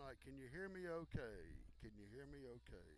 Mike, can you hear me okay? Can you hear me okay?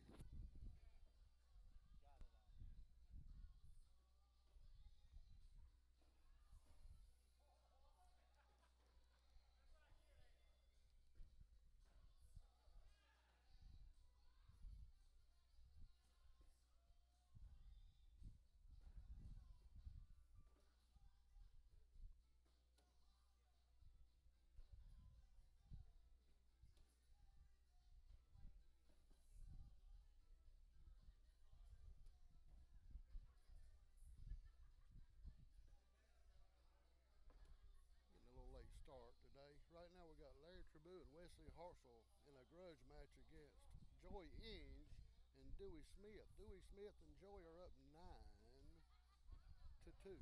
Getting a little late start today. Right now we got Larry Tribou and Wesley Hartzell in a grudge match against Joey Inge and Dewey Smith. Dewey Smith and Joey are up 9-2.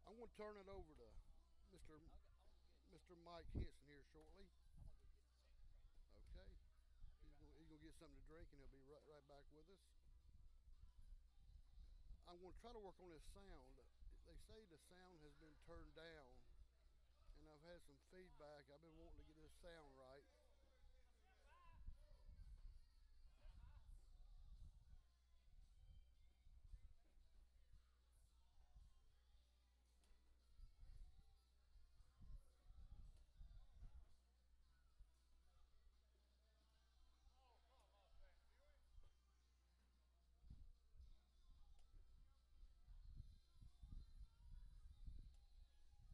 I'm going to turn it over to Mr. Mr. Mike Henson here shortly. Okay. He's going to get something to drink and he'll be right back with us. I'm going to try to work on this sound. They say the sound has been turned down, and I've had some feedback. I've been wanting to get this sound right.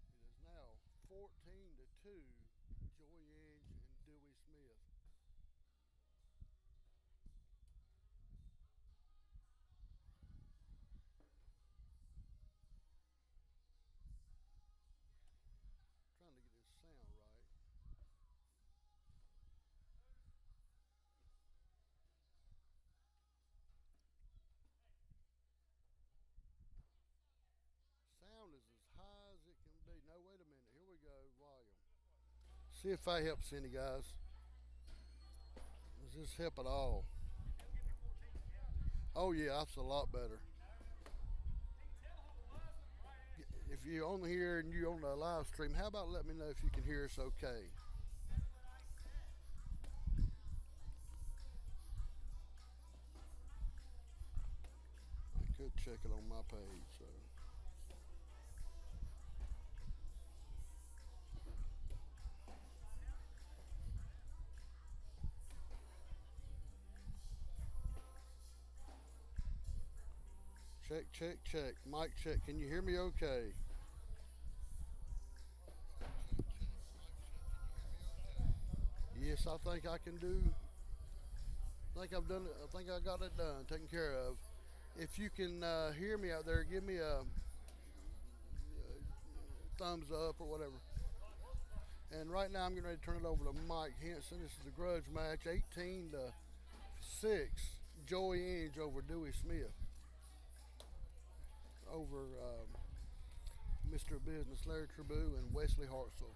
It is now 14-2, Joy Inge and Dewey Smith. Trying to get this sound right. Sound is as high as it can be. No, wait a minute. Here we go. Volume. See if that helps any, guys. Does this help at all? Oh, yeah, that's a lot better. If you're on here and you're on the live stream, how about let me know if you can hear us okay? I could check it on my page. So. Check, check, check. Mic check. Can you hear me okay? Yes, I think I can do. I think I've done it. I think I got it done, taken care of. If you can hear me out there, give me a thumbs up or whatever. And right now, I'm getting ready to turn it over to Mike Henson. This is a grudge match, 18-6. Joey Inge over Dewey Smith. Over Mr. Business Larry Tribou and Wesley Hartzell.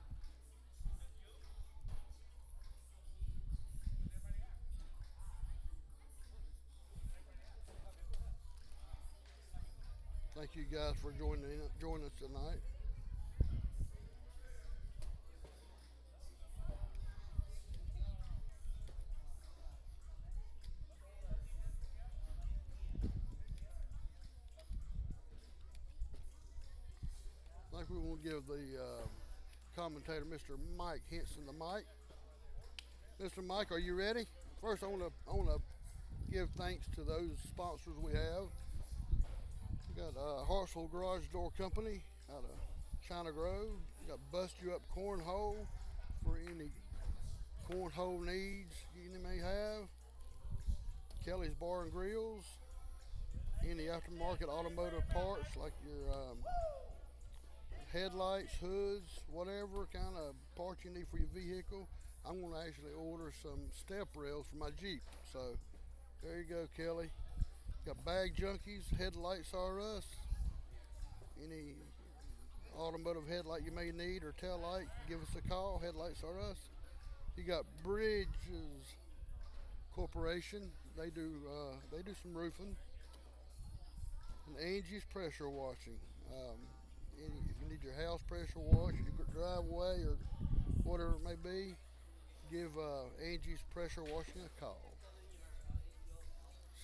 Thank you guys for joining us tonight. I think we want to give the commentator, Mr. Mike Henson, the mic. Mr. Mike, are you ready? First, I want to give thanks to those sponsors we have. We got Hartsville Garage Door Company out of China Grove. We got Bust You Up Cornhole for any cornhole needs you may have. Kelly's Bar and Grills. Any aftermarket automotive parts like your headlights, hoods, whatever kind of parts you need for your vehicle. I'm going to actually order some step rails for my Jeep. So there you go, Kelly. Got Bag Junkies, Headlights R Us. Any automotive headlight you may need or tail light, give us a call. Headlights R Us. You got Bridges Corporation. They do some roofing. And Angie's Pressure Washing. If you need your house pressure washed, your driveway, or whatever it may be, give Angie's Pressure Washing a call.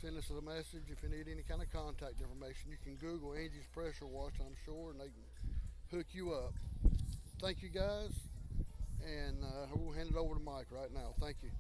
Send us a message if you need any kind of contact information. You can Google Angie's Pressure Washing, I'm sure, and they can hook you up. Thank you guys, and we'll hand it over to Mike right now. Thank you.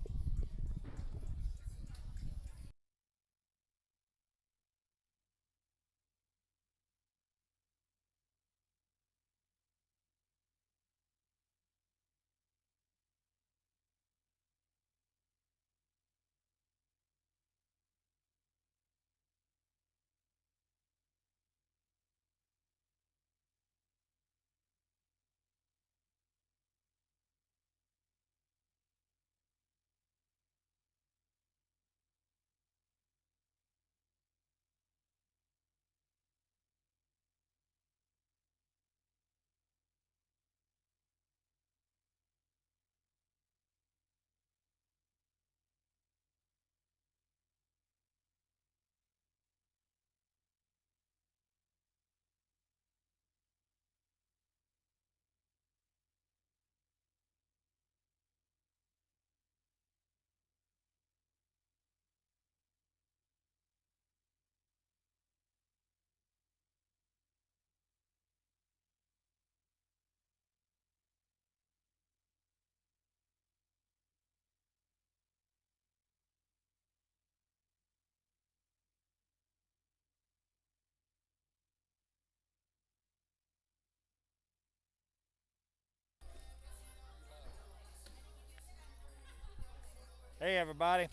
Hey everybody,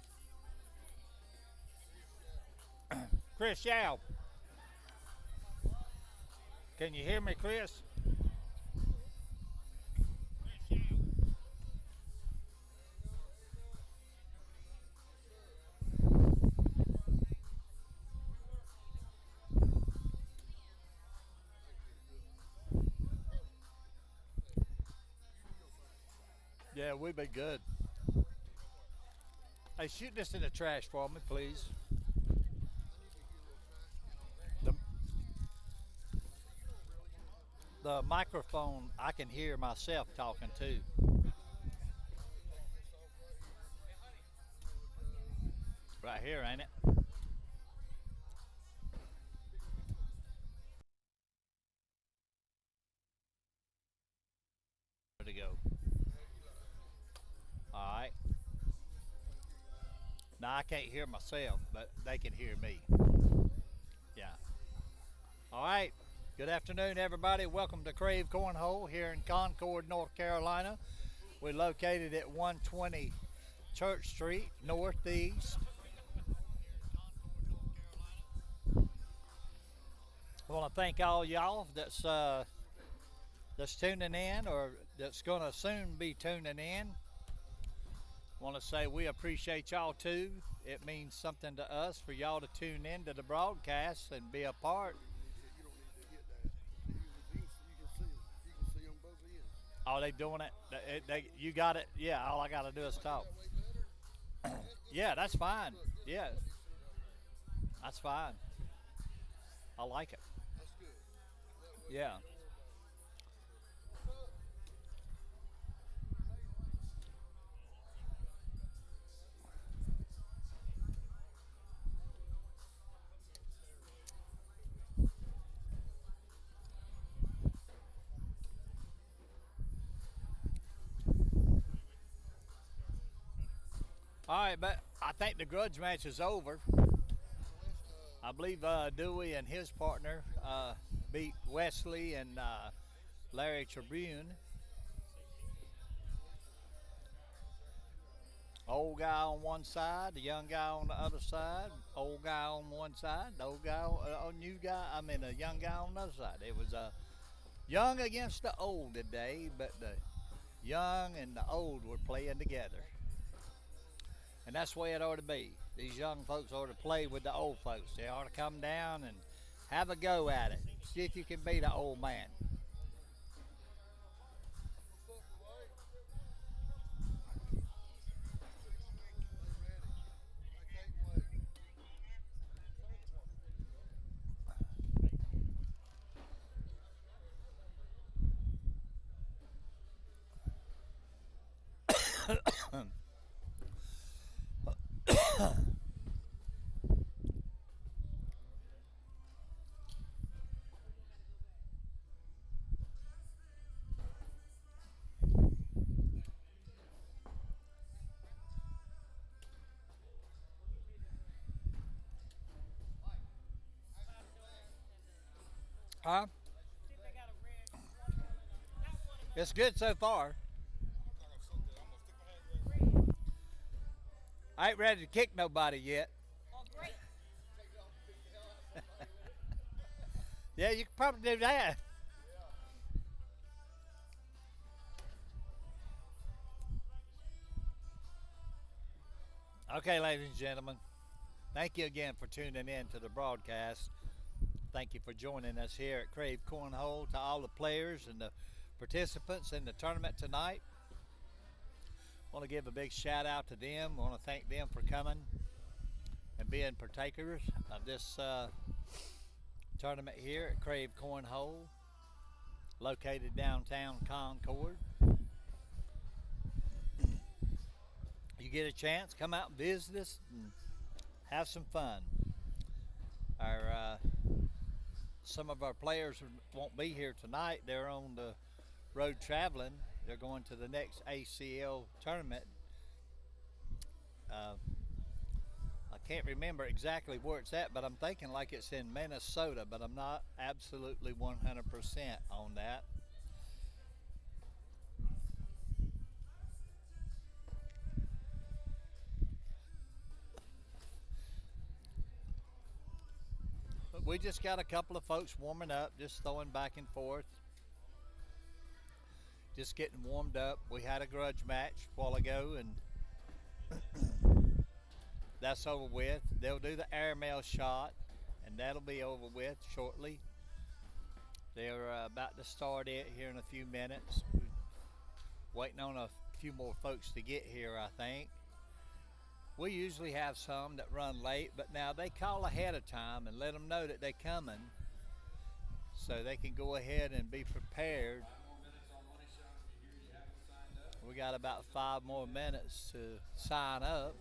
Chris Yao. Can you hear me, Chris? Yeah, we be good. Hey, shoot this in the trash for me, please. The, the microphone, I can hear myself talking too. Right here, ain't it? Where to go? All right. Now I can't hear myself, but they can hear me. Yeah. All right. Good afternoon, everybody. Welcome to Krave Cornhole here in Concord, North Carolina. We're located at 120 Church Street, Northeast. I want to thank all y'all that's tuning in or that's going to soon be tuning in. I want to say we appreciate y'all too. It means something to us for y'all to tune in to the broadcast and be a part. You don't need to hit that. You can see them both ends. Are they doing it? You got it? Yeah, all I got to do is talk. That way better. Yeah, that's fine. Look, Yeah, let me see right there. that's fine. I like it. That's good. That way Yeah. you more of a All right, but I think the grudge match is over. let's I believe Dewey and his partner beat Wesley and Larry Tribune. Old guy on one side, the young guy on the other side. Old guy on one side, the old guy, new guy. I mean, a young guy on the other side. It was young against the old today, but the young and the old were playing together, and that's the way it ought to be. These young folks ought to play with the old folks. They ought to come down and have a go at it. See if you can beat an old man. Huh? It's good so far. I ain't ready to kick nobody yet. Yeah, you could probably do that. Okay, ladies and gentlemen, thank you again for tuning in to the broadcast. Thank you for joining us here at Krave Cornhole. To all the players and the participants in the tournament tonight, I want to give a big shout out to them. I want to thank them for coming and being partakers of this tournament here at Krave Cornhole, located downtown Concord. You get a chance, come out and visit us and have some fun. Our Some of our players won't be here tonight. They're on the road traveling. They're going to the next ACL tournament. Uh, I can't remember exactly where it's at, but I'm thinking like it's in Minnesota, but I'm not absolutely 100% on that. But we just got a couple of folks warming up, just throwing back and forth, just getting warmed up. We had a grudge match a while ago, and that's over with. They'll do the airmail shot, and that'll be over with shortly. They're about to start it here in a few minutes. Waiting on a few more folks to get here, I think. We usually have some that run late, but now they call ahead of time and let them know that they're coming so they can go ahead and be prepared. We got about 5 more minutes to sign up.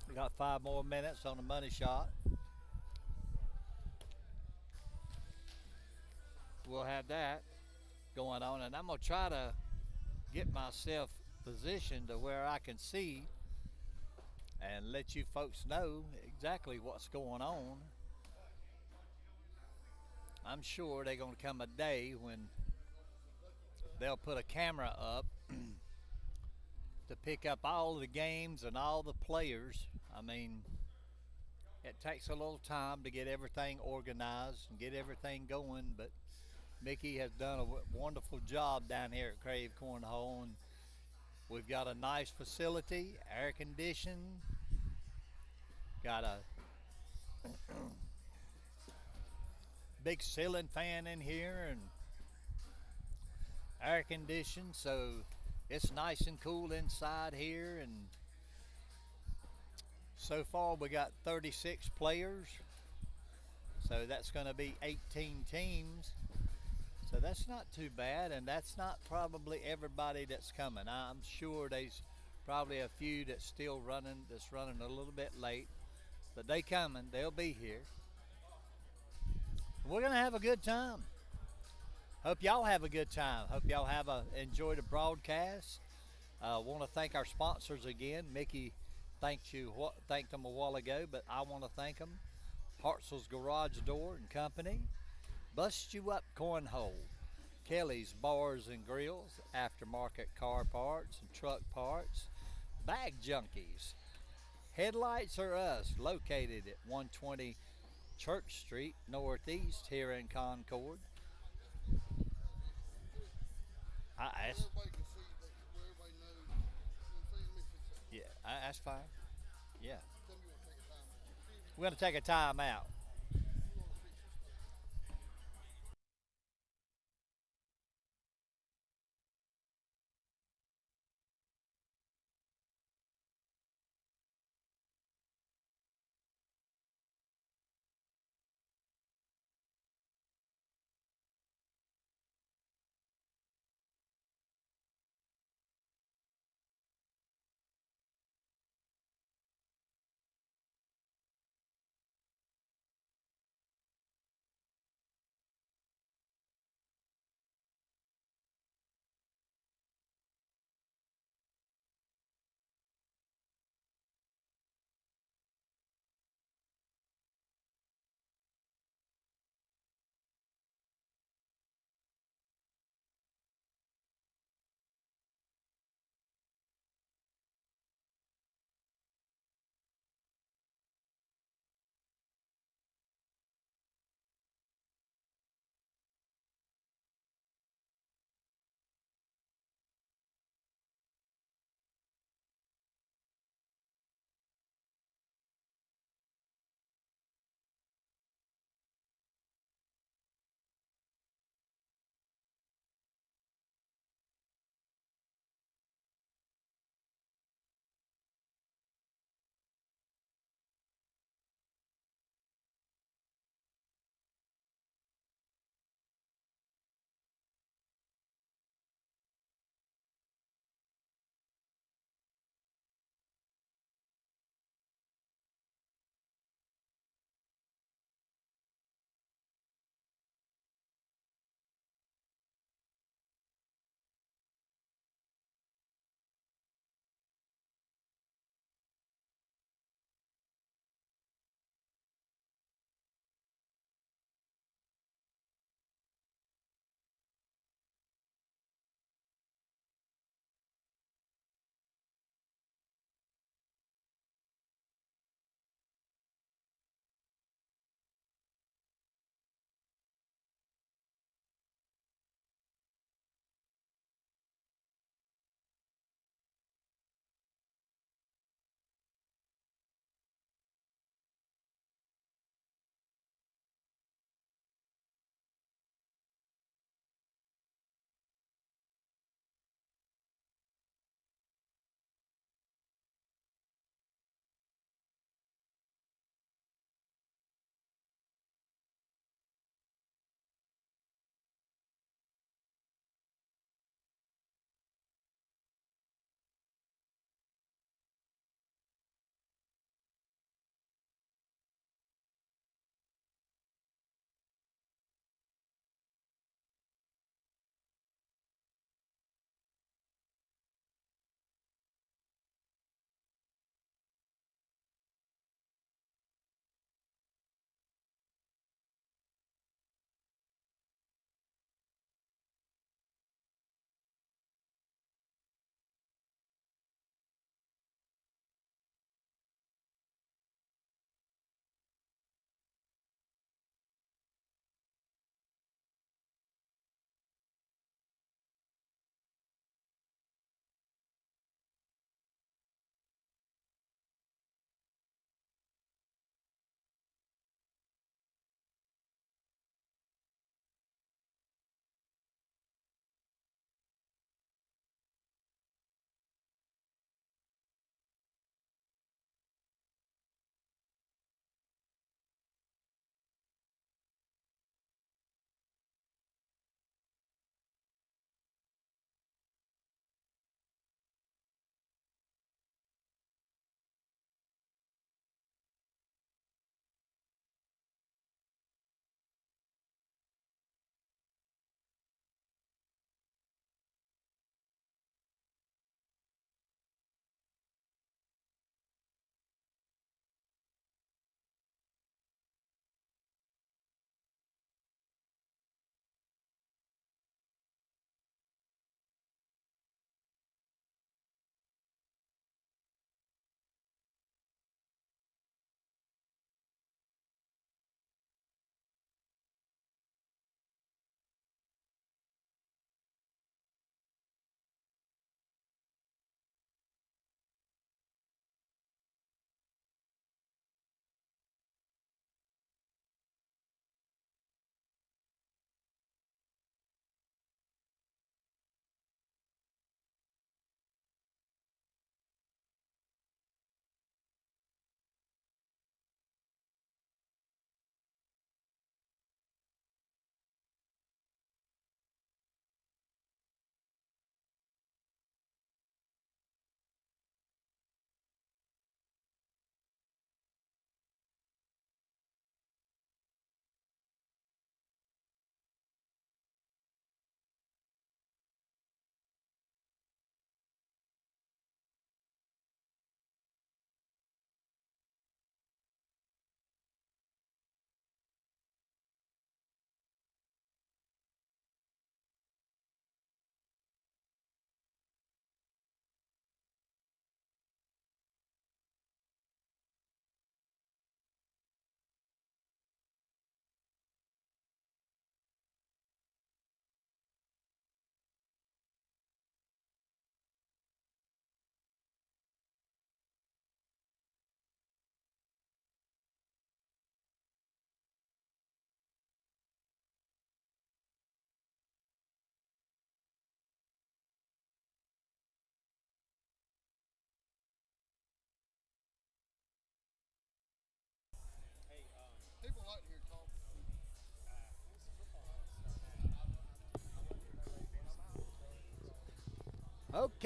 We got 5 more minutes on the money shot. We'll have that going on, and I'm gonna try to get myself positioned to where I can see and let you folks know exactly what's going on. I'm sure they're gonna come a day when they'll put a camera up to pick up all the games and all the players. I mean, it takes a little time to get everything organized and get everything going, but Mickey has done a wonderful job down here at Krave Cornhole, and we've got a nice facility, air conditioned, got a big ceiling fan in here and air conditioned, so it's nice and cool inside here. And so far we got 36 players, so that's going to be 18 teams. So that's not too bad, and that's not probably everybody that's coming. I'm sure there's probably a few that's still running, that's running a little bit late, but they coming, they'll be here. We're gonna have a good time. Hope y'all have a good time. Hope y'all enjoy the broadcast. Want to thank our sponsors again. Mickey thanked them a while ago, but I want to thank them. Hartzell's Garage Door and Company, Bust You Up Cornhole, Kelly's Bars and Grills, Aftermarket Car Parts and Truck Parts, Bag Junkies, Headlights Are Us, located at 120 Church Street Northeast here in Concord. I asked, yeah, that's fine. Yeah, we're gonna take a time out.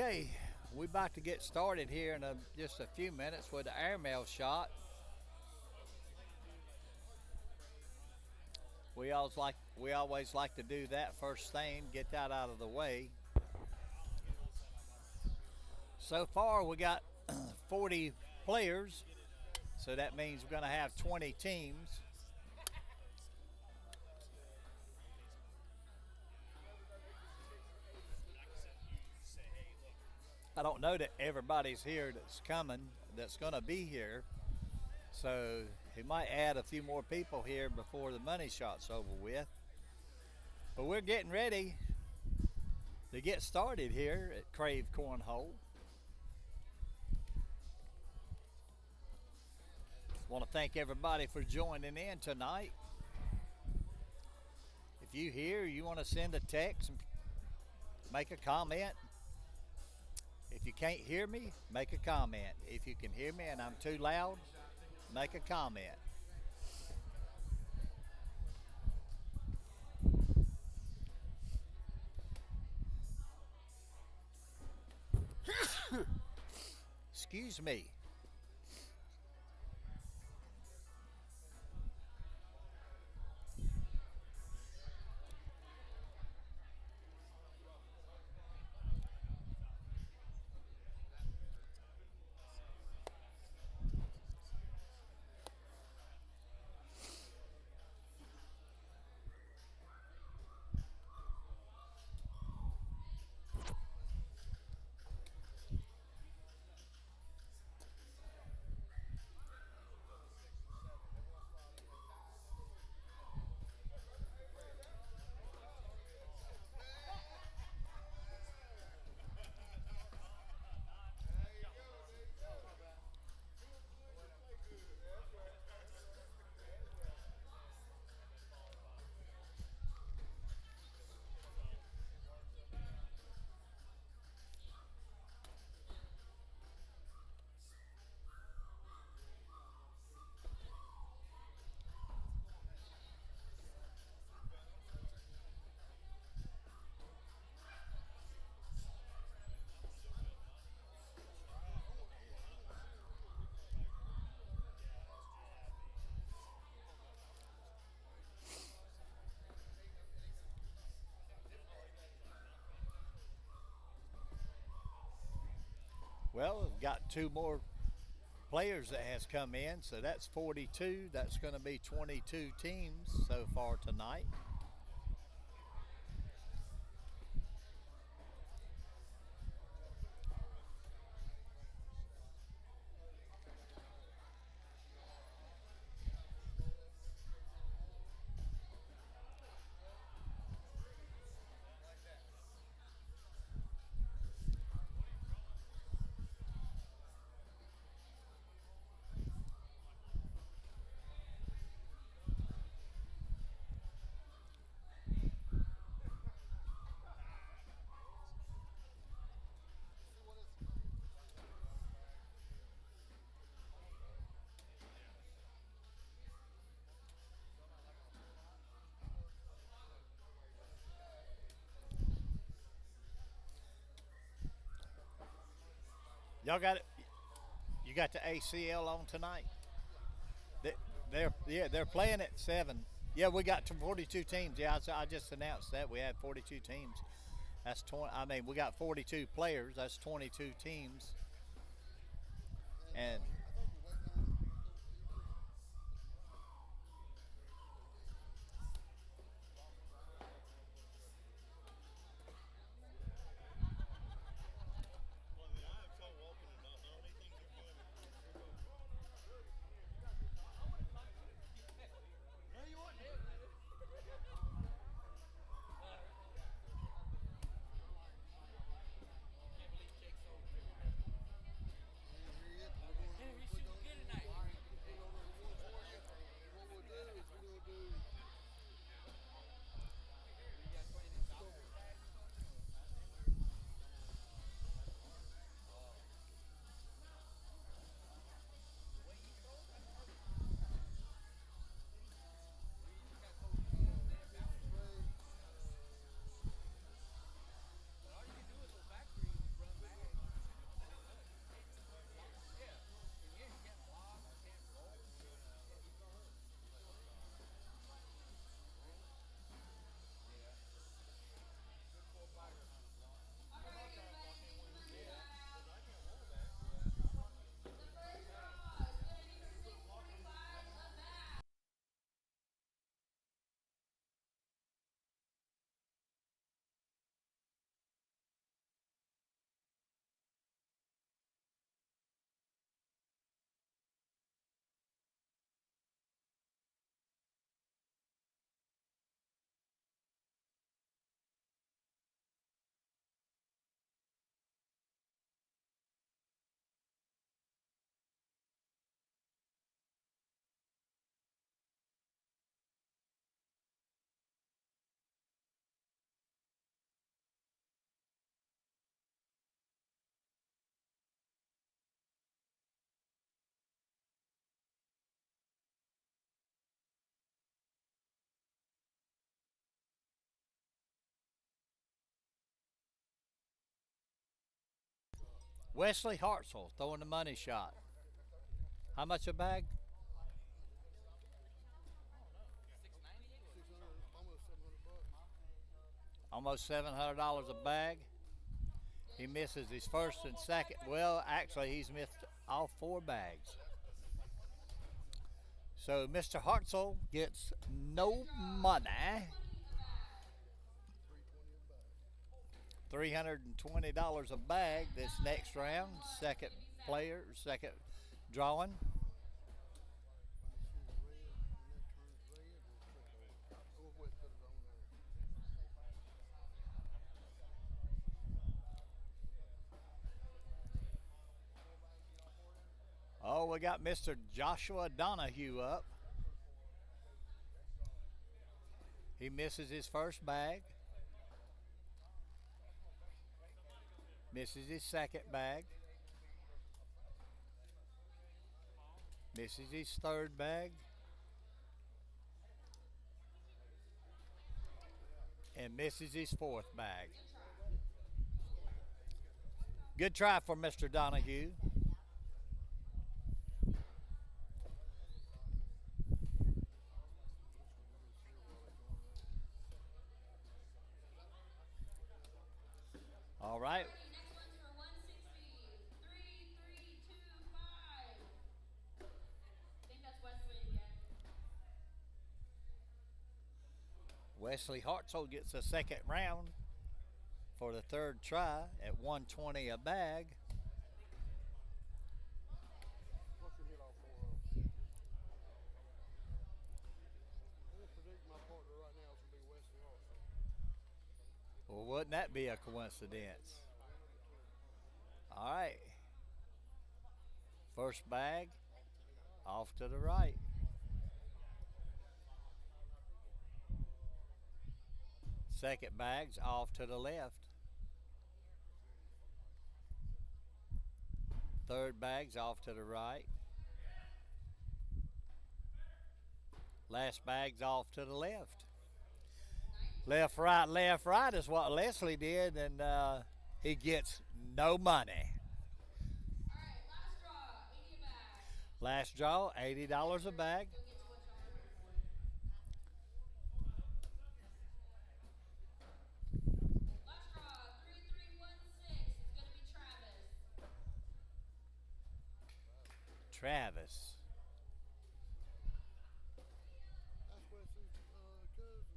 Okay, we're about to get started here in just a few minutes with the airmail shot. We always like to do that first thing, get that out of the way. So far, we got 40 players, so that means we're going to have 20 teams. I don't know that everybody's here that's coming, that's going to be here. So he might add a few more people here before the money shot's over with. But we're getting ready to get started here at Krave Cornhole. Want to thank everybody for joining in tonight. If you hear, you want to send a text and make a comment. If you can't hear me, make a comment. If you can hear me and I'm too loud, make a comment. Excuse me. Well, we've got two more players that has come in, so that's 42. That's going to be 22 teams so far tonight. Y'all got it. You got the ACL on tonight. They're playing at 7. Yeah, we got 42 teams. Yeah, I just announced that we had 42 teams. That's 20. I mean, we got 42 players. That's 22 teams. And Wesley Hartzell throwing the money shot. How much a bag? 600, almost 700 bucks. Almost $700 a bag. He misses his first and second. Well, actually, he's missed all 4 bags. So Mr. Hartzell gets no money. $320 a bag this next round. Second player, second drawing. Oh, we got Mr. Joshua Donahue up. He misses his first bag. Misses his second bag. Misses his third bag. And misses his fourth bag. Good try for Mr. Donahue. All right. Next one's for 160. 3325. I think that's Wesley again. Wesley Hartzell gets a second round for the third try at 120 a bag. What's your hit off for? I'm gonna predict my partner right now is gonna be Wesley also. Well, wouldn't that be a coincidence? All right. First bag off to the right. Second bag's off to the left. Third bag's off to the right. Last bag's off to the left. Left, right is what Leslie did, and he gets no money. All right, last draw, 80 a bag. Last draw, $80 a bag. You'll get to what y'all are looking for. Last draw, 3316. It's gonna be Travis. Travis. That's Wesley's cousin, I think.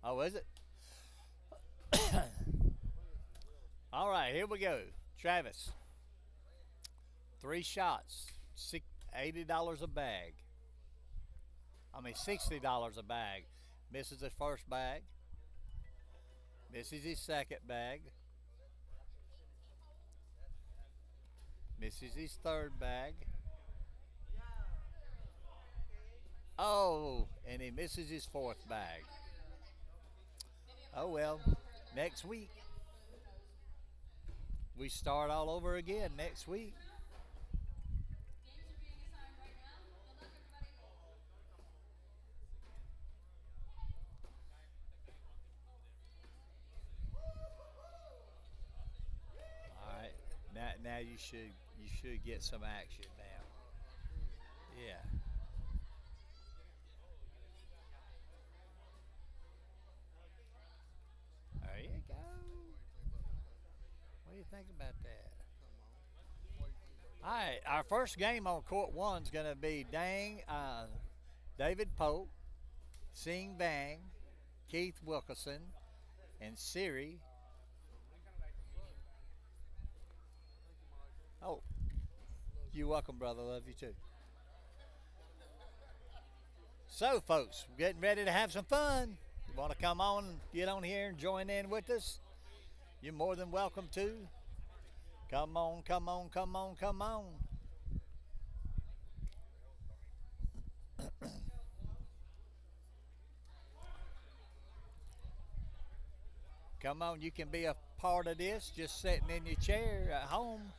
Oh, is it? All right, here we go. Travis. 3 shots, $80 a bag. $60 a bag. Misses his first bag. Misses his second bag. Misses his third bag. Oh, and he misses his fourth bag. Oh well, next week. We start all over again next week. Games are being assigned right now. Good luck, everybody. All right, now you should get some action now. Yeah. There you go. What do you think about that? All right, our first game on court 1 is going to be David Pope, Sing Bang, Keith Wilkerson, and Siri. Oh, you're welcome, brother. Love you too. So, folks, we're getting ready to have some fun. You want to come on, get on here and join in with us? You're more than welcome to. Come on, come on, come on, come on. Come on, you can be a part of this just sitting in your chair at home,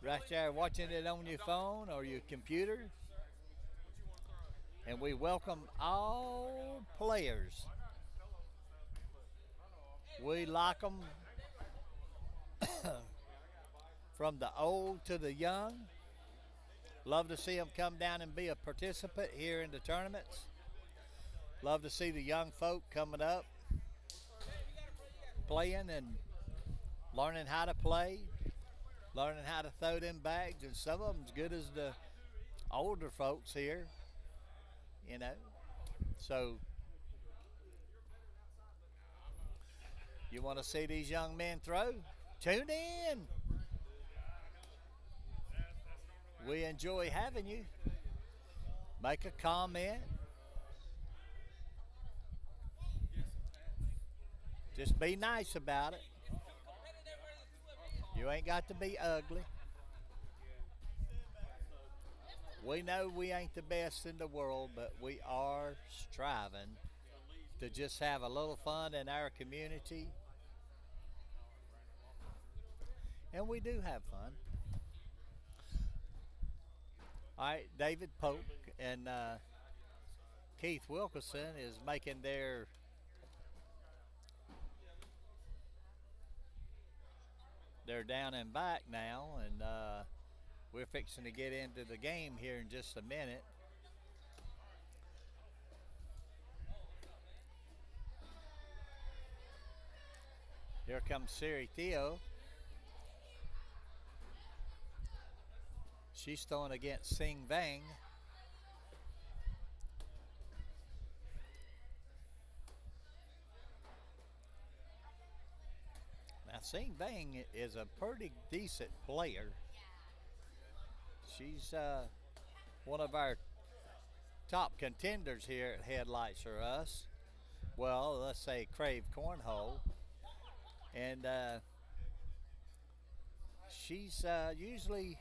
right there watching it on your phone or your computer. And we welcome all players. We like them from the old to the young. Love to see them come down and be a participant here in the tournaments. Love to see the young folk coming up, playing and learning how to play, learning how to throw them bags, and some of them as good as the older folks here, you know. So you want to see these young men throw? Tune in. We enjoy having you. Make a comment. Just be nice about it. You ain't got to be ugly. We know we ain't the best in the world, but we are striving to just have a little fun in our community. And we do have fun. All right, David Polk and Keith Wilkerson is making their they're down and back now, and we're fixing to get into the game here in just a minute. Here comes Siri Theo. She's throwing against Sing Vang. Now Sing Vang is a pretty decent player. She's one of our top contenders here at Headlights for us. Well, let's say Krave Cornhole. And she's usually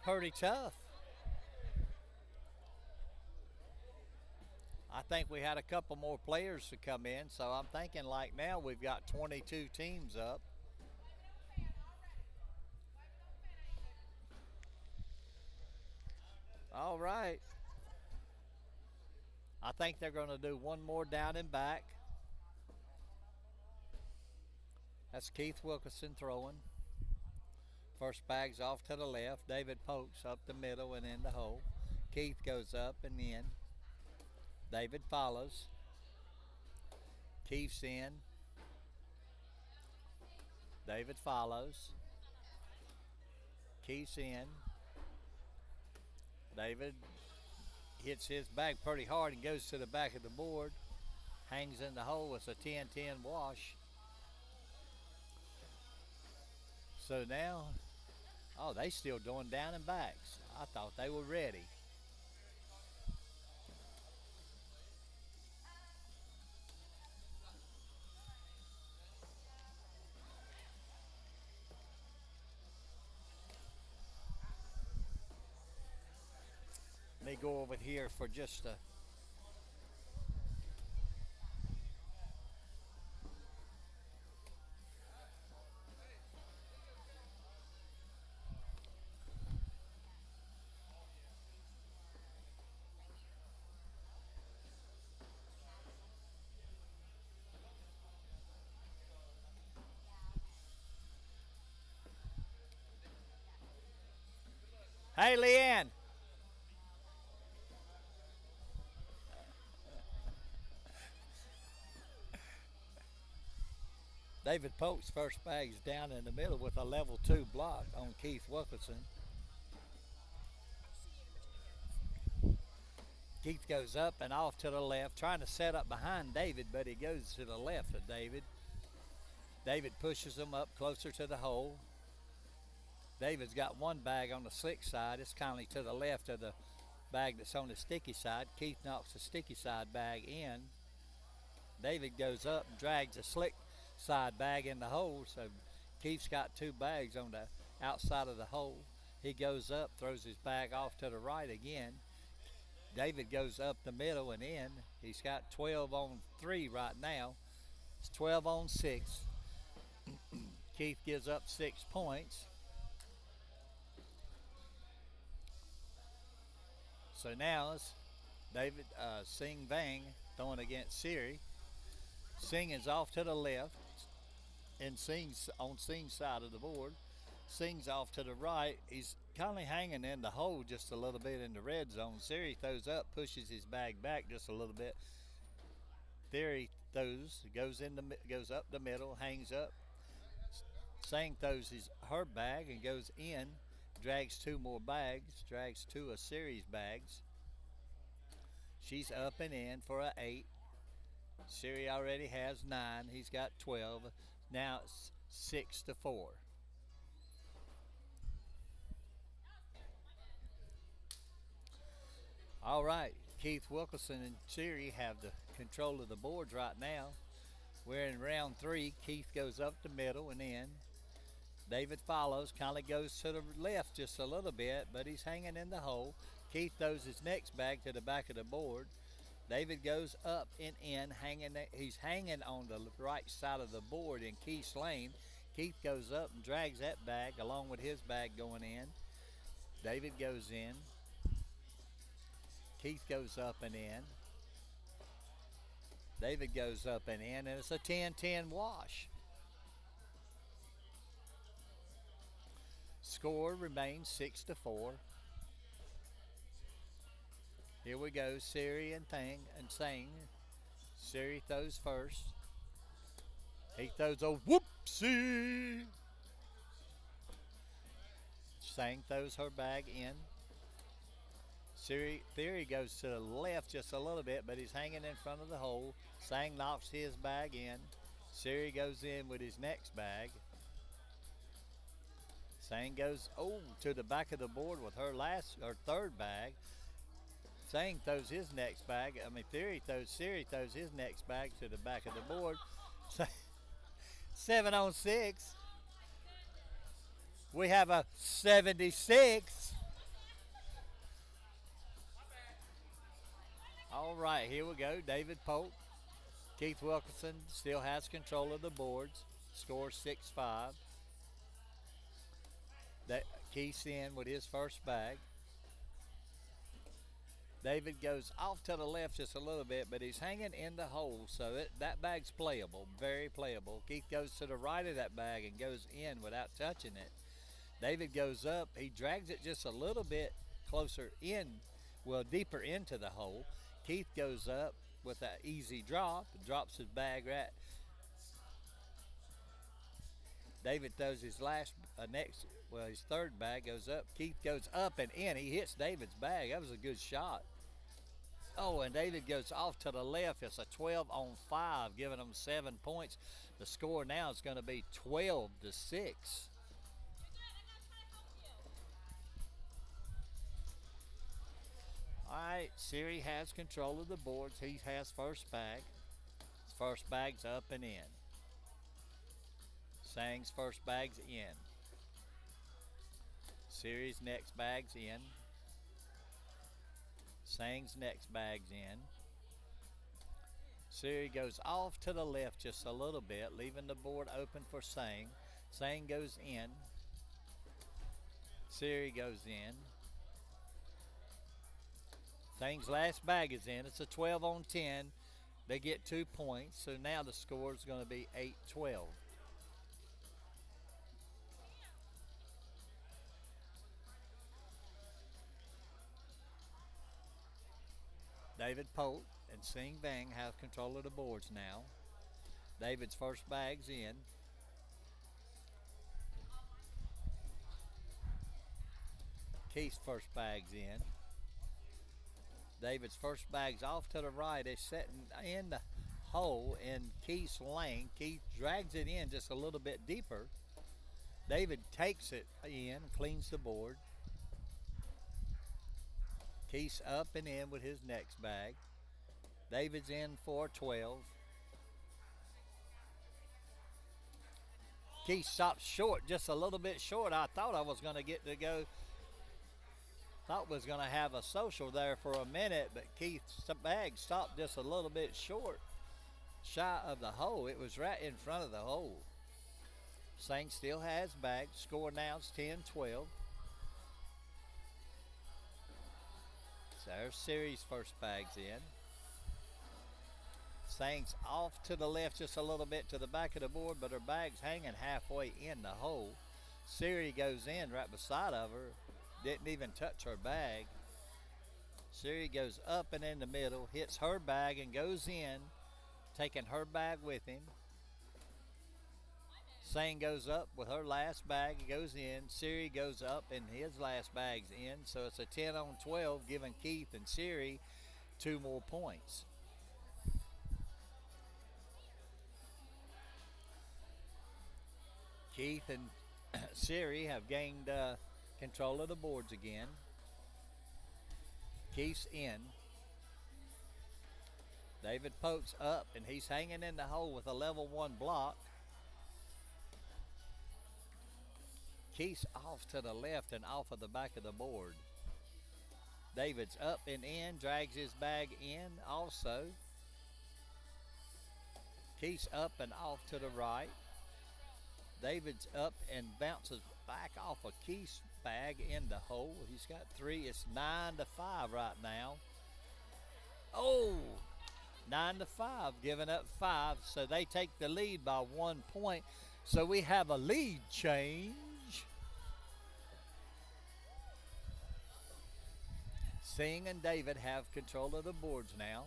pretty tough. I think we had a couple more players to come in, so I'm thinking like now we've got 22 teams up. All right. I think they're going to do one more down and back. That's Keith Wilkerson throwing. First bag's off to the left. David Polk's up the middle and in the hole. Keith goes up and in. David follows. Keith's in. David follows. Keith's in. David hits his bag pretty hard and goes to the back of the board. Hangs in the hole. It's a 10-10 wash. So now, oh, they still doing down and backs. I thought they were ready. Let me go over here for just a Hey, Leanne. David Polk's first bag's down in the middle with a level 2 block on Keith Wilkerson. Keith goes up and off to the left, trying to set up behind David, but he goes to the left of David. David pushes him up closer to the hole. David's got one bag on the slick side. It's kindly to the left of the bag that's on the sticky side. Keith knocks the sticky side bag in. David goes up and drags the slick side bag in the hole, so Keith's got two bags on the outside of the hole. He goes up, throws his bag off to the right again. David goes up the middle and in. He's got 12 on 3 right now. It's 12 on 6. Keith gives up 6 points. So now it's David Sing Vang throwing against Siri. Sing is off to the left, and Sing's on Sing's side of the board. Sing's off to the right. He's kind of hanging in the hole just a little bit in the red zone. Siri throws up, pushes his bag back just a little bit. Theory throws, goes up the middle, hangs up. Sing throws her bag and goes in, drags two more bags, drags two of Siri's bags. She's up and in for a 8. Siri already has 9. He's got 12. Now it's 6-4. All right, Keith Wilkerson and Siri have the control of the boards right now. We're in round 3. Keith goes up the middle and in. David follows, kind of goes to the left just a little bit, but he's hanging in the hole. Keith throws his next bag to the back of the board. David goes up and in, he's hanging on the right side of the board in Keith's lane. Keith goes up and drags that bag along with his bag going in. David goes in. Keith goes up and in. David goes up and in, and it's a 10-10 wash. Score remains 6-4. Here we go, Siri and Sing. Siri throws first. He throws a whoopsie. Sang throws her bag in. Theory goes to the left just a little bit, but he's hanging in front of the hole. Sang knocks his bag in. Siri goes in with his next bag. Sang goes to the back of the board with her third bag. Sang throws his next bag. Siri throws his next bag to the back of the board. 7 on 6. We have a 76. All right, here we go. David Polk. Keith Wilkerson still has control of the boards. Score 6-5. Keith's in with his first bag. David goes off to the left just a little bit, but he's hanging in the hole, so that bag's playable, very playable. Keith goes to the right of that bag and goes in without touching it. David goes up. He drags it just a little bit closer in, deeper into the hole. Keith goes up with an easy drop and drops his bag right. David throws his his third bag goes up. Keith goes up and in. He hits David's bag. That was a good shot. Oh, and David goes off to the left. It's a 12 on 5, giving them 7 points. The score now is going to be 12-6. All right, Siri has control of the boards. He has first bag. His first bag's up and in. Sang's first bag's in. Siri's next bag's in. Sang's next bag's in. Siri goes off to the left just a little bit, leaving the board open for Sang. Sang goes in. Siri goes in. Sang's last bag is in. It's a 12 on 10. They get 2 points, so now the score is going to be 8-12. David Polk and Sing Vang have control of the boards now. David's first bag's in. Keith's first bag's in. David's first bag's off to the right. It's sitting in the hole in Keith's lane. Keith drags it in just a little bit deeper. David takes it in, cleans the board. Keith's up and in with his next bag. David's in for 12. Keith stopped short, just a little bit short. I thought I was going to get to go. Thought was going to have a social there for a minute, but Keith's bag stopped just a little bit short, shy of the hole. It was right in front of the hole. Sang still has bag. Score now is 10-12. So there's Siri's first bag's in. Things off to the left just a little bit to the back of the board, but her bag's hanging halfway in the hole. Siri goes in right beside of her, didn't even touch her bag. Siri goes up and in the middle, hits her bag and goes in, taking her bag with him. Sang goes up with her last bag, goes in. Siri goes up and his last bag's in. So it's a 10 on 12, giving Keith and Siri 2 more points. Keith and Siri have gained control of the boards again. Keith's in. David pokes up and he's hanging in the hole with a level 1 block. Keith's off to the left and off of the back of the board. David's up and in, drags his bag in also. Keith's up and off to the right. David's up and bounces back off of Keith's bag in the hole. He's got 3. It's 9-5 right now. Oh, 9-5, giving up 5. So they take the lead by 1 point. So we have a lead change. Sing and David have control of the boards now.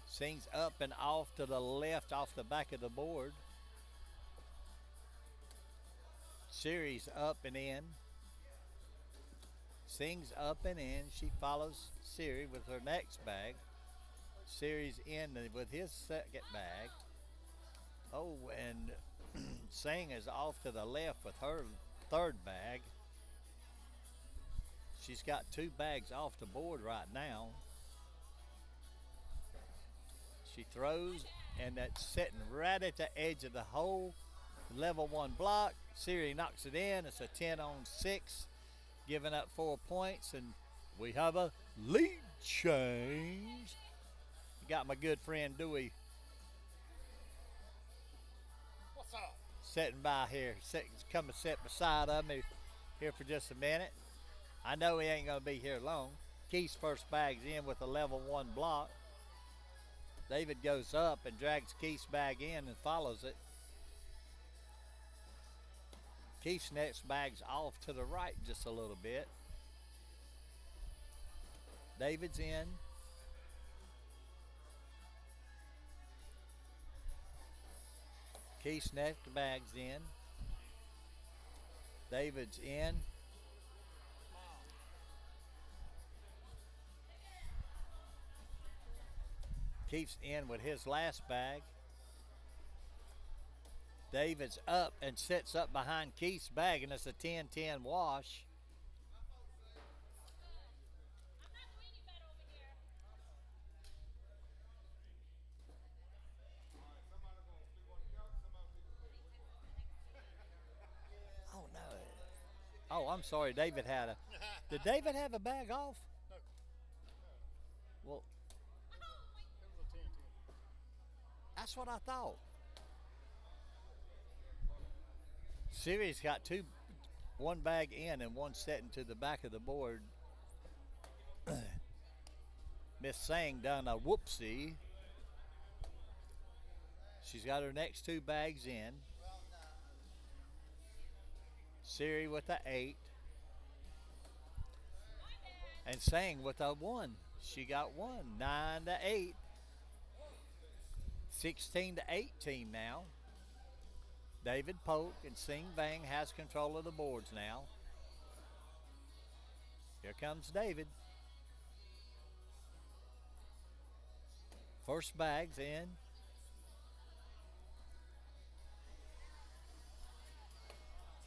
Sing's up and off to the left off the back of the board. Siri's up and in. Sing's up and in. She follows Siri with her next bag. Siri's in with his second bag. Oh, and Sing is off to the left with her third bag. She's got 2 bags off the board right now. She throws, and that's sitting right at the edge of the hole. Level 1 block. Siri knocks it in. It's a 10 on 6, giving up 4 points, and we have a lead change. Got my good friend Dewey. What's up? Sitting by here, come and sit beside of me here for just a minute. I know he ain't gonna be here long. Keith's first bag's in with a level 1 block. David goes up and drags Keith's bag in and follows it. Keith's next bag's off to the right just a little bit. David's in. Keith's next bag's in. David's in. Keith's in with his last bag. David's up and sits up behind Keith's bag, and it's a 10-10 wash. Oh, no. Oh, I'm sorry. David had a... Did David have a bag off? No. Well, It was a 10-10. that's what I thought. Siri's got 1 bag in and 1 setting to the back of the board. Miss Sang done a whoopsie. She's got her next 2 bags in. Siri with the 8. And Sang with a 1. She got 1. 9-8. 16-18 now. David Polk and Sing Vang has control of the boards now. Here comes David. First bag's in.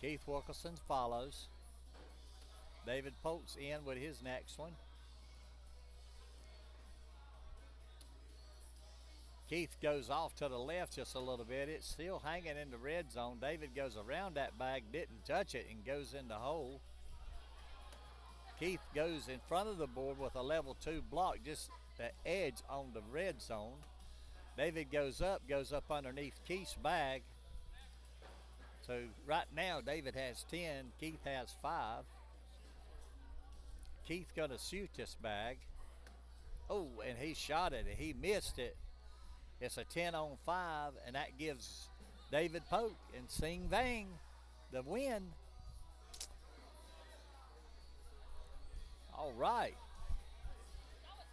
Keith Wilkerson follows. David Polk's in with his next one. Keith goes off to the left just a little bit. It's still hanging in the red zone. David goes around that bag, didn't touch it, and goes in the hole. Keith goes in front of the board with a level 2 block, just the edge on the red zone. David goes up underneath Keith's bag. So right now, David has 10, Keith has 5. Keith gonna shoot this bag. Oh, and he shot it. He missed it. It's a 10 on 5, and that gives David Polk and Sing Vang the win. All right.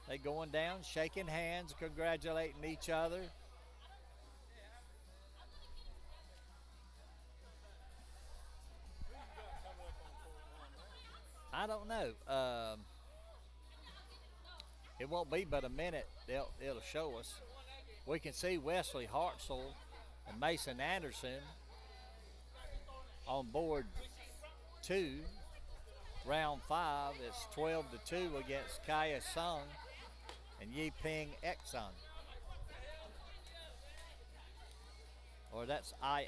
They going down, shaking hands, congratulating each other. I don't know. It won't be but a minute. It'll show us. We can see Wesley Hartzell and Mason Anderson on board 2. Round 5, it's 12-2 against Kaya Sung and Yiping Exxon. Or that's Ion.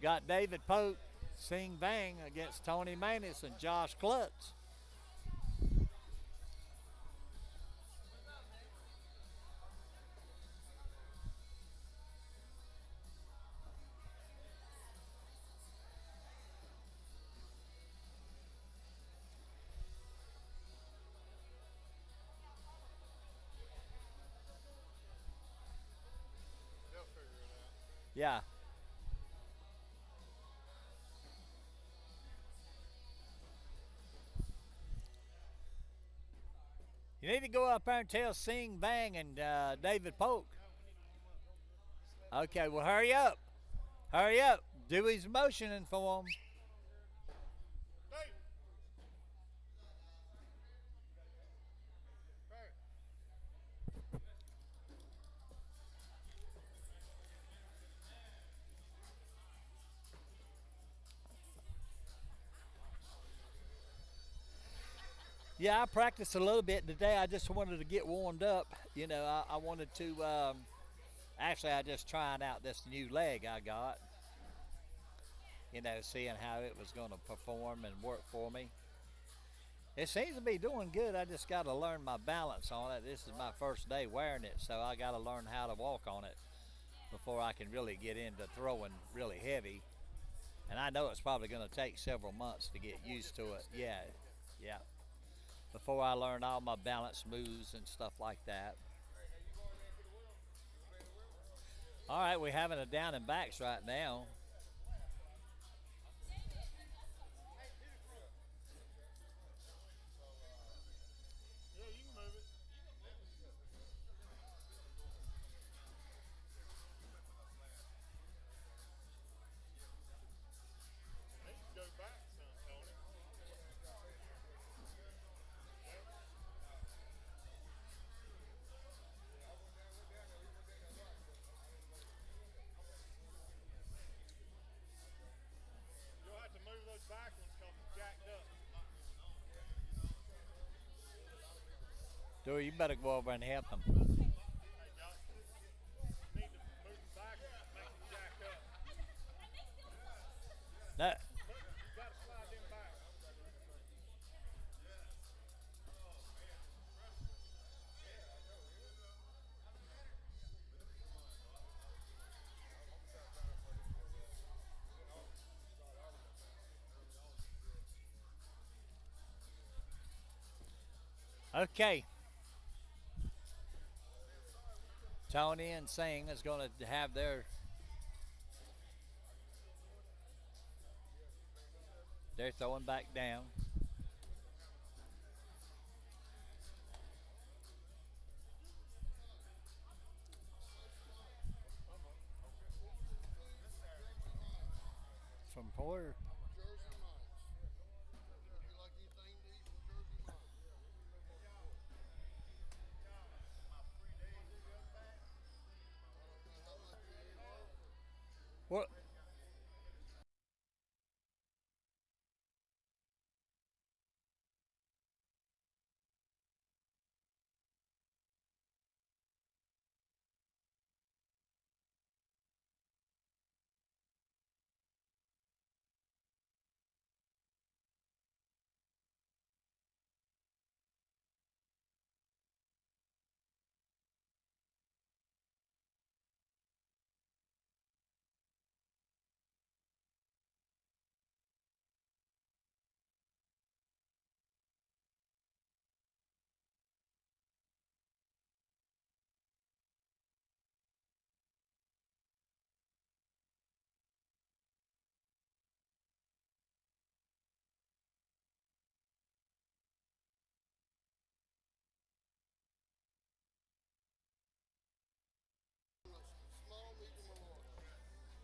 Got David Polk, Sing Vang against Tony Manis and Josh Klutz. They'll figure it out. Yeah. You need to go up there and tell Sing Vang and David Polk. Okay, well, hurry up. Hurry up. Dewey's motioning for him. Dave! Krave! Yeah, I practiced a little bit today. I just wanted to get warmed up. You know, I wanted to. Actually, I just trying out this new leg I got. You know, seeing how it was going to perform and work for me. It seems to be doing good. I just got to learn my balance on it. This is my first day wearing it, so I got to learn how to walk on it before I can really get into throwing really heavy. And I know it's probably going to take several months to get used to it. Yeah, yeah. Before I learn all my balance moves and stuff like that. All right, we're having a down and backs right now. Yeah, you can move it. They can go back some, Tony. You'll have to move those back ones because it's jacked up. Dewey, you better go over and help him. Hey, Josh. You need to move them back ones, make them jacked up. No, Look, you got to slide them back. okay. Tony and Sing is going to have they're throwing back down. From Porter. Jersey Mike's. Would you like anything to eat from Jersey Mike's? What?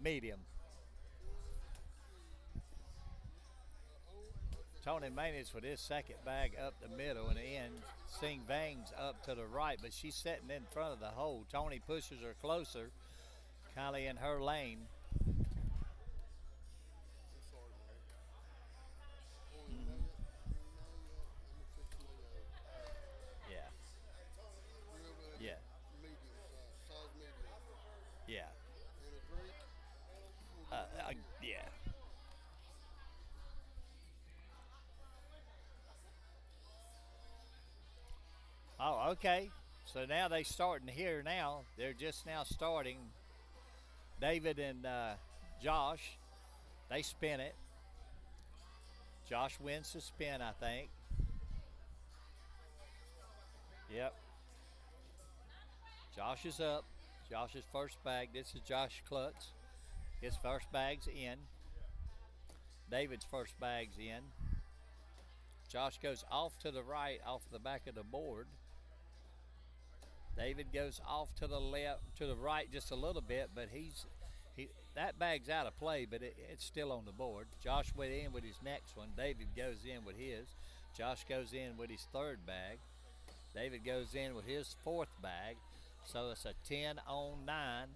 Medium. Tony manages with his second bag up the middle and in. Sing Vang's up to the right, but she's sitting in front of the hole. Tony pushes her closer, kind of in her lane. Yeah, yeah, yeah. Yeah. Oh, okay. So now they starting here now. They're just now starting. David and Josh, they spin it. Josh wins the spin, I think. Yep. Josh is up. Josh's first bag. This is Josh Klutz. His first bag's in. David's first bag's in. Josh goes off to the right, off the back of the board. David goes off to the left, to the right just a little bit, but that bag's out of play, but it's still on the board. Josh went in with his next one. David goes in with his. Josh goes in with his third bag. David goes in with his fourth bag. So it's a 10 on 9.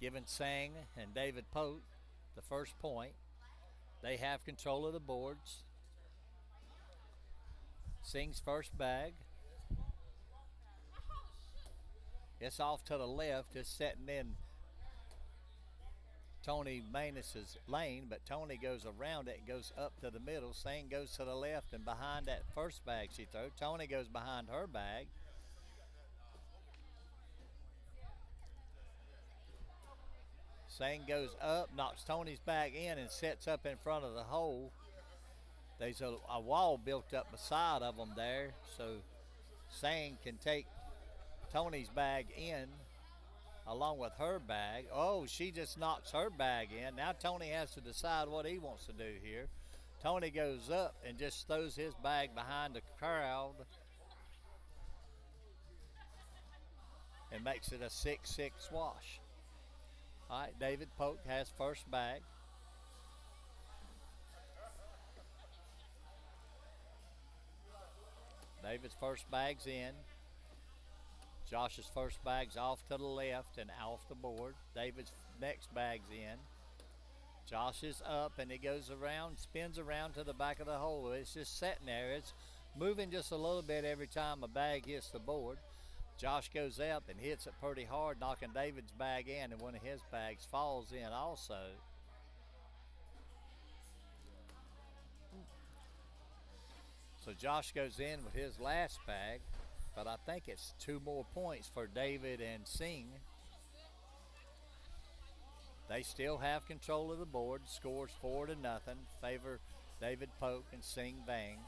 Giving Sang and David Pote the first point. They have control of the boards. Sing's first bag. It's off to the left. It's setting in Tony Manus's lane, but Tony goes around it and goes up to the middle. Sang goes to the left and behind that first bag she threw. Tony goes behind her bag. Sang goes up, knocks Tony's bag in and sets up in front of the hole. There's a wall built up beside of them there, so Sang can take Tony's bag in along with her bag. Oh, she just knocks her bag in. Now Tony has to decide what he wants to do here. Tony goes up and just throws his bag behind the crowd and makes it a 6-6 wash. All right, David Polk has first bag. David's first bag's in. Josh's first bag's off to the left and off the board. David's next bag's in. Josh is up and he goes around, spins around to the back of the hole. It's just sitting there. It's moving just a little bit every time a bag hits the board. Josh goes up and hits it pretty hard, knocking David's bag in, and one of his bags falls in also. So Josh goes in with his last bag, but I think it's 2 more points for David and Sing. They still have control of the board. Scores 4-0. Favor David Polk and Sing Vang.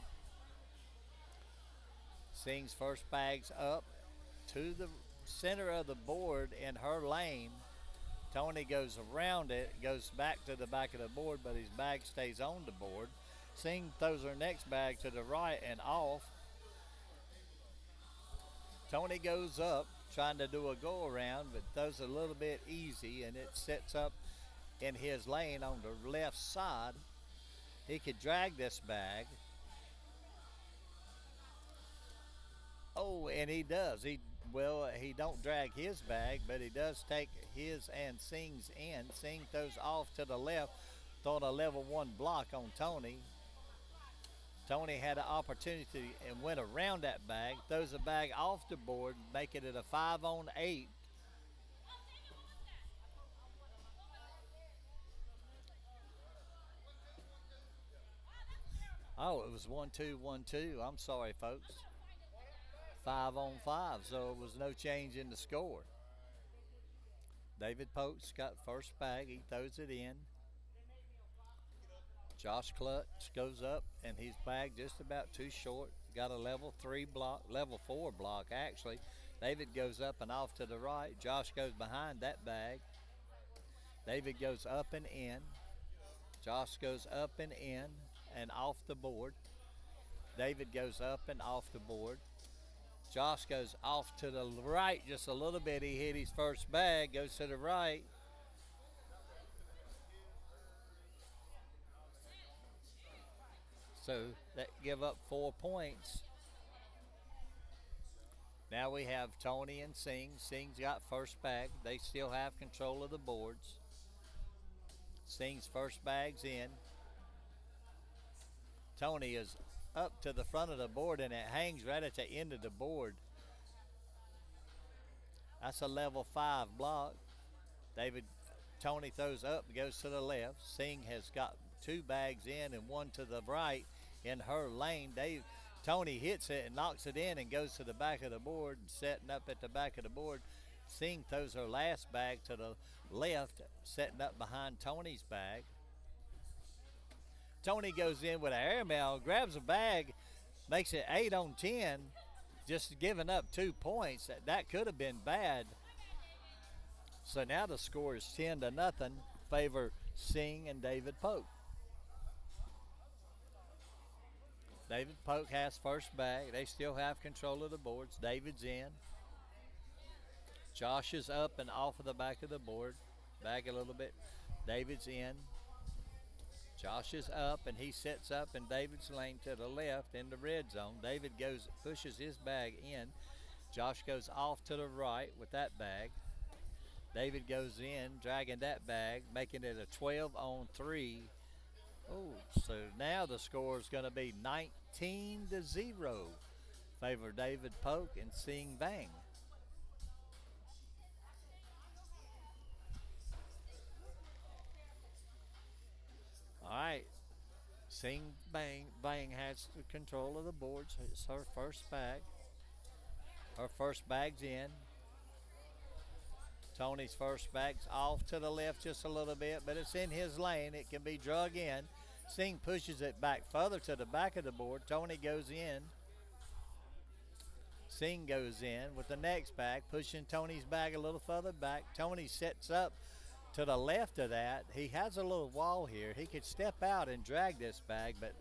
Sing's first bag's up to the center of the board in her lane. Tony goes around it, goes back to the back of the board, but his bag stays on the board. Sing throws her next bag to the right and off. Tony goes up, trying to do a go around, but throws a little bit easy, and it sets up in his lane on the left side. He could drag this bag. Oh, and he does. He don't drag his bag, but he does take his and Sing's in. Sing throws off to the left, throwing a level 1 block on Tony. Tony had an opportunity and went around that bag, throws the bag off the board, making it a 5 on 8. Oh, it was 1-2, 1-2. I'm sorry, folks. 5 on 5, so it was no change in the score. David Polk's got first bag. He throws it in. Josh Klutz goes up, and his bag just about too short. Got a level 3 block, level 4 block, actually. David goes up and off to the right. Josh goes behind that bag. David goes up and in. Josh goes up and in and off the board. David goes up and off the board. Josh goes off to the right just a little bit. He hit his first bag, goes to the right. So that give up 4 points. Now we have Tony and Singh. Singh's got first bag. They still have control of the boards. Singh's first bag's in. Tony is up to the front of the board and it hangs right at the end of the board. That's a level 5 block. Tony throws up and goes to the left. Singh has got 2 bags in and 1 to the right in her lane. Tony hits it and knocks it in and goes to the back of the board, setting up at the back of the board. Singh throws her last bag to the left, setting up behind Tony's bag. Tony goes in with an airmail, grabs a bag, makes it 8 on 10, just giving up 2 points. That could have been bad. So now the score is 10-0, favor Singh and David Polk. David Polk has first bag. They still have control of the boards. David's in. Josh is up and off of the back of the board. Back a little bit. David's in. Josh is up and he sets up in David's lane to the left in the red zone. David pushes his bag in. Josh goes off to the right with that bag. David goes in, dragging that bag, making it a 12 on 3. Oh, so now the score is going to be 19-0. Favor David Polk and Singh Bang. All right. Singh Bang has the control of the boards. It's her first bag. Her first bag's in. Tony's first bag's off to the left just a little bit, but it's in his lane. It can be drug in. Singh pushes it back further to the back of the board. Tony goes in. Singh goes in with the next bag, pushing Tony's bag a little further back. Tony sets up to the left of that. He has a little wall here. He could step out and drag this bag, but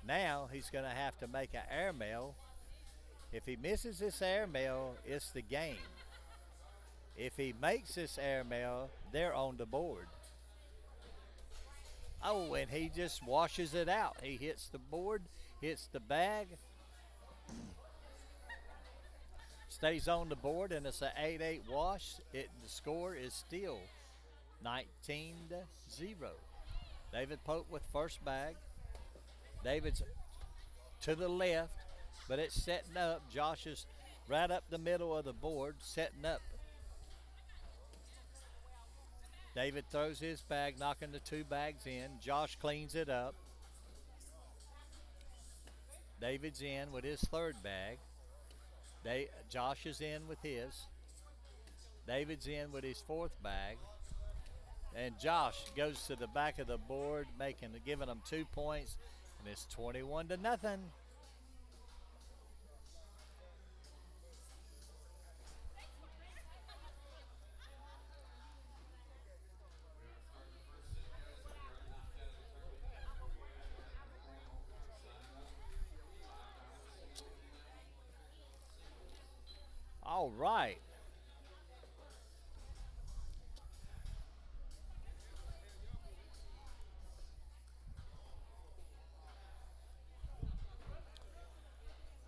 now he's going to have to make an airmail. If he misses this airmail, it's the game. If he makes this airmail, they're on the board. Oh, and he just washes it out. He hits the board, hits the bag, stays on the board, and it's an 8-8 wash. The score is still 19-0. David Polk with first bag. David's to the left, but it's setting up. Josh is right up the middle of the board, setting up. David throws his bag, knocking the 2 bags in. Josh cleans it up. David's in with his third bag. Josh is in with his. David's in with his fourth bag. And Josh goes to the back of the board, giving them 2 points, and it's 21-0. All right.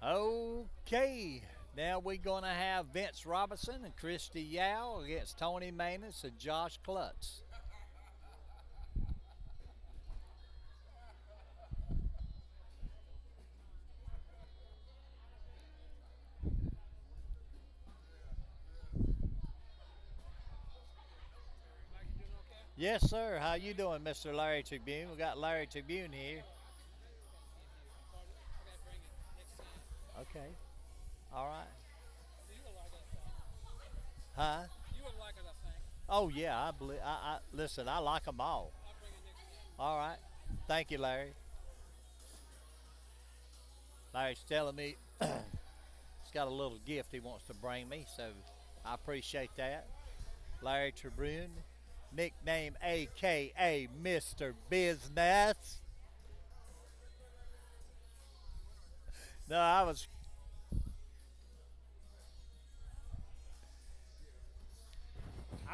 Okay. Now we're going to have Vince Robinson and Christy Yao against Tony Manus and Josh Klutz. Yes, sir. How you doing, Mr. Larry Tribune? We got Larry Tribune here. Okay. All right. Huh? You would like it, I think. Oh yeah, I believe. Listen. I like them all. I'll bring it next time. All right. Thank you, Larry. Larry's telling me he's got a little gift he wants to bring me, so I appreciate that. Larry Tribune, nickname AKA Mr. Business. No,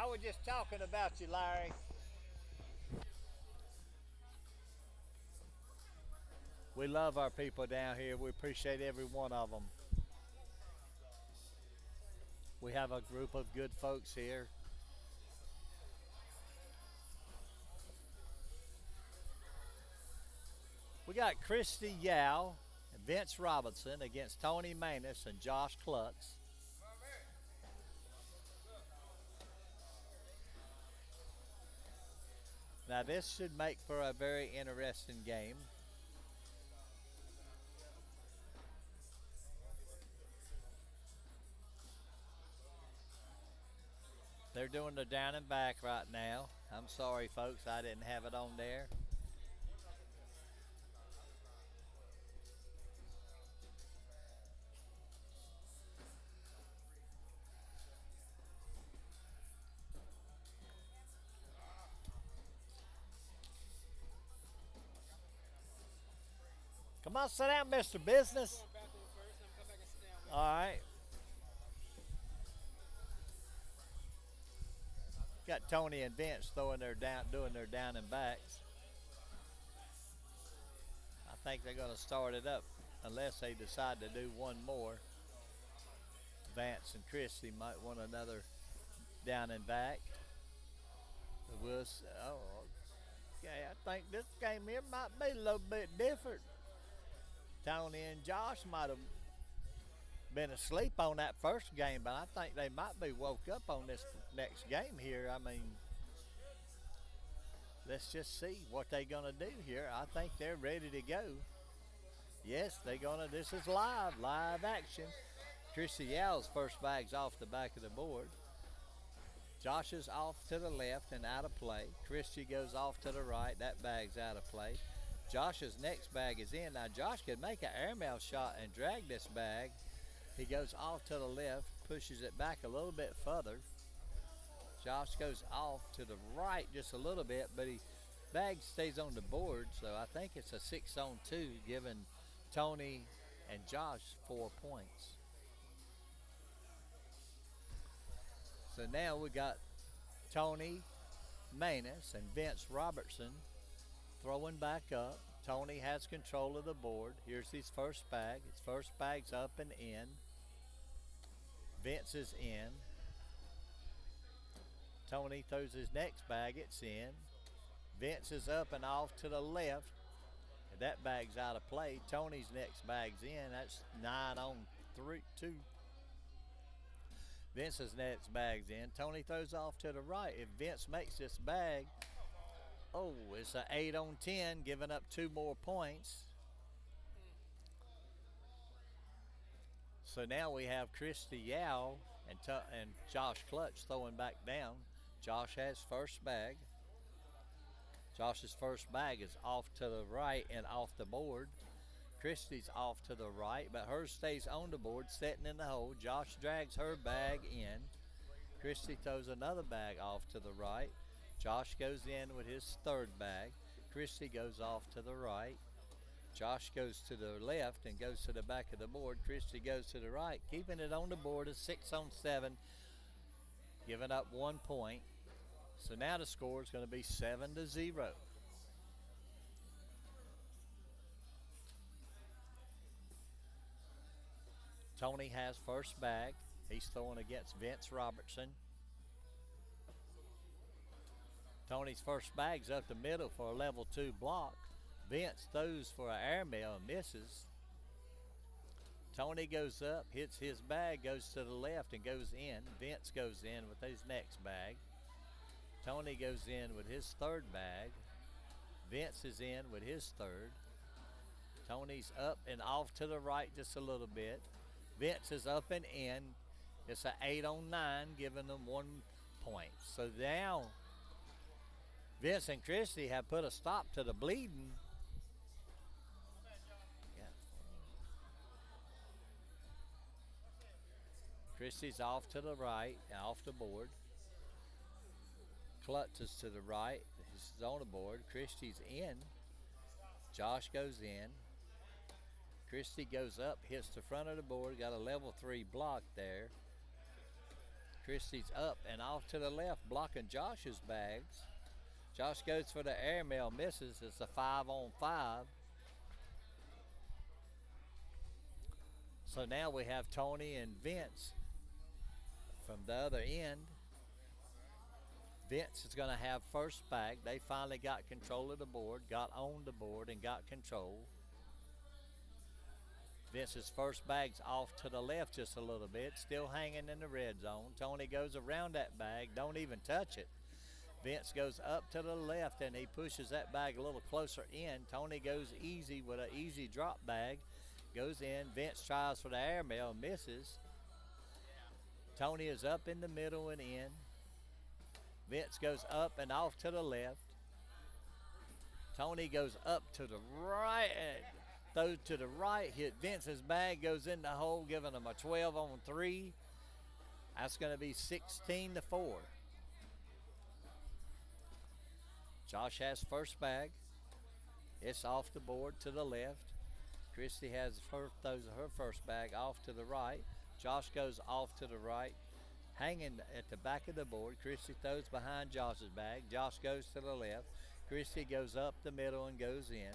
I was just talking about you, Larry. We love our people down here. We appreciate every one of them. We have a group of good folks here. We got Christy Yao and Vince Robinson against Tony Manus and Josh Klutz. Now this should make for a very interesting game. They're doing the down and back right now. I'm sorry, folks, I didn't have it on there. Come on, sit down, Mr. Business. Going bathroom first, and come back and sit down. All right. Got Tony and Vince throwing their doing their down and backs. I think they're going to start it up unless they decide to do one more. Vance and Christie might want another down and back. But okay, I think this game here might be a little bit different. Tony and Josh might have been asleep on that first game, but I think they might be woke up on this next game here. I mean, let's just see what they're gonna do here. I think they're ready to go. Yes, they're gonna. This is live action. Chrissy Yao's first bag's off the back of the board. Josh is off to the left and out of play. Christy goes off to the right. That bag's out of play. Josh's next bag is in. Now Josh could make an airmail shot and drag this bag. He goes off to the left, pushes it back a little bit further. Josh goes off to the right just a little bit, but his bag stays on the board, so I think it's a 6-on-2, giving Tony and Josh 4 points. So now we got Tony Manus and Vince Robertson throwing back up. Tony has control of the board. Here's his first bag. His first bag's up and in. Vince is in. Tony throws his next bag. It's in. Vince is up and off to the left. And that bag's out of play. Tony's next bag's in. That's 9-on-2. Vince's next bag's in. Tony throws off to the right. If Vince makes this bag, oh, it's an 8-on-10, giving up 2 more points. So now we have Christy Yao and Josh Klutz throwing back down. Josh has first bag. Josh's first bag is off to the right and off the board. Christy's off to the right, but hers stays on the board, sitting in the hole. Josh drags her bag in. Christy throws another bag off to the right. Josh goes in with his third bag. Christy goes off to the right. Josh goes to the left and goes to the back of the board. Christy goes to the right, keeping it on the board is 6-on-7, giving up 1 point. So now the score is going to be 7-0. Tony has first bag. He's throwing against Vince Robertson. Tony's first bag's up the middle for a level 2 block. Vince throws for an airmail and misses. Tony goes up, hits his bag, goes to the left and goes in. Vince goes in with his next bag. Tony goes in with his third bag. Vince is in with his third. Tony's up and off to the right just a little bit. Vince is up and in. It's an 8-on-9, giving them 1 point. So now Vince and Christy have put a stop to the bleeding. Yeah. Christy's off to the right, off the board. Klutz is to the right. He's on the board. Christy's in. Josh goes in. Christy goes up, hits the front of the board, got a level 3 block there. Christie's up and off to the left, blocking Josh's bags. Josh goes for the airmail, misses. It's a 5-on-5. So now we have Tony and Vince from the other end. Vince is going to have first bag. They finally got control of the board, got on the board, and got control. Vince's first bag's off to the left just a little bit, still hanging in the red zone. Tony goes around that bag, don't even touch it. Vince goes up to the left and he pushes that bag a little closer in. Tony goes easy with an easy drop bag, goes in. Vince tries for the airmail, misses. Tony is up in the middle and in. Vince goes up and off to the left. Tony goes up to the right, throws to the right, hit Vince's bag, goes in the hole, giving him a 12-on-3. That's going to be 16-4. Josh has first bag. It's off the board to the left. Christy throws her first bag off to the right. Josh goes off to the right, hanging at the back of the board. Christy throws behind Josh's bag. Josh goes to the left. Christy goes up the middle and goes in.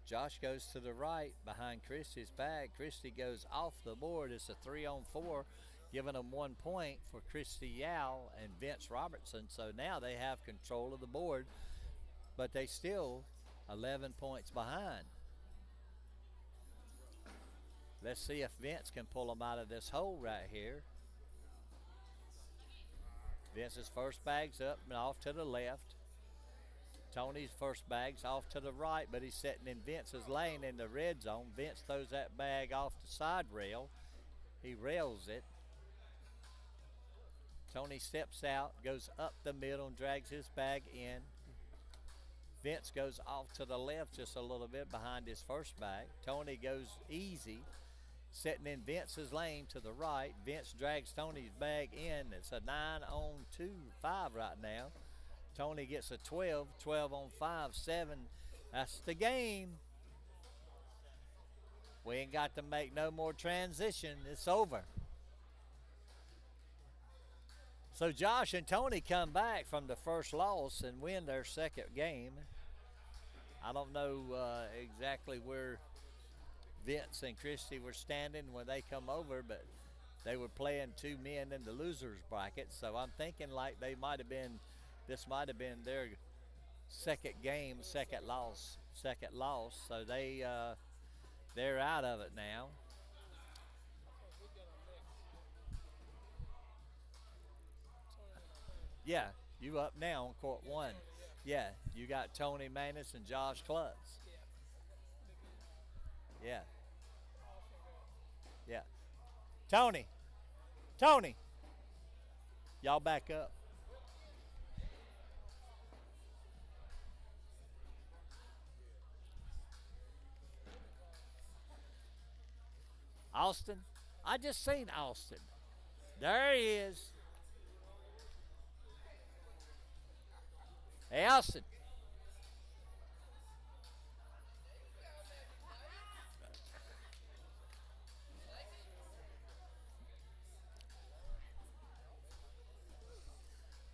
Josh goes to the right behind Christy's bag. Christy goes off the board. It's a 3-on-4, giving them 1 point for Christy Yao and Vince Robertson. So now they have control of the board, but they still 11 points behind. Let's see if Vince can pull them out of this hole right here. Vince's first bag's up and off to the left. Tony's first bag's off to the right, but he's sitting in Vince's lane in the red zone. Vince throws that bag off the side rail. He rails it. Tony steps out, goes up the middle and drags his bag in. Vince goes off to the left just a little bit behind his first bag. Tony goes easy, sitting in Vince's lane to the right. Vince drags Tony's bag in. It's a 9-on-2, 5 right now. Tony gets a 12, 12-on-5, 7. That's the game. We ain't got to make no more transition. It's over. So Josh and Tony come back from the first loss and win their second game. I don't know exactly where Vince and Christy were standing when they come over, but they were playing two men in the losers bracket. So I'm thinking like this might have been their second game, second loss. So they're out of it now. Yeah, you up now on court 1. Yeah, you got Tony Manus and Josh Klutz. Yeah. Yeah. Tony. Y'all back up. Austin. I just seen Austin. There he is. Hey, Austin.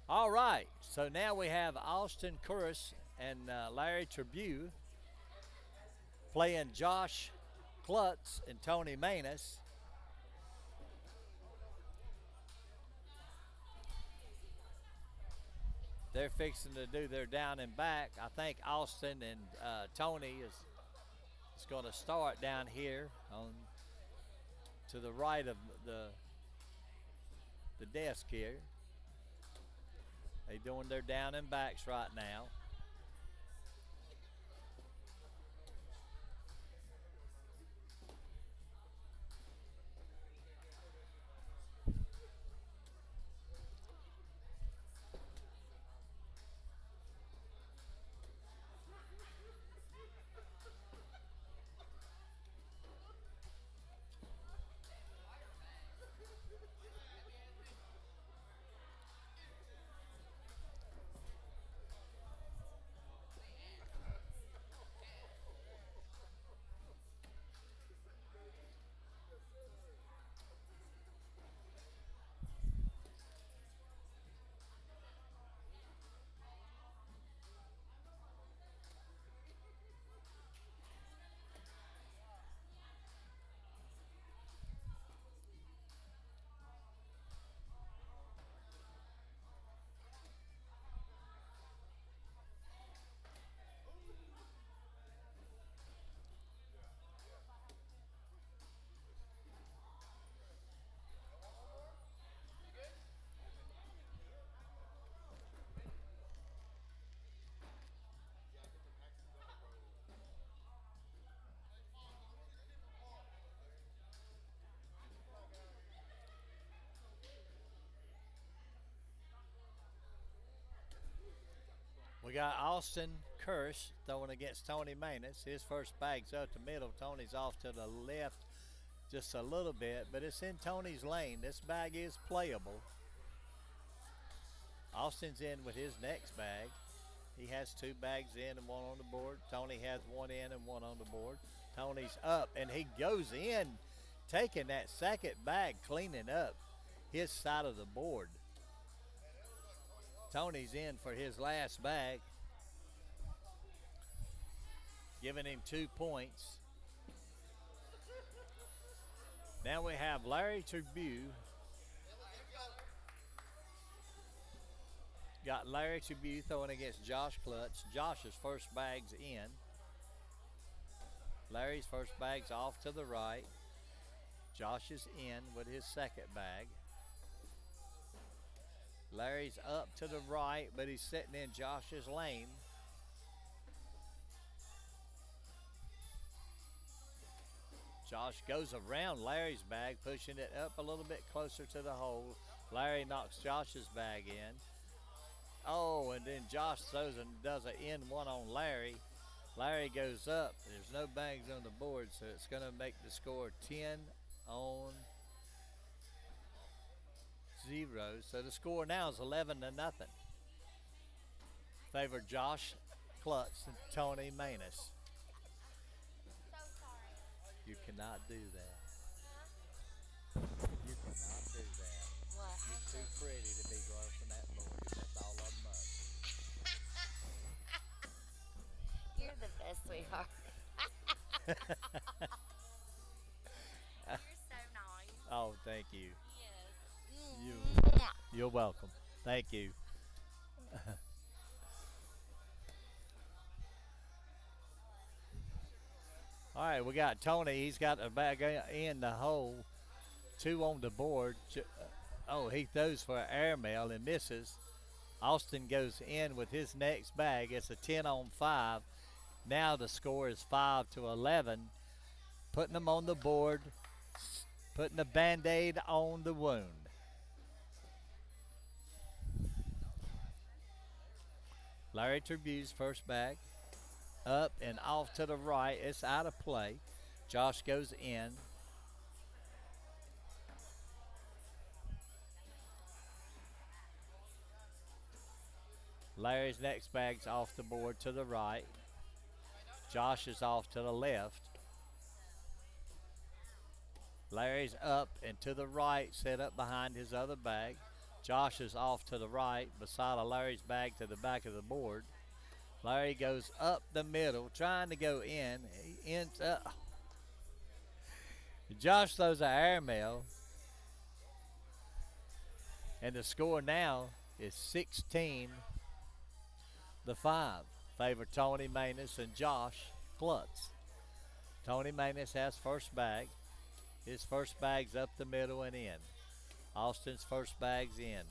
All right, so now we have Austin Curris and Larry Tribune playing Josh Klutz and Tony Manus. They're fixing to do their down and back. I think Austin and Tony is going to start down here on to the right of the desk here. They're doing their down and backs right now. got Austin Kirsch throwing against Tony Manus. His first bag's up the middle. Tony's off to the left just a little bit, but it's in Tony's lane. This bag is playable. Austin's in with his next bag. He has 2 bags in and 1 on the board. Tony has 1 in and 1 on the board. Tony's up, and he goes in, taking that second bag, cleaning up his side of the board. Tony's in for his last bag, giving him 2 points. Now we have Larry Tribune. Got Larry Tribune throwing against Josh Klutz. Josh's first bag's in. Larry's first bag's off to the right. Josh is in with his second bag. Larry's up to the right, but he's sitting in Josh's lane. Josh goes around Larry's bag, pushing it up a little bit closer to the hole. Larry knocks Josh's bag in. Oh, and then Josh throws and does an N1 on Larry. Larry goes up. There's no bags on the board, so it's going to make the score 10-0. So the score now is 11-0. Favor Josh Klutz and Tony Manus. So sorry. You cannot do that. You cannot do that. What You're too pretty to be grossing that board. That's all I'm up. You're the best, sweetheart. You're so nice. Oh, thank you. Yes. You're welcome. Thank you. All right, we got Tony. He's got a bag in the hole. 2 on the board. Oh, he throws for an airmail and misses. Austin goes in with his next bag. It's a 10-5. Now the score is 5-11. Putting them on the board. Putting a Band-Aid on the wound. Larry Tribune's first bag. Up and off to the right. It's out of play. Josh goes in. Larry's next bag's off the board to the right. Josh is off to the left. Larry's up and to the right, set up behind his other bag. Josh is off to the right, beside Larry's bag to the back of the board. Larry goes up the middle, trying to go in. He ends up. Josh throws an airmail. And the score now is 16-5. Favor Tony Manus and Josh Klutz. Tony Manus has first bag. His first bag's up the middle and in. Austin's first bag's in.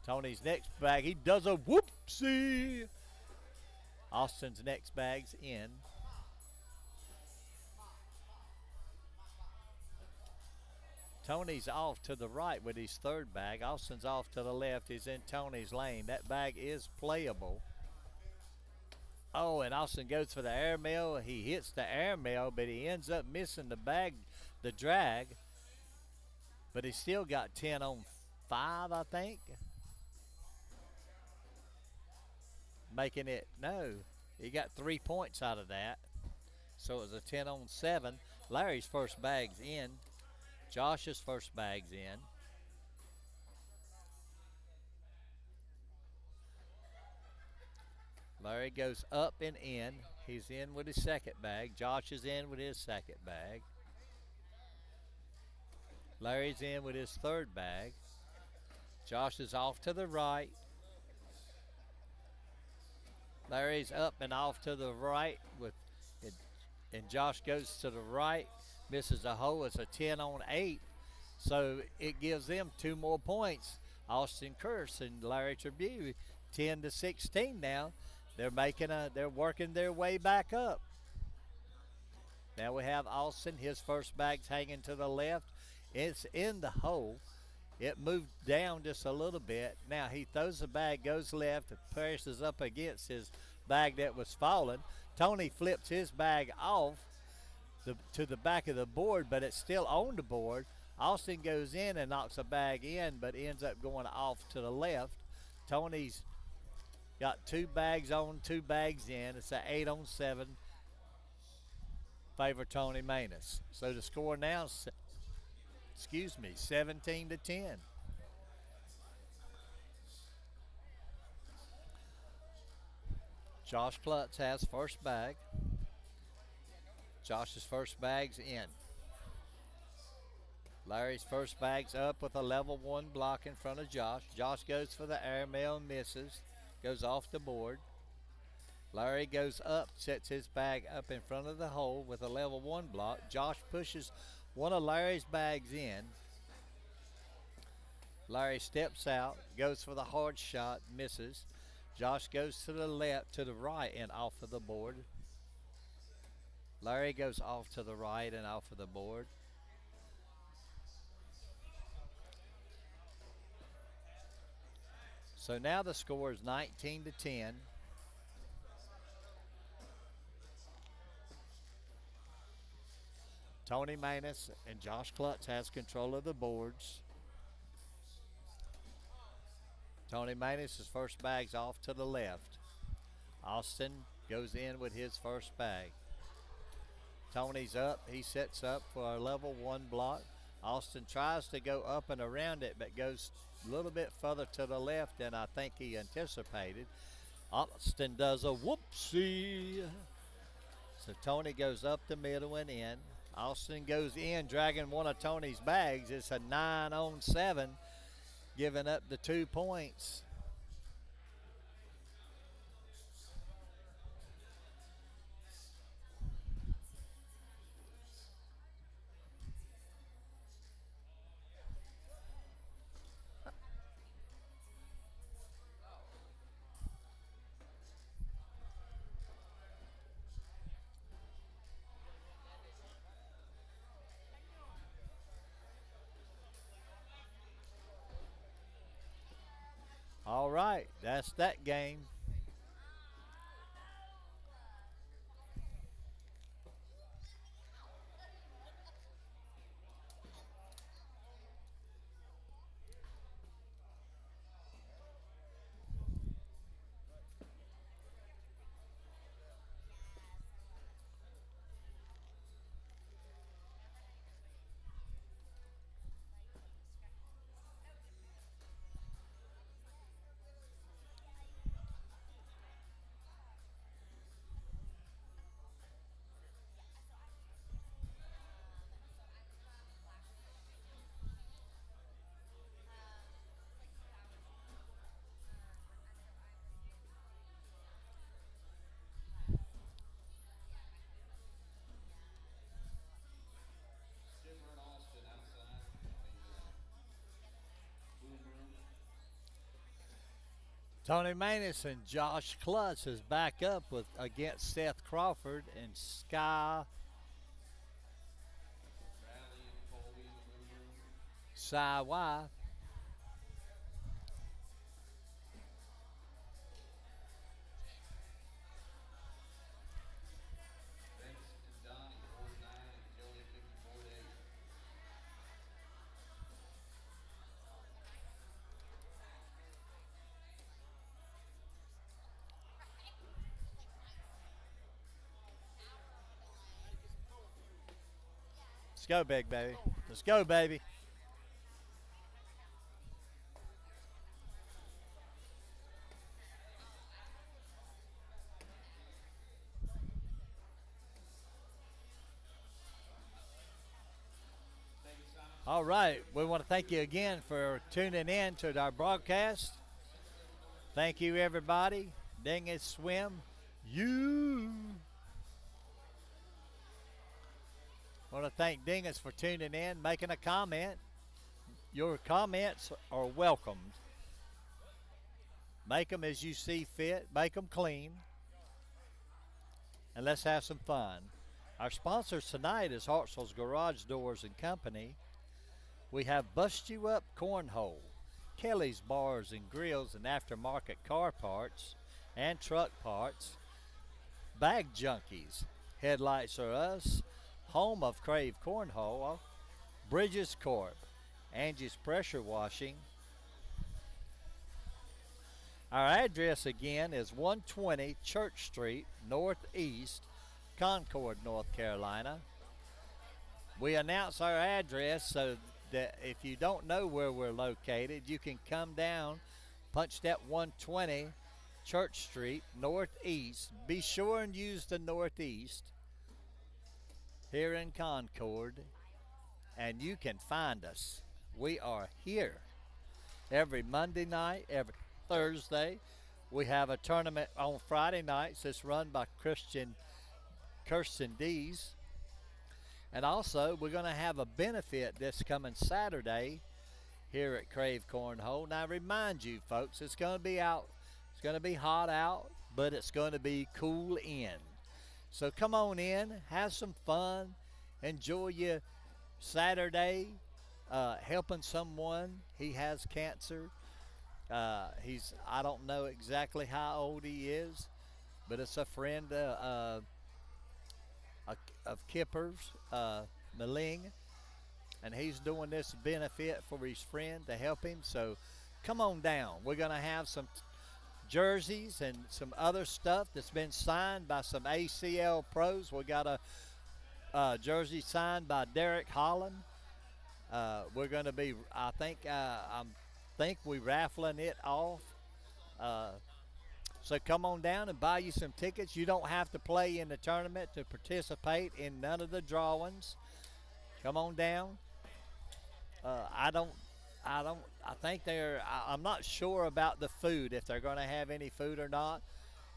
Tony's next bag, he does a whoopsie. Austin's next bag's in. Tony's off to the right with his third bag. Austin's off to the left. He's in Tony's lane. That bag is playable. Oh, and Austin goes for the airmail. He hits the airmail, but he ends up missing the bag, the drag. But he's still got 10-5, I think. Making it, no, he got 3 points out of that. So it was a 10-7. Larry's first bag's in. Josh's first bag's in. Larry goes up and in. He's in with his second bag. Josh is in with his second bag. Larry's in with his third bag. Josh is off to the right. Larry's up and off to the right with it, and Josh goes to the right, misses a hole. It's a 10-8, so it gives them 2 more points. Austin Curse and Larry Tribune, 10-16 now. They're working their way back up. Now we have Austin. His first bag's hanging to the left. It's in the hole. It moved down just a little bit. Now he throws the bag, goes left, and presses up against his bag that was falling. Tony flips his bag off to the back of the board, but it's still on the board. Austin goes in and knocks a bag in, but ends up going off to the left. Tony's got 2 bags on, 2 bags in. It's an 8-on-7. Favor Tony Manus. So the score now, 17-10. Josh Klutz has first bag. Josh's first bag's in. Larry's first bag's up with a level 1 block in front of Josh. Josh goes for the airmail, misses, goes off the board. Larry goes up, sets his bag up in front of the hole with a level 1 block. Josh pushes one of Larry's bags in. Larry steps out, goes for the hard shot, misses. Josh goes to the left, to the right, and off of the board. Larry goes off to the right and off of the board. So now the score is 19-10. Tony Manus and Josh Klutz has control of the boards. Tony Manus' first bag's off to the left. Austin goes in with his first bag. Tony's up. He sets up for a level 1 block. Austin tries to go up and around it, but goes a little bit further to the left than I think he anticipated. Austin does a whoopsie. So Tony goes up the middle and in. Austin goes in, dragging one of Tony's bags. It's a 9-on-7, giving up the 2 points. All right, that's that game. Tony Manus and Josh Klutz is back up with against Seth Crawford and Sky Y. Let's go, big baby. Let's go, baby. All right. We want to thank you again for tuning in to our broadcast. Thank you, everybody. Dingus Swim. You. I want to thank Dingus for tuning in, making a comment. Your comments are welcomed. Make them as you see fit. Make them clean. And let's have some fun. Our sponsors tonight is Hartsville's Garage Doors and Company. We have Bust You Up Cornhole, Kelly's Bars and Grills and Aftermarket Car Parts and Truck Parts, Bag Junkies, Headlights Are Us, home of Krave Cornhole, Bridges Corp, Angie's Pressure Washing. Our address again is 120 Church Street, Northeast, Concord, North Carolina. We announce our address so that if you don't know where we're located, you can come down, punch that 120 Church Street, Northeast. Be sure and use the Northeast here in Concord, and you can find us. We are here every Monday night, every Thursday. We have a tournament on Friday nights that's run by Kirsten Dees. And also, we're going to have a benefit this coming Saturday here at Krave Cornhole. Now, I remind you, folks, it's going to be out. It's going to be hot out, but it's going to be cool in. So come on in, have some fun, enjoy your Saturday, helping someone. He has cancer. I don't know exactly how old he is, but it's a friend of Kipper's, Maling, and he's doing this benefit for his friend to help him. So come on down. We're going to have some jerseys and some other stuff that's been signed by some ACL pros. We got a jersey signed by Derek Holland. We're going to be, I think we're raffling it off. So come on down and buy you some tickets. You don't have to play in the tournament to participate in none of the drawings. Come on down. I'm not sure about the food, if they're going to have any food or not.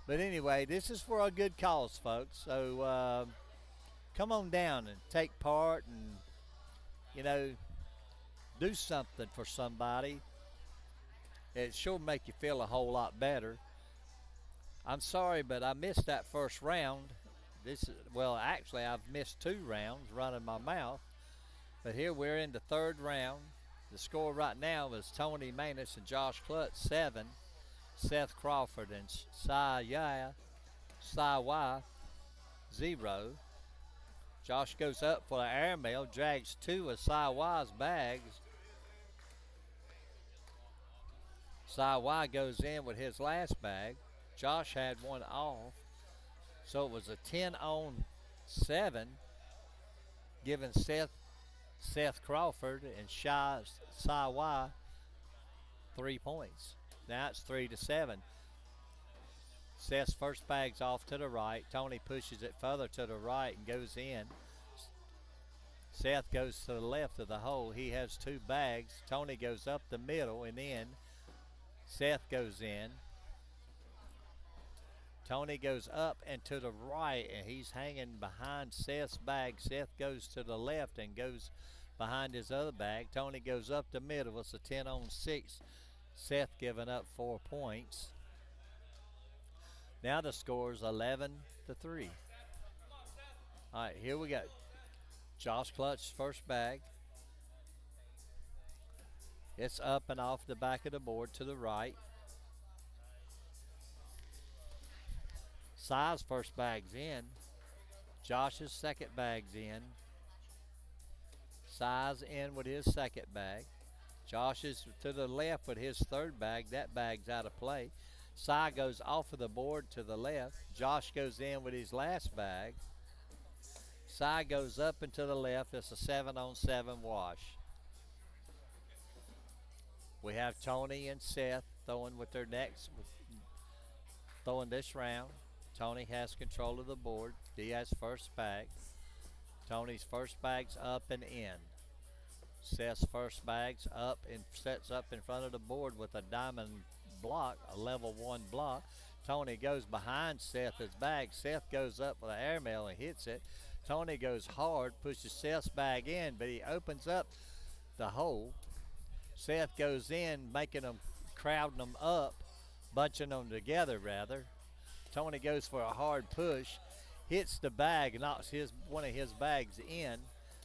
But anyway, this is for a good cause, folks. So come on down and take part and, do something for somebody. It sure make you feel a whole lot better. I'm sorry, but I missed that first round. Actually, I've missed 2 rounds running my mouth. But here we're in the 3rd round. The score right now is Tony Manus and Josh Klutz 7, Seth Crawford and Cy Y 0. Josh goes up for the airmail, drags 2 of Cy Y's bags. Cy Y goes in with his last bag. Josh had one off, so it was a 10-on-7, giving Seth Crawford and Cy Y 3 points. Now it's 3-7. Seth's first bag's off to the right. Tony pushes it further to the right and goes in. Seth goes to the left of the hole. He has 2 bags. Tony goes up the middle and in. Seth goes in. Tony goes up and to the right, and he's hanging behind Seth's bag. Seth goes to the left and goes behind his other bag. Tony goes up the middle. It's a 10-on-6. Seth giving up 4 points. Now the score is 11-3. All right, here we go. Josh Klutz first bag. It's up and off the back of the board to the right. Cy's first bag's in. Josh's second bag's in. Cy's in with his second bag. Josh is to the left with his third bag. That bag's out of play. Cy goes off of the board to the left. Josh goes in with his last bag. Cy goes up and to the left. It's a 7-on-7 wash. We have Tony and Seth throwing with their necks, throwing this round. Tony has control of the board. He has first bag. Tony's first bag's up and in. Seth's first bag's up and sets up in front of the board with a diamond block, a level 1 block. Tony goes behind Seth's bag. Seth goes up with an airmail and hits it. Tony goes hard, pushes Seth's bag in, but he opens up the hole. Seth goes in, making them, crowding them up, bunching them together rather. Tony goes for a hard push, hits the bag, knocks one of his bags in.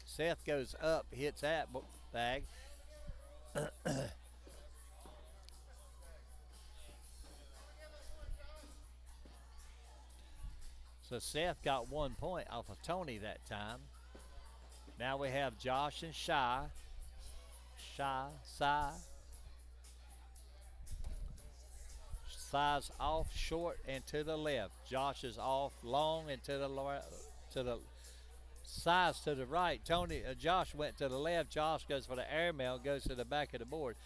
Seth goes up, hits that, but bag. So Seth got 1 point off of Tony that time. Now we have Josh and Shy. Shy's off short and to the left. Josh is off long and to the size to the right. Josh went to the left. Josh goes for the airmail, goes to the back of the board.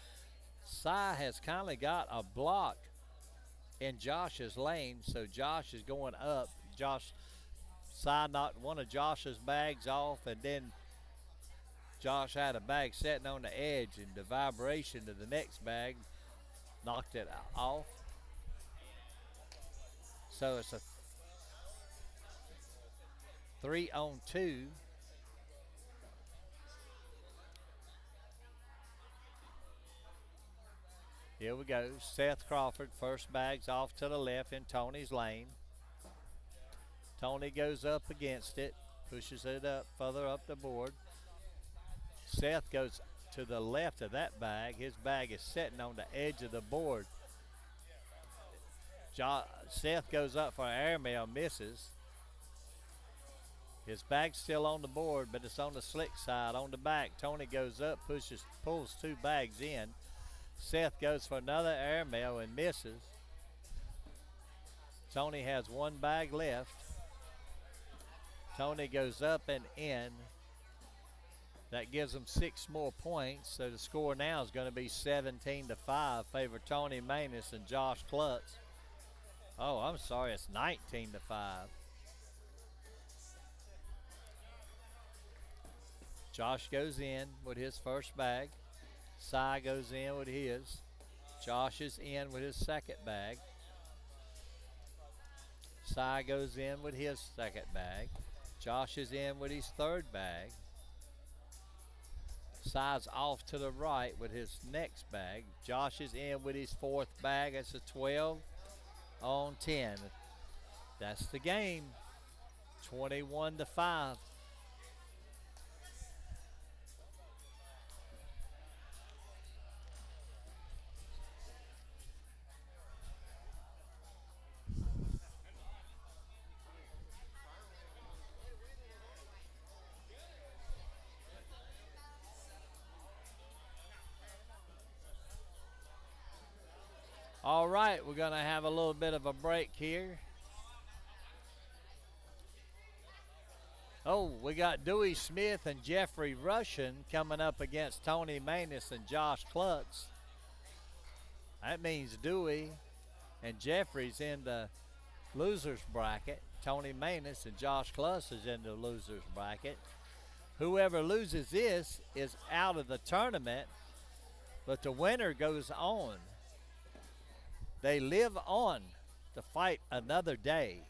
Cy has kind of got a block in Josh's lane, so Josh is going up. Cy knocked one of Josh's bags off, and then Josh had a bag sitting on the edge, and the vibration of the next bag knocked it off. So it's a 3-on-2. Here we go. Seth Crawford, first bag's off to the left in Tony's lane. Tony goes up against it, pushes it up, further up the board. Seth goes to the left of that bag. His bag is sitting on the edge of the board. Seth goes up for an airmail, misses. His bag's still on the board, but it's on the slick side. On the back, Tony goes up, pulls 2 bags in. Seth goes for another airmail and misses. Tony has 1 bag left. Tony goes up and in. That gives them 6 more points. So the score now is going to be 17-5, favor Tony Maness and Josh Klutz. Oh, I'm sorry, it's 19-5. Josh goes in with his first bag. Cy goes in with his. Josh is in with his second bag. Cy goes in with his second bag. Josh is in with his third bag. Cy's off to the right with his next bag. Josh is in with his fourth bag. It's a 12-on-10. That's the game. 21-5. All right, we're going to have a little bit of a break here. Oh, we got Dewey Smith and Jeffrey Russian coming up against Tony Maness and Josh Klutz. That means Dewey and Jeffrey's in the loser's bracket. Tony Maness and Josh Klutz is in the loser's bracket. Whoever loses this is out of the tournament, but the winner goes on. They live on to fight another day.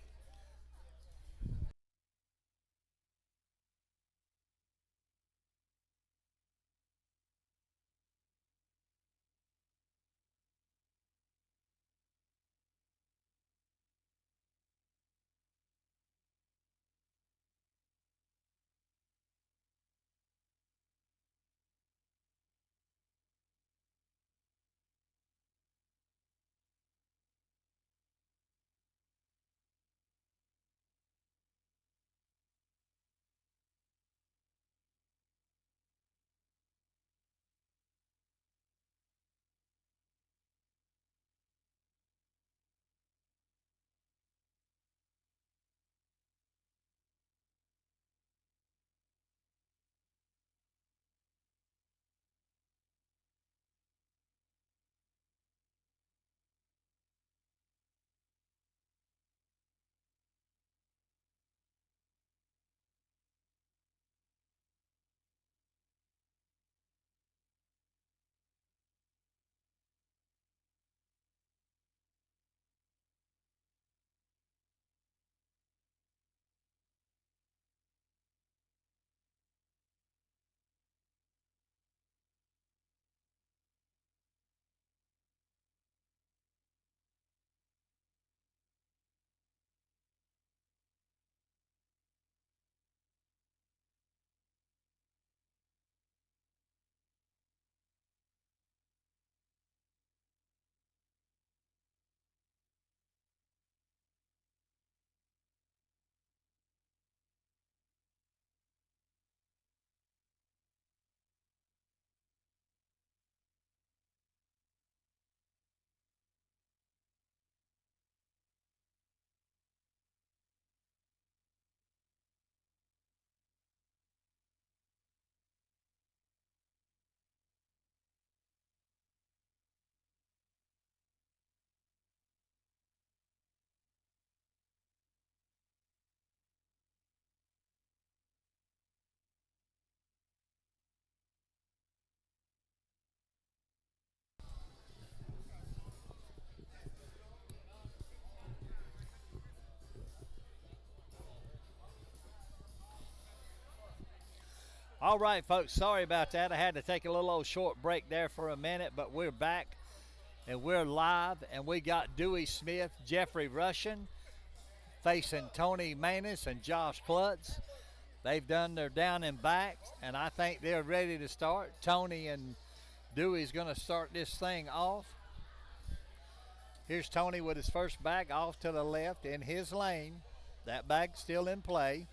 All right, folks, sorry about that. I had to take a little old short break there for a minute, but we're back and we're live, and we got Dewey Smith, Jeffrey Russian facing Tony Manus and Josh Klutz. They've done their down and backs, and I think they're ready to start. Tony and Dewey's going to start this thing off. Here's Tony with his first bag off to the left in his lane. That bag's still in play.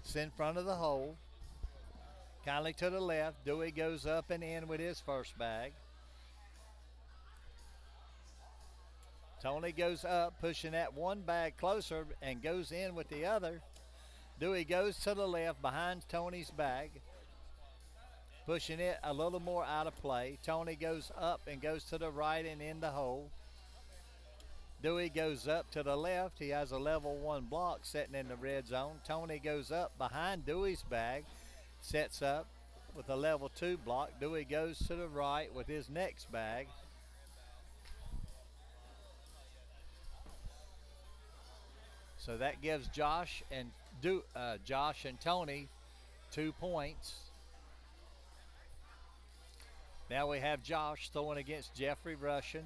It's in front of the hole. Kindly to the left. Dewey goes up and in with his first bag. Tony goes up, pushing that one bag closer and goes in with the other. Dewey goes to the left behind Tony's bag, pushing it a little more out of play. Tony goes up and goes to the right and in the hole. Dewey goes up to the left. He has a level 1 block sitting in the red zone. Tony goes up behind Dewey's bag, sets up with a level 2 block. Dewey goes to the right with his next bag. So that gives Josh and Tony 2 points. Now we have Josh throwing against Jeffrey Russian.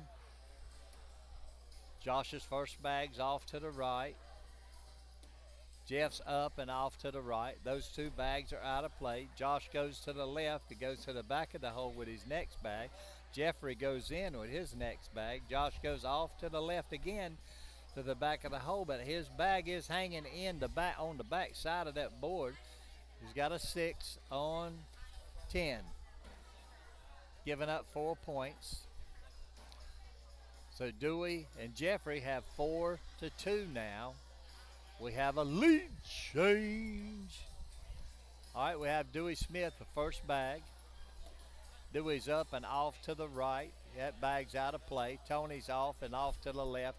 Josh's first bag's off to the right. Jeff's up and off to the right. Those 2 bags are out of play. Josh goes to the left. He goes to the back of the hole with his next bag. Jeffrey goes in with his next bag. Josh goes off to the left again to the back of the hole, but his bag is hanging in the back on the back side of that board. He's got a 6 on 10, giving up 4 points. So Dewey and Jeffrey have 4-2 now. We have a lead change. All right, we have Dewey Smith, the first bag. Dewey's up and off to the right. That bag's out of play. Tony's off and off to the left.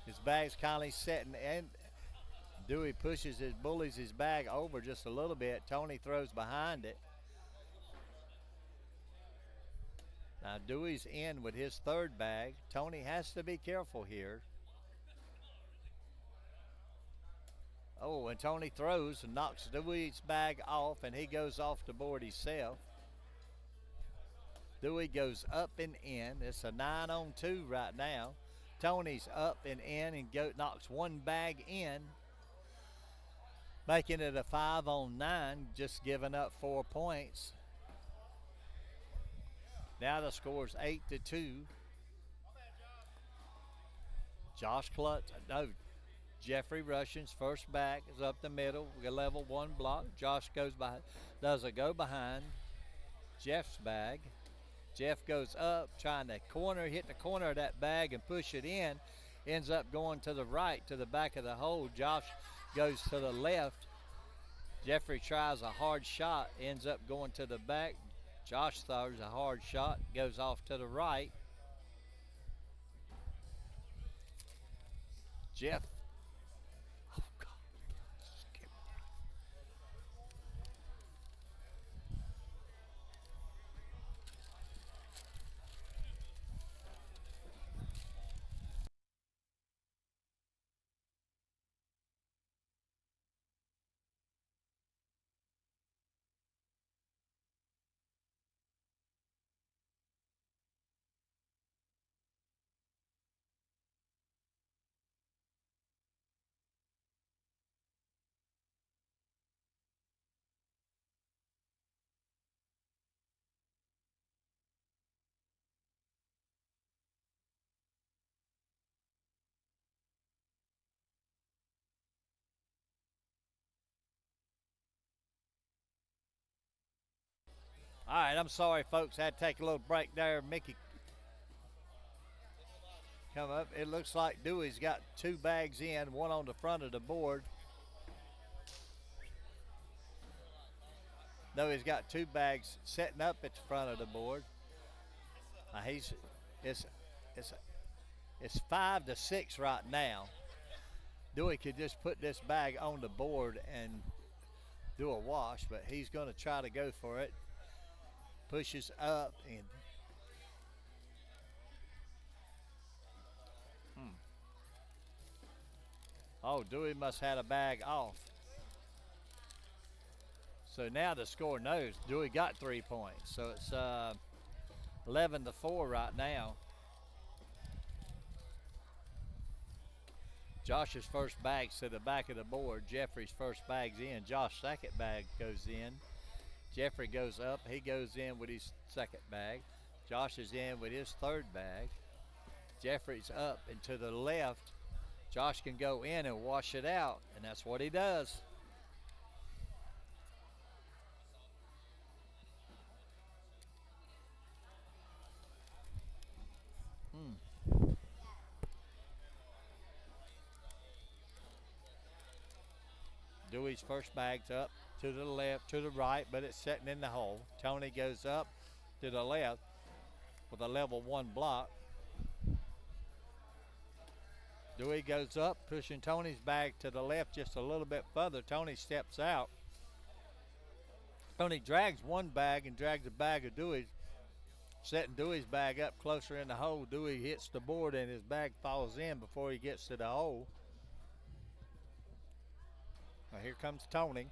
His bag's kindly setting, and Dewey bullies his bag over just a little bit. Tony throws behind it. Now Dewey's in with his third bag. Tony has to be careful here. Oh, and Tony throws and knocks Dewey's bag off, and he goes off the board himself. Dewey goes up and in. It's a 9 on 2 right now. Tony's up and in and knocks one bag in, making it a 5 on 9, just giving up 4 points. Now the score's 8-2. Jeffrey Russian's first bag is up the middle with a level 1 block. Josh goes behind, does a go behind Jeff's bag. Jeff goes up, trying to hit the corner of that bag and push it in. Ends up going to the right, to the back of the hole. Josh goes to the left. Jeffrey tries a hard shot, ends up going to the back. Josh throws a hard shot, goes off to the right. Jeff. Oh, God. All right, I'm sorry, folks. I had to take a little break there. Mickey come up. It looks like Dewey's got 2 bags in, one on the front of the board. No, he's got 2 bags setting up at the front of the board. It's 5-6 right now. Dewey could just put this bag on the board and do a wash, but he's going to try to go for it. Pushes up and Oh, Dewey must have had a bag off. So now the score knows Dewey got 3 points. So it's 11-4 right now. Josh's first bag's to the back of the board. Jeffrey's first bag's in. Josh's second bag goes in. Jeffrey goes up. He goes in with his second bag. Josh is in with his third bag. Jeffrey's up and to the left. Josh can go in and wash it out, and that's what he does. Dewey's first bag's up to the left, to the right, but it's sitting in the hole. Tony goes up to the left with a level 1 block. Dewey goes up, pushing Tony's bag to the left just a little bit further. Tony steps out. Tony drags one bag and drags a bag of Dewey's, setting Dewey's bag up closer in the hole. Dewey hits the board and his bag falls in before he gets to the hole. Now here comes Tony.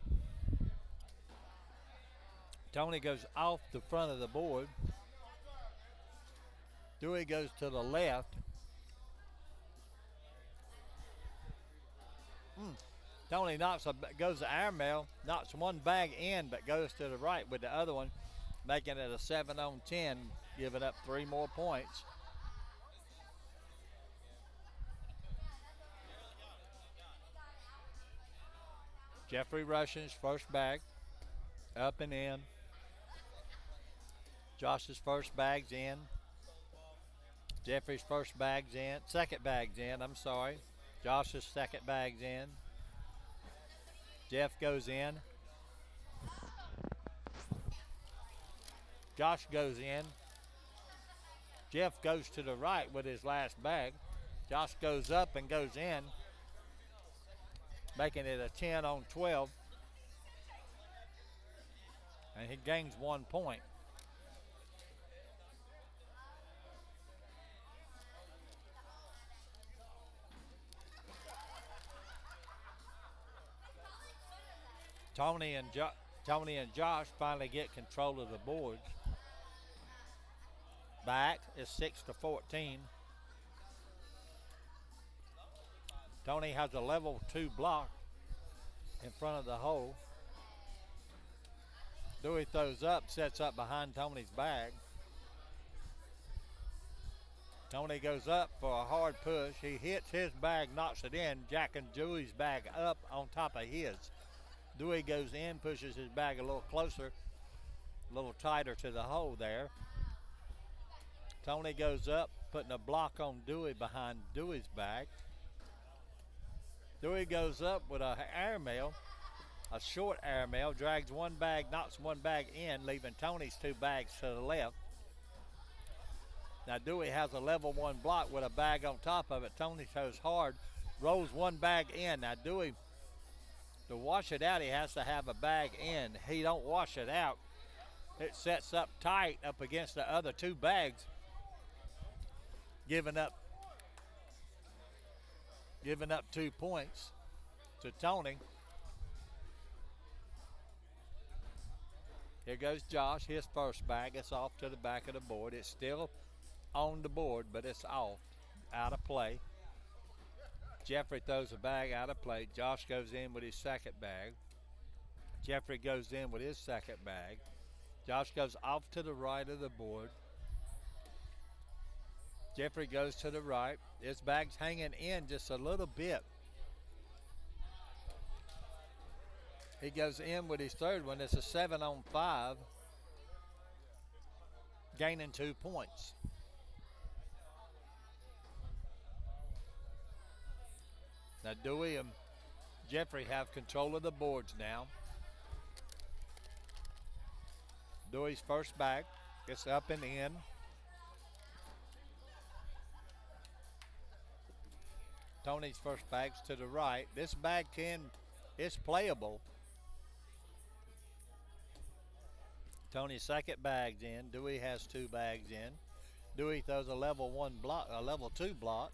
Tony goes off the front of the board. Dewey goes to the left. Tony goes to airmail, knocks one bag in, but goes to the right with the other one, making it a 7-on-10, giving up 3 more points. Jeffrey Russian's first bag, up and in. Josh's first bag's in. Jeffrey's first bag's in. Second bag's in, I'm sorry. Josh's second bag's in. Jeff goes in. Josh goes in. Jeff goes to the right with his last bag. Josh goes up and goes in, making it a 10-on-12. And he gains 1 point. Tony and Josh finally get control of the boards. Back is 6-14. Tony has a level 2 block in front of the hole. Dewey throws up, sets up behind Tony's bag. Tony goes up for a hard push. He hits his bag, knocks it in, jacking Dewey's bag up on top of his. Dewey goes in, pushes his bag a little closer, a little tighter to the hole there. Tony goes up, putting a block on Dewey behind Dewey's bag. Dewey goes up with a airmail, a short airmail, drags one bag, knocks one bag in, leaving Tony's 2 bags to the left. Now Dewey has a level 1 block with a bag on top of it. Tony throws hard, rolls one bag in. Now Dewey, to wash it out, he has to have a bag in. He don't wash it out. It sets up tight up against the other 2 bags, giving up 2 points to Tony. Here goes Josh, his first bag. It's off to the back of the board. It's still on the board, but it's off, out of play. Jeffrey throws a bag out of play. Josh goes in with his second bag. Jeffrey goes in with his second bag. Josh goes off to the right of the board. Jeffrey goes to the right. His bag's hanging in just a little bit. He goes in with his third one. It's a 7-on-5, gaining 2 points. Now Dewey and Jeffrey have control of the boards now. Dewey's first bag, it's up and in. Tony's first bag's to the right. This bag is playable. Tony's second bag's in. Dewey has 2 bags in. Dewey throws a level 1 block, a level 2 block.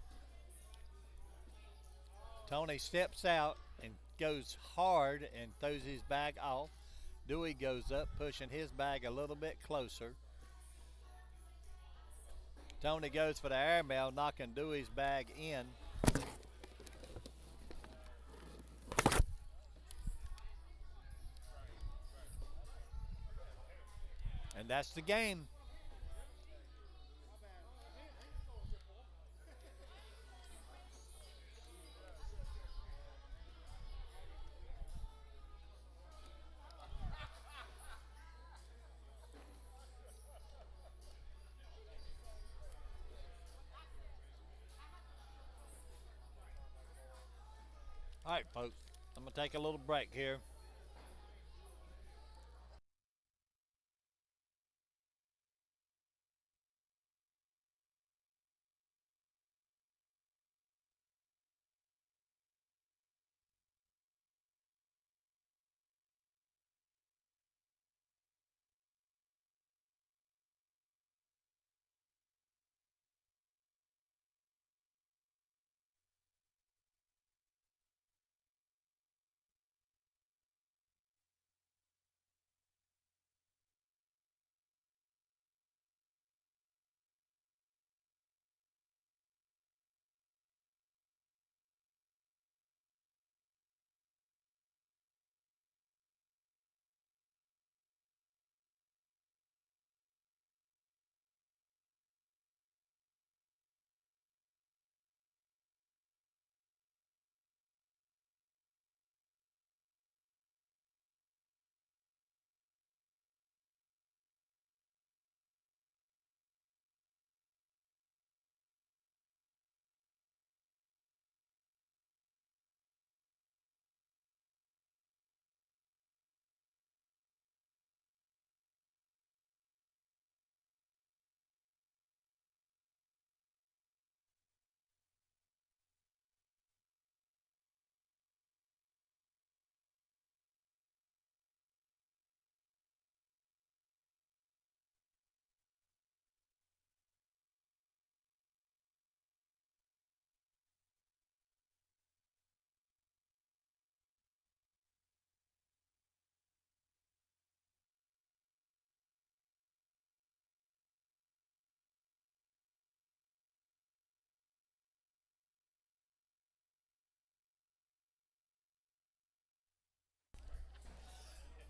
Tony steps out and goes hard and throws his bag off. Dewey goes up, pushing his bag a little bit closer. Tony goes for the airmail, knocking Dewey's bag in. And that's the game. All right, folks, I'm going to take a little break here.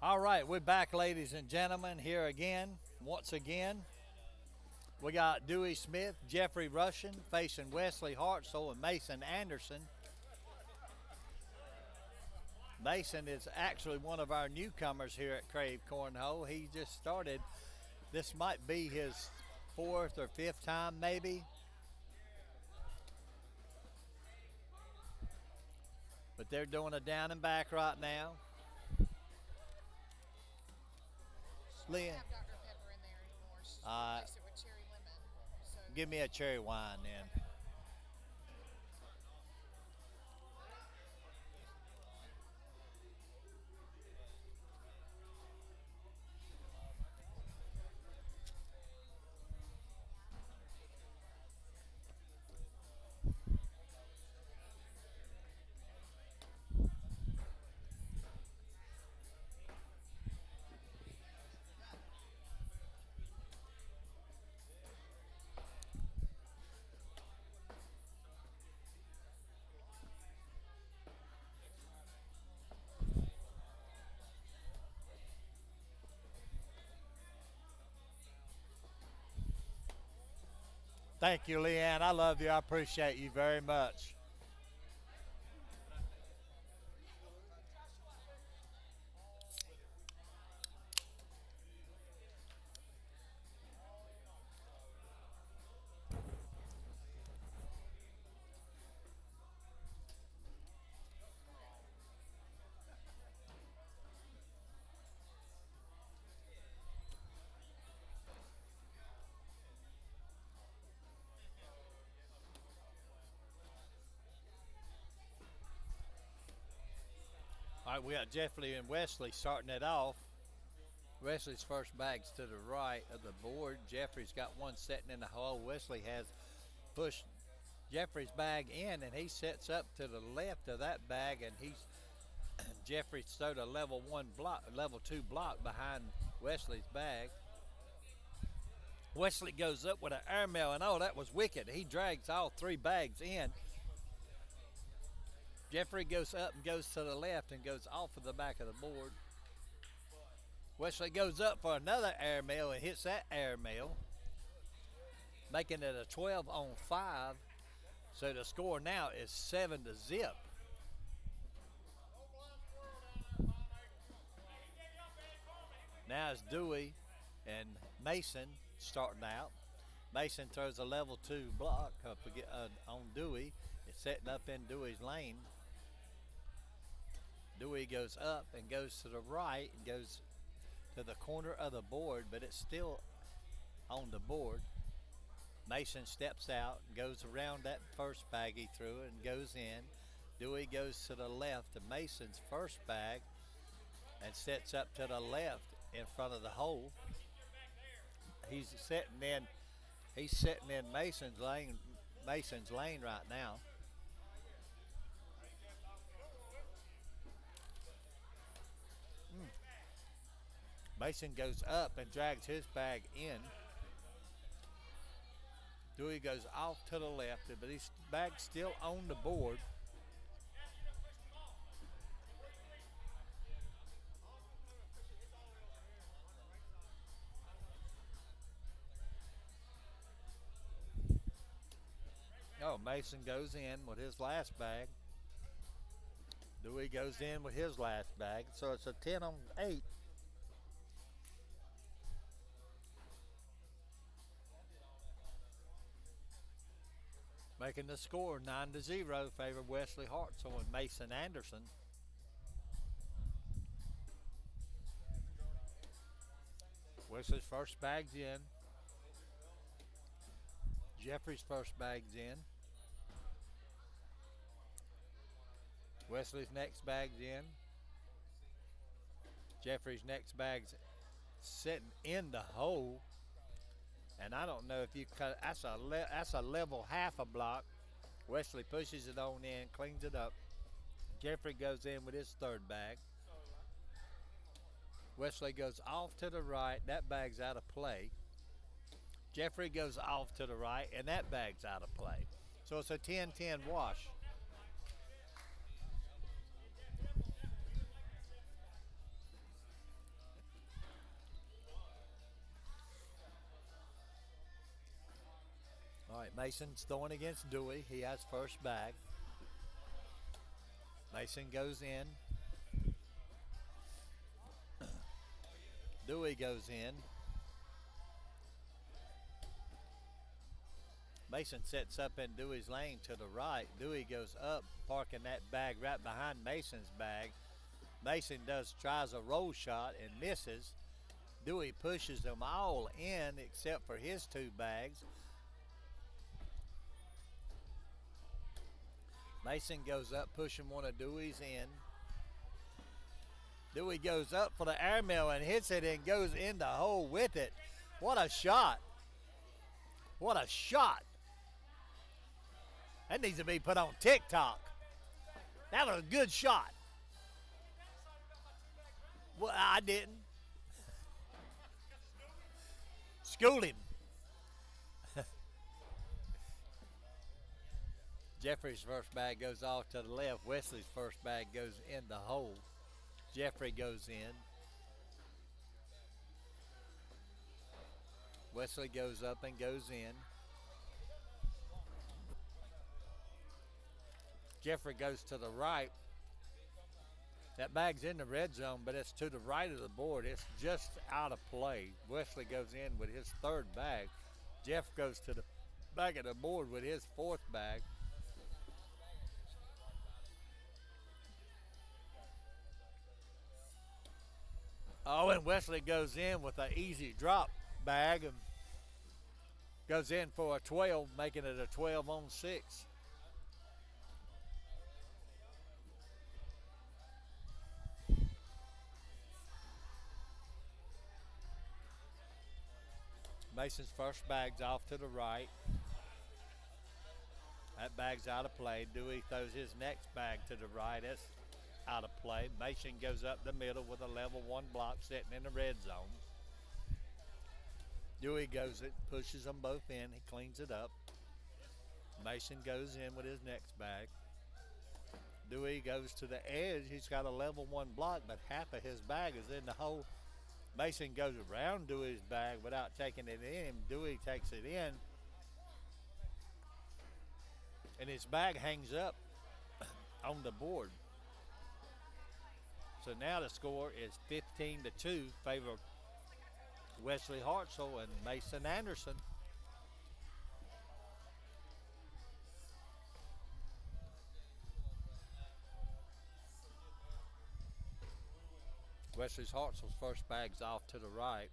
All right, we're back, ladies and gentlemen, here again. Once again, we got Dewey Smith, Jeffrey Russian facing Wesley Hartzell and Mason Anderson. Mason is actually one of our newcomers here at Krave Cornhole. He just started. This might be his 4th or 5th time, maybe. But they're doing a down and back right now. Lynn, Have Dr. Pepper in there anymore. She's Uh, replaced it with cherry lemon. So give me a cherry wine then. Thank you, Leanne. I love you. I appreciate you very much. All right, we got Jeffrey and Wesley starting it off. Wesley's first bag's to the right of the board. Jeffrey's got one sitting in the hole. Wesley has pushed Jeffrey's bag in, and he sets up to the left of that bag, and he's Jeffrey stowed a level 2 block behind Wesley's bag. Wesley goes up with an airmail, and oh, that was wicked. He drags all 3 bags in. Jeffrey goes up and goes to the left and goes off of the back of the board. Wesley goes up for another airmail and hits that airmail, making it a 12 on 5. So the score now is 7-0. Now it's Dewey and Mason starting out. Mason throws a level 2 block up on Dewey. It's setting up in Dewey's lane. Dewey goes up and goes to the right and goes to the corner of the board, but it's still on the board. Mason steps out and goes around that first bag he threw and goes in. Dewey goes to the left of Mason's first bag and sets up to the left in front of the hole. He's sitting in Mason's lane right now. Mason goes up and drags his bag in. Dewey goes off to the left, but his bag's still on the board. Oh, Mason goes in with his last bag. Dewey goes in with his last bag. So it's a 10 on 8. Making the score 9-0, favor Wesley Hartsell and Mason Anderson. Wesley's first bag's in. Jeffrey's first bag's in. Wesley's next bag's in. Jeffrey's next bag's sitting in the hole. And I don't know if you cut. That's a level half a block. Wesley pushes it on in, cleans it up. Jeffrey goes in with his third bag. Wesley goes off to the right. That bag's out of play. Jeffrey goes off to the right, and that bag's out of play. So it's a 10-10 wash. All right, Mason's throwing against Dewey. He has first bag. Mason goes in. Dewey goes in. Mason sets up in Dewey's lane to the right. Dewey goes up, parking that bag right behind Mason's bag. Mason tries a roll shot and misses. Dewey pushes them all in except for his 2 bags. Mason goes up, pushing one of Dewey's in. Dewey goes up for the airmail and hits it and goes in the hole with it. What a shot. What a shot. That needs to be put on TikTok. That was a good shot. Well, I didn't. School him. Jeffrey's first bag goes off to the left. Wesley's first bag goes in the hole. Jeffrey goes in. Wesley goes up and goes in. Jeffrey goes to the right. That bag's in the red zone, but it's to the right of the board. It's just out of play. Wesley goes in with his third bag. Jeff goes to the back of the board with his fourth bag. Oh, and Wesley goes in with an easy drop bag and goes in for a 12, making it a 12 on 6. Mason's first bag's off to the right. That bag's out of play. Dewey throws his next bag to the right. out of play. Mason goes up the middle with a level 1 block sitting in the red zone. Dewey goes it, pushes them both in. He cleans it up. Mason goes in with his next bag. Dewey goes to the edge. He's got a level 1 block, but half of his bag is in the hole. Mason goes around Dewey's bag without taking it in. Dewey takes it in, and his bag hangs up on the board. So now the score is 15-2, favor Wesley Hartzell and Mason Anderson. Wesley's Hartzell's first bag's off to the right.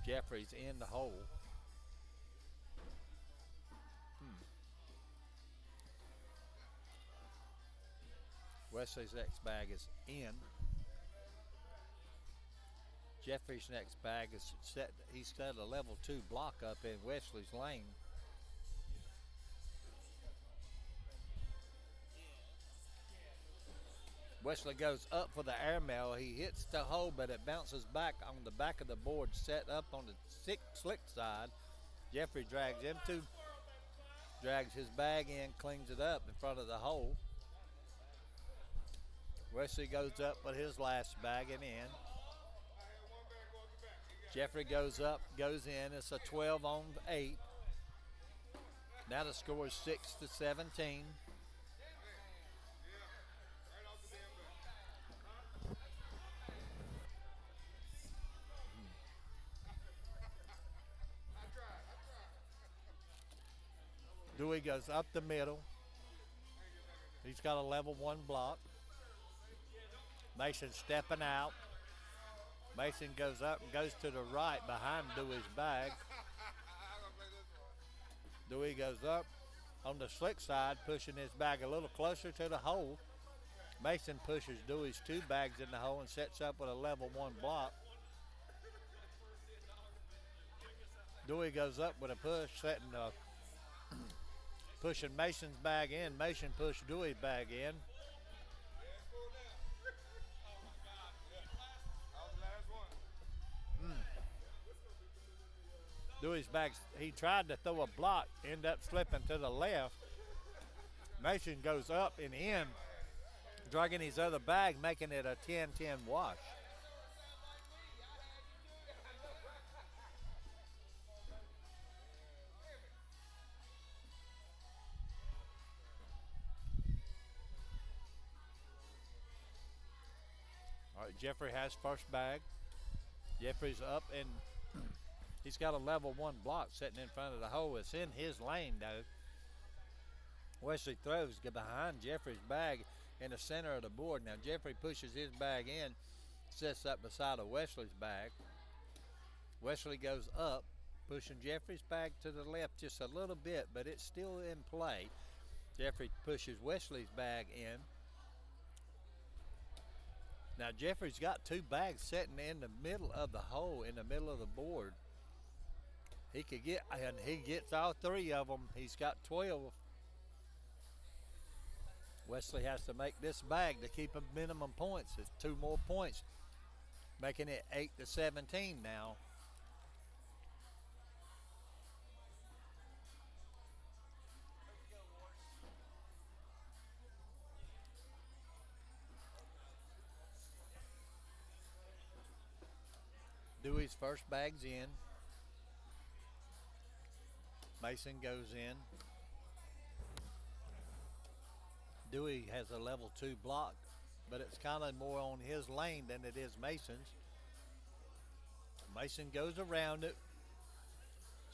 Jeffrey's in the hole. Wesley's next bag is in. Jeffrey's next bag is set. He's set a level 2 block up in Wesley's lane. Wesley goes up for the airmail. He hits the hole, but it bounces back on the back of the board, set up on the slick side. Jeffrey drags his bag in, cleans it up in front of the hole. Wesley goes up with his last bag and in. Jeffrey goes up, goes in. It's a 12-on-8. Now the score is 6-17. Dewey goes up the middle. He's got a level 1 block. Mason stepping out. Mason goes up and goes to the right behind Dewey's bag. Dewey goes up on the slick side, pushing his bag a little closer to the hole. Mason pushes Dewey's 2 bags in the hole and sets up with a level 1 block. Dewey goes up with a push, pushing Mason's bag in. Mason pushed Dewey's bag in. Dewey's bag, he tried to throw a block, ended up slipping to the left. Mason goes up and in, dragging his other bag, making it a 10-10 wash. All right, Jeffrey has first bag. Jeffrey's up and he's got a level 1 block sitting in front of the hole. It's in his lane, though. Wesley throws behind Jeffrey's bag in the center of the board. Now, Jeffrey pushes his bag in, sits up beside of Wesley's bag. Wesley goes up, pushing Jeffrey's bag to the left just a little bit, but it's still in play. Jeffrey pushes Wesley's bag in. Now, Jeffrey's got 2 bags sitting in the middle of the hole, in the middle of the board. He could get, and he gets all 3 of them. He's got 12. Wesley has to make this bag to keep him minimum points. It's 2 more points, making it 8-17 now. Dewey's first bag's in. Mason goes in. Dewey has a level 2 block, but it's kind of more on his lane than it is Mason's. Mason goes around it.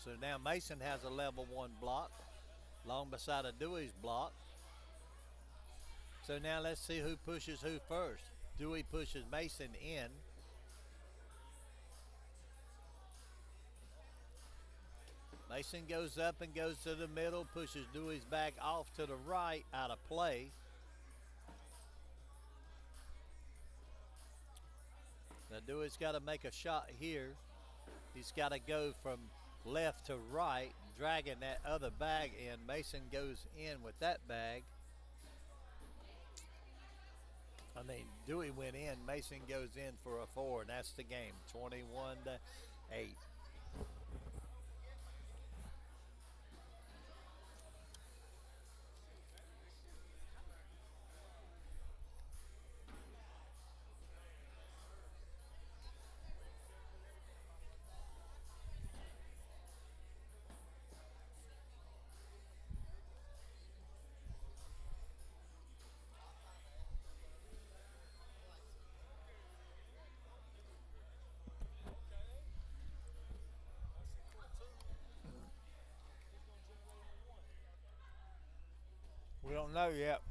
So now Mason has a level 1 block along beside of Dewey's block. So now let's see who pushes who first. Dewey pushes Mason in. Mason goes up and goes to the middle, pushes Dewey's back off to the right, out of play. Now Dewey's got to make a shot here. He's got to go from left to right, dragging that other bag in. Mason goes in with that bag. I mean, Dewey went in. Mason goes in for a 4, and that's the game. 21-8. We don't know yet.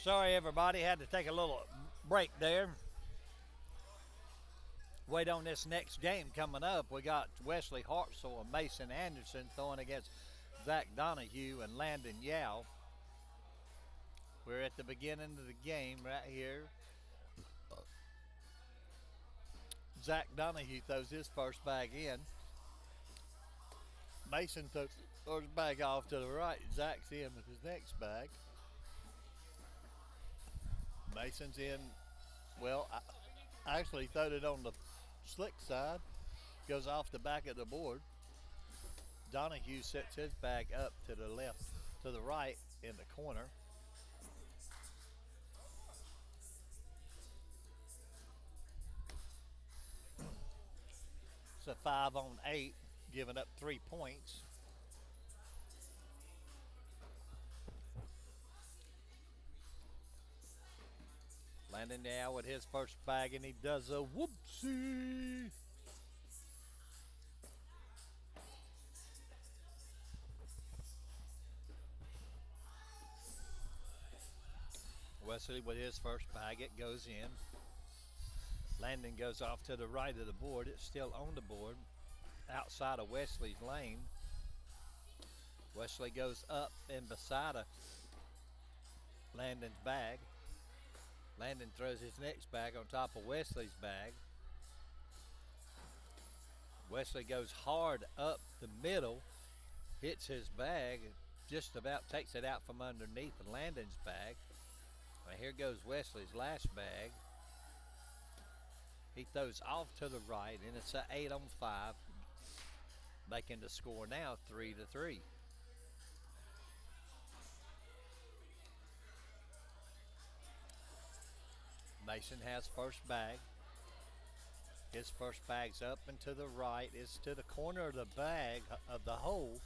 Sorry, everybody, had to take a little break there. Wait on this next game coming up. We got Wesley Hartsell and Mason Anderson throwing against Zach Donahue and Landon Yao. We're at the beginning of the game right here. Zach Donahue throws his first bag in. Mason throws his bag off to the right. Zach's in with his next bag. Mason's in. Well, I actually throwed it on the slick side. Goes off the back of the board. Donahue sets his bag up to the left, to the right in the corner. It's a 5-on-8, giving up 3 points. Landon now with his first bag, and he does a whoopsie. Wesley with his first bag, it goes in. Landon goes off to the right of the board. It's still on the board, outside of Wesley's lane. Wesley goes up and beside of Landon's bag. Landon throws his next bag on top of Wesley's bag. Wesley goes hard up the middle, hits his bag, just about takes it out from underneath Landon's bag. Well, here goes Wesley's last bag. He throws off to the right, and it's an 8-on-5, making the score now 3-3. Mason has first bag. His first bag's up and to the right. It's to the corner of the bag of the hole,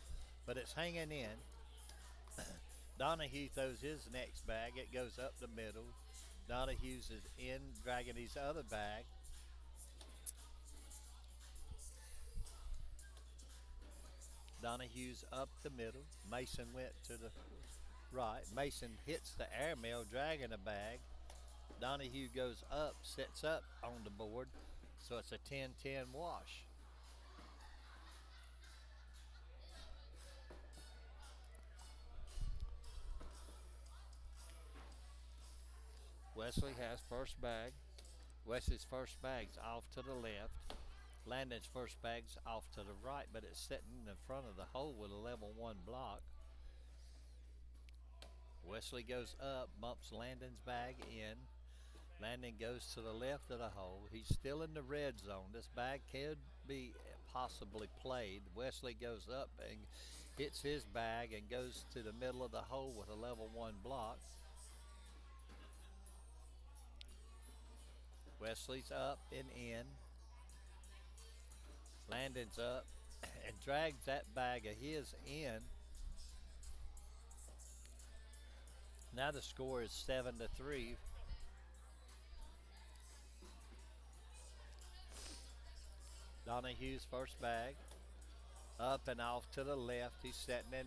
but it's hanging in. Donahue throws his next bag. It goes up the middle. Donahue's is in, dragging his other bag. Donahue's up the middle. Mason went to the right. Mason hits the airmail, dragging a bag. Donahue goes up, sets up on the board, so it's a 10-10 wash. Wesley has first bag. Wesley's first bag's off to the left. Landon's first bag's off to the right, but it's sitting in front of the hole with a level 1 block. Wesley goes up, bumps Landon's bag in. Landon goes to the left of the hole. He's still in the red zone. This bag could be possibly played. Wesley goes up and hits his bag and goes to the middle of the hole with a level 1 block. Wesley's up and in. Landon's up and drags that bag of his in. Now the score is 7-3. Donahue's first bag, up and off to the left. He's setting in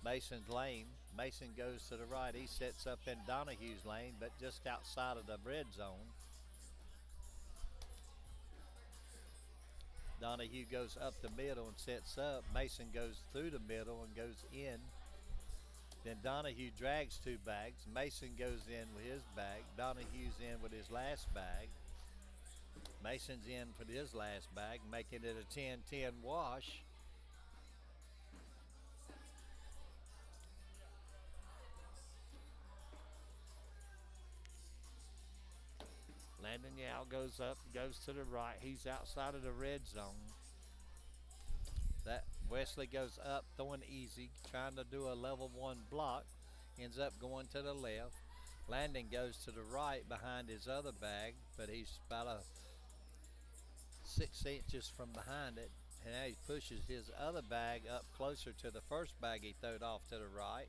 Mason's lane. Mason goes to the right. He sets up in Donahue's lane, but just outside of the red zone. Donahue goes up the middle and sets up. Mason goes through the middle and goes in. Then Donahue drags 2 bags. Mason goes in with his bag. Donahue's in with his last bag. Mason's in for his last bag, making it a 10-10 wash. Landon Yao goes up, goes to the right. He's outside of the red zone. That Wesley goes up, throwing easy, trying to do a level 1 block. Ends up going to the left. Landon goes to the right behind his other bag, but he's about 6 inches from behind it. And now he pushes his other bag up closer to the first bag he throwed off to the right.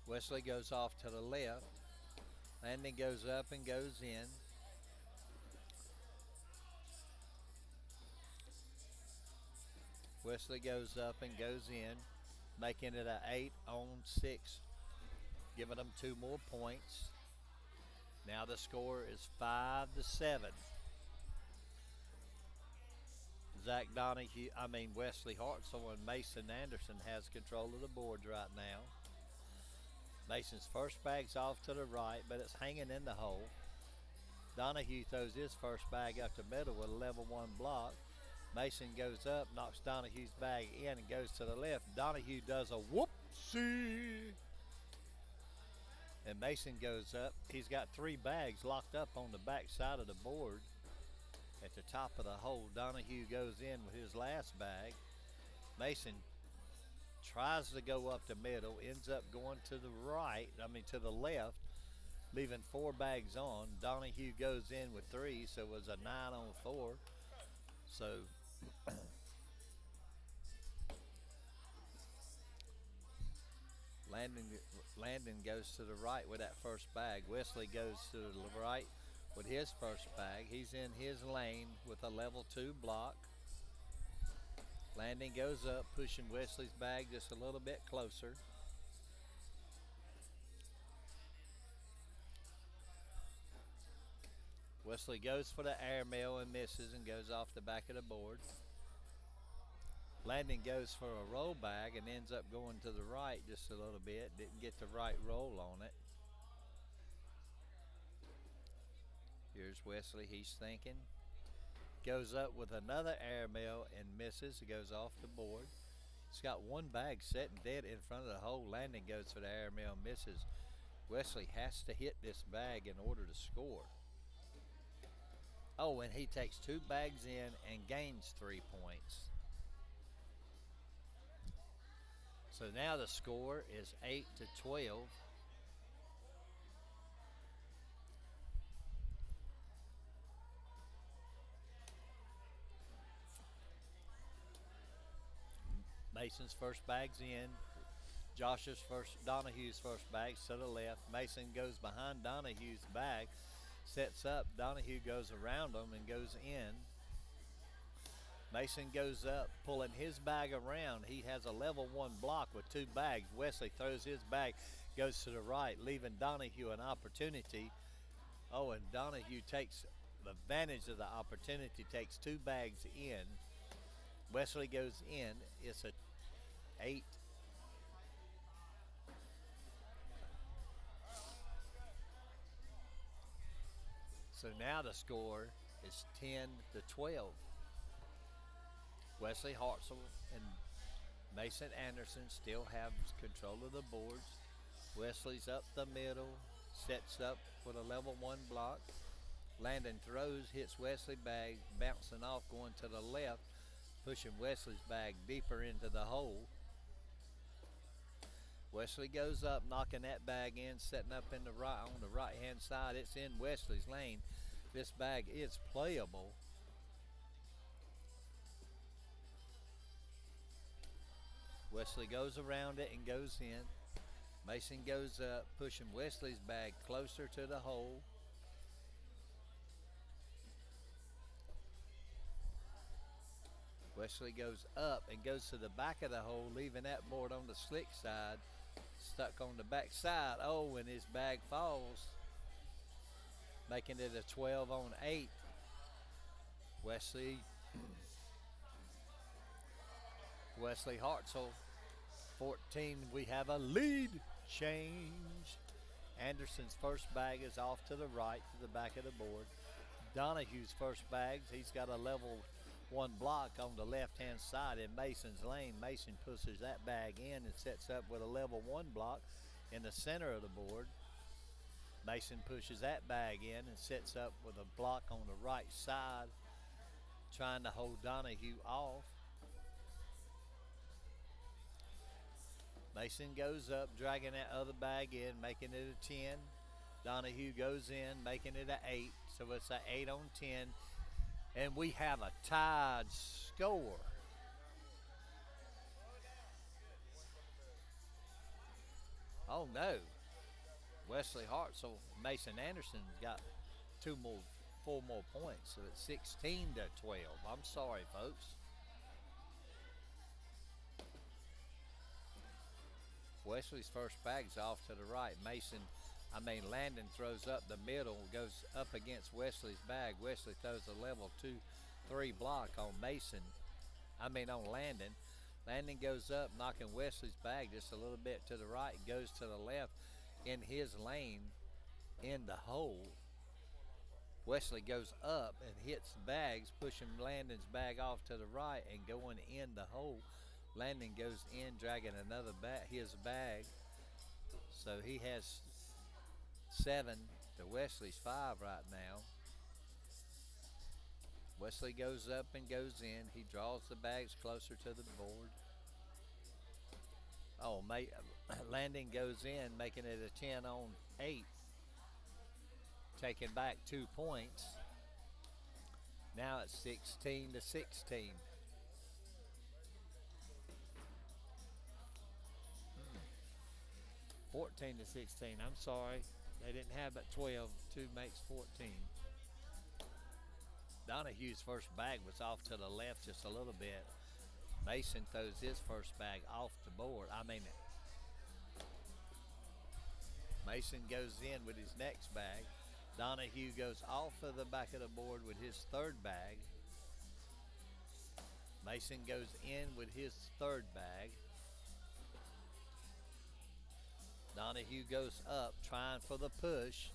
Wesley goes off to the left. Landon goes up and goes in. Wesley goes up and goes in. making it a 8-on-6, giving them 2 more points. Now the score is 5-7. Wesley Hartzell and Mason Anderson has control of the boards right now. Mason's first bag's off to the right, but it's hanging in the hole. Donahue throws his first bag up the middle with a level 1 block. Mason goes up, knocks Donahue's bag in, and goes to the left. Donahue does a whoopsie. And Mason goes up. He's got 3 bags locked up on the back side of the board. At the top of the hole, Donahue goes in with his last bag. Mason tries to go up the middle, ends up going to the left, leaving 4 bags on. Donahue goes in with 3, so it was a 9-on-4. So Landon goes to the right with that first bag. Wesley goes to the right with his first bag. He's in his lane with a level 2 block. Landon goes up, pushing Wesley's bag just a little bit closer. Wesley goes for the airmail and misses and goes off the back of the board. Landon goes for a roll bag and ends up going to the right just a little bit. Didn't get the right roll on it. Here's Wesley, he's thinking. Goes up with another airmail and misses. It goes off the board. It's got 1 bag sitting dead in front of the hole. Landon goes for the airmail, misses. Wesley has to hit this bag in order to score. Oh, and he takes 2 bags in and gains 3 points. So now the score is 8-12. Mason's first bag's in. Donahue's first bag's to the left. Mason goes behind Donahue's bag, sets up. Donahue goes around him and goes in. Mason goes up, pulling his bag around. He has a level 1 block with 2 bags. Wesley throws his bag, goes to the right, leaving Donahue an opportunity. Oh, and Donahue takes advantage of the opportunity, takes 2 bags in. Wesley goes in. It's a 8. So now the score is 10-12. Wesley Hartzell and Mason Anderson still have control of the boards. Wesley's up the middle, sets up with a level 1 block. Landon throws, hits Wesley's bag, bouncing off, going to the left, pushing Wesley's bag deeper into the hole. Wesley goes up, knocking that bag in, setting up on the right-hand side. It's in Wesley's lane. This bag is playable. Wesley goes around it and goes in. Mason goes up, pushing Wesley's bag closer to the hole. Wesley goes up and goes to the back of the hole, leaving that board on the slick side, stuck on the back side. Oh, and his bag falls, making it a 12-on-8. Wesley Hartzell, 14. We have a lead change. Anderson's first bag is off to the right, to the back of the board. Donahue's first bags, he's got a level 1 block on the left-hand side in Mason's lane. Mason pushes that bag in and sets up with a level 1 block in the center of the board. Mason pushes that bag in and sets up with a block on the right side, trying to hold Donahue off. Mason goes up, dragging that other bag in, making it a 10. Donahue goes in, making it an 8. So it's an 8-on-10. And we have a tied score. Oh no. Wesley Hartzell, Mason Anderson got 4 more points. So it's 16-12. I'm sorry, folks. Wesley's first bag's off to the right. Landon throws up the middle, goes up against Wesley's bag. Wesley throws a level 2-3 block on on Landon. Landon goes up, knocking Wesley's bag just a little bit to the right, goes to the left in his lane in the hole. Wesley goes up and hits bags, pushing Landon's bag off to the right and going in the hole. Landon goes in, dragging his bag. So he has 7 to Wesley's 5 right now. Wesley goes up and goes in. He draws the bags closer to the board. Landon goes in, making it a 10-on-8, taking back 2 points. Now it's 16-16. 14-16. I'm sorry. They didn't have but 12. 2 makes 14. Donahue's first bag was off to the left just a little bit. Mason throws his first bag off the board. Mason goes in with his next bag. Donahue goes off of the back of the board with his third bag. Mason goes in with his third bag. Donahue goes up, trying for the push.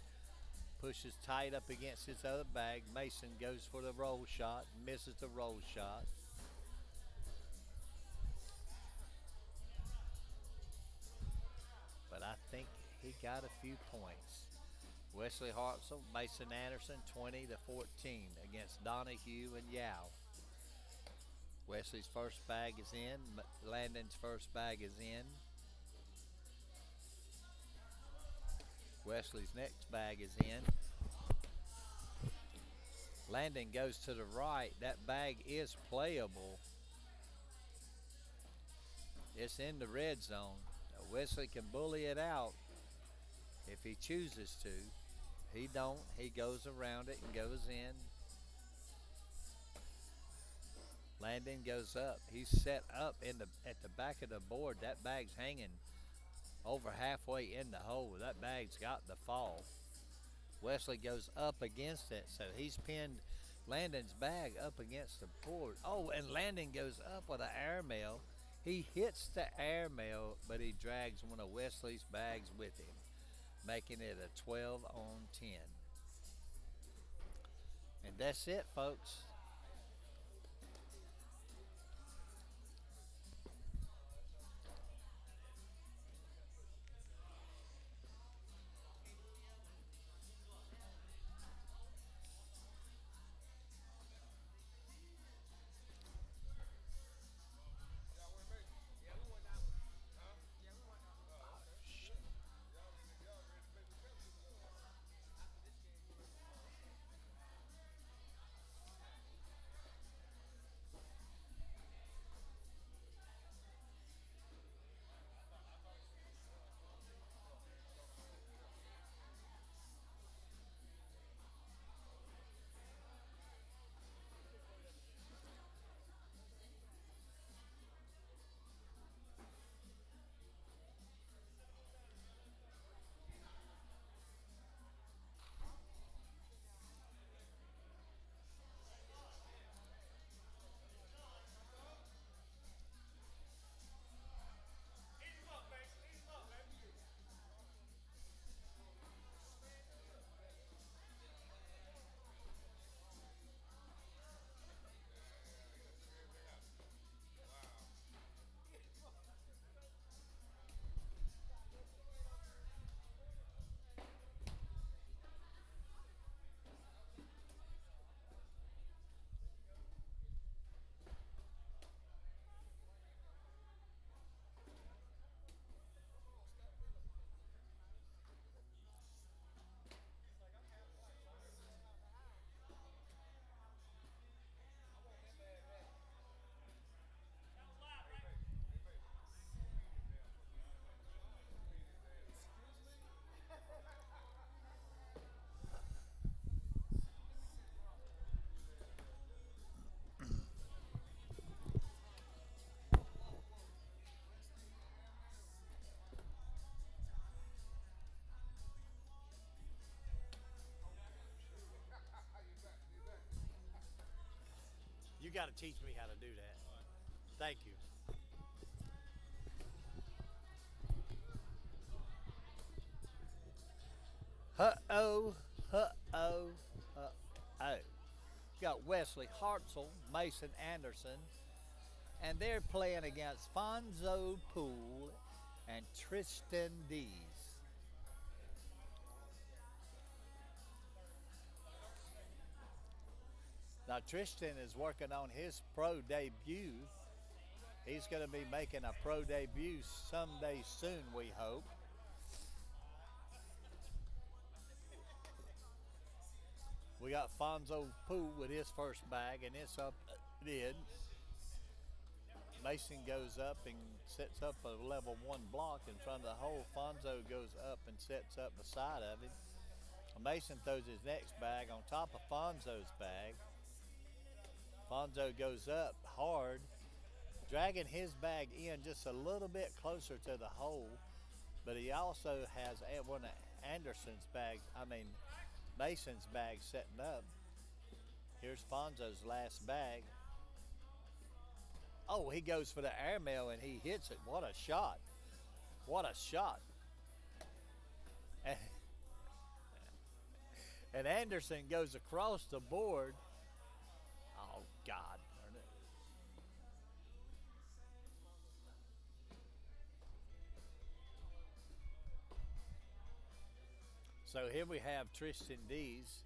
Pushes tight up against his other bag. Mason goes for the roll shot, misses the roll shot. But I think he got a few points. Wesley Hartzell, Mason Anderson, 20-14 against Donahue and Yao. Wesley's first bag is in. Landon's first bag is in. Wesley's next bag is in. Landon goes to the right. That bag is playable. It's in the red zone. Wesley can bully it out if he chooses to. He don't. He goes around it and goes in. Landon goes up. He's set up at the back of the board. That bag's hanging over halfway in the hole. That bag's got the fall. Wesley goes up against it, so he's pinned Landon's bag up against the board. Oh, and Landon goes up with an air mail. He hits the air mail, but he drags one of Wesley's bags with him, making it a 12-on-10. And that's it, folks. You got to teach me how to do that. Thank you. Uh-oh, uh-oh, uh-oh. Got Wesley Hartzell, Mason Anderson, and they're playing against Fonzo Poole and Tristan Dees. Now Tristan is working on his pro debut. He's going to be making a pro debut someday soon, we hope. We got Fonzo Poole with his first bag, and it's up in. Mason goes up and sets up a level 1 block in front of the hole. Fonzo goes up and sets up beside of him. Mason throws his next bag on top of Fonzo's bag. Fonzo goes up hard, dragging his bag in just a little bit closer to the hole, but he also has one of Mason's bag setting up. Here's Fonzo's last bag. Oh, he goes for the airmail and he hits it. What a shot. What a shot. And Anderson goes across the board. Oh, God. So here we have Tristan Dees.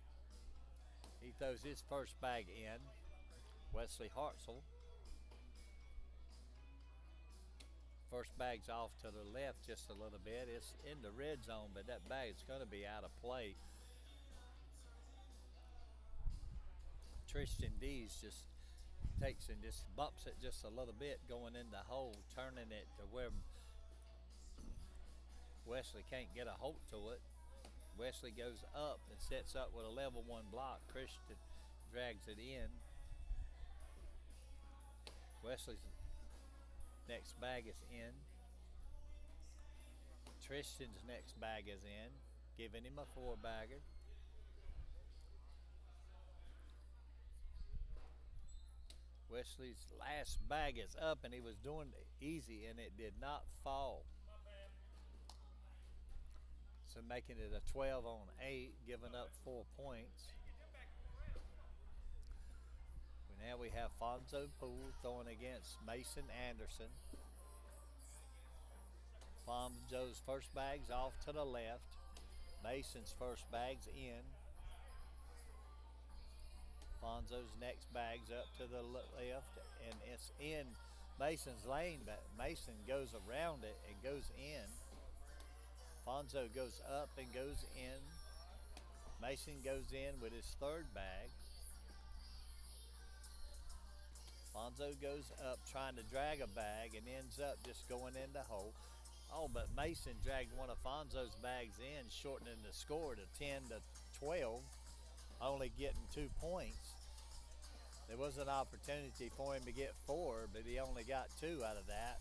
He throws his first bag in. Wesley Hartzell. First bag's off to the left just a little bit. It's in the red zone, but that bag's going to be out of play. Tristan Dees just takes and just bumps it just a little bit going in the hole, turning it to where Wesley can't get a hold to it. Wesley goes up and sets up with a level 1 block. Christian drags it in. Wesley's next bag is in. Tristan's next bag is in, giving him a 4-bagger. Wesley's last bag is up, and he was doing easy, and it did not fall. So making it a 12 on 8, giving up 4 points. Now we have Fonzo Poole throwing against Mason Anderson. Fonzo's first bag's off to the left. Mason's first bag's in. Fonzo's next bag's up to the left, and it's in Mason's lane, but Mason goes around it and goes in. Fonzo goes up and goes in. Mason goes in with his third bag. Fonzo goes up trying to drag a bag and ends up just going in the hole. Oh, but Mason dragged one of Fonzo's bags in, shortening the score to 10-12, only getting 2 points. There was an opportunity for him to get 4, but he only got 2 out of that.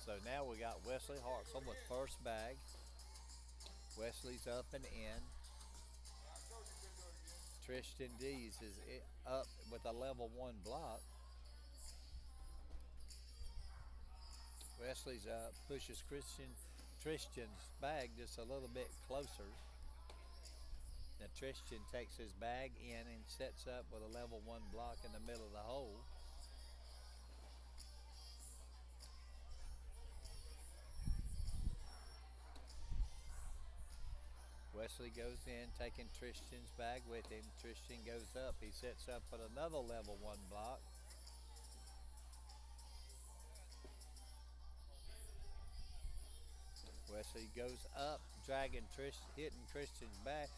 So now we got Wesley Hartzell with first bag. Wesley's up and in. Tristan Dees is up with a level 1 block. Wesley's up, pushes Tristan's bag just a little bit closer. Now Tristan takes his bag in and sets up with a level 1 block in the middle of the hole. Wesley goes in, taking Tristan's bag with him. Tristan goes up. He sets up with another level 1 block. Wesley goes up, dragging hitting Tristan's bag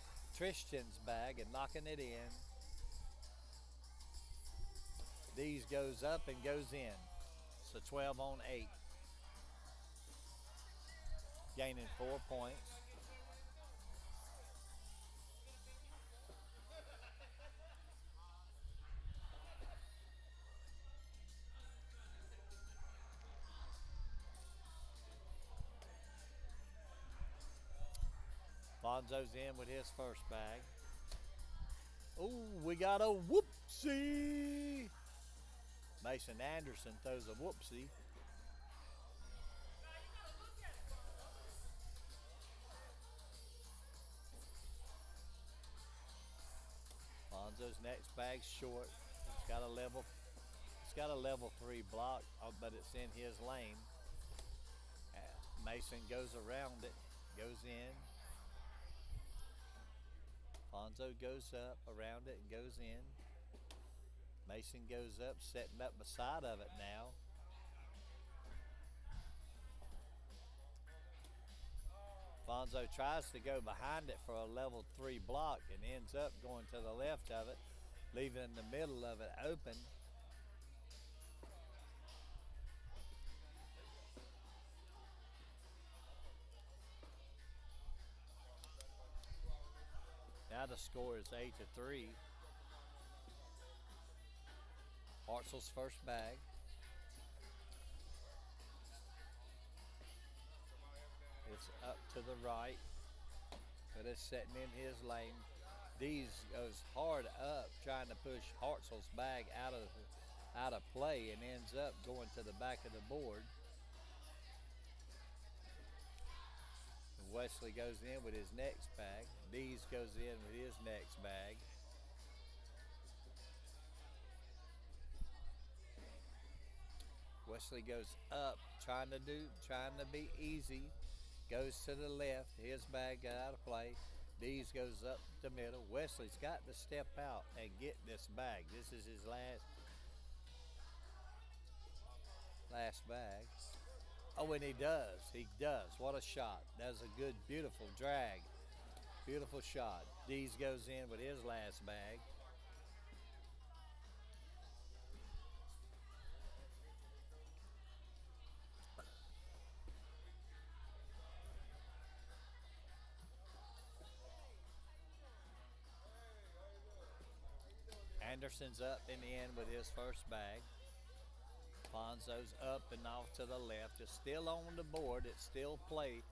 and knocking it in. Dees goes up and goes in. So 12 on 8. Gaining 4 points. Fonzo's in with his first bag. Oh, we got a whoopsie. Mason Anderson throws a whoopsie. Fonzo's next bag's short. He's got a level. It's got a level 3 block, but it's in his lane. Mason goes around it, goes in. Fonzo goes up around it and goes in. Mason goes up, setting up beside of it now. Fonzo tries to go behind it for a level 3 block and ends up going to the left of it, leaving the middle of it open. Now the score is 8-3. Hartzell's first bag. It's up to the right, but it's setting in his lane. Dees goes hard up, trying to push Hartzell's bag out of play, and ends up going to the back of the board. Wesley goes in with his next bag. Dees goes in with his next bag. Wesley goes up, trying to be easy. Goes to the left. His bag got out of play. Dees goes up the middle. Wesley's got to step out and get this bag. This is his last bag. Oh, and he does. He does. What a shot. That's a good, beautiful drag. Beautiful shot. Dees goes in with his last bag. Anderson's up and in with his first bag. Fonzo's up and off to the left. It's still on the board. It's still play.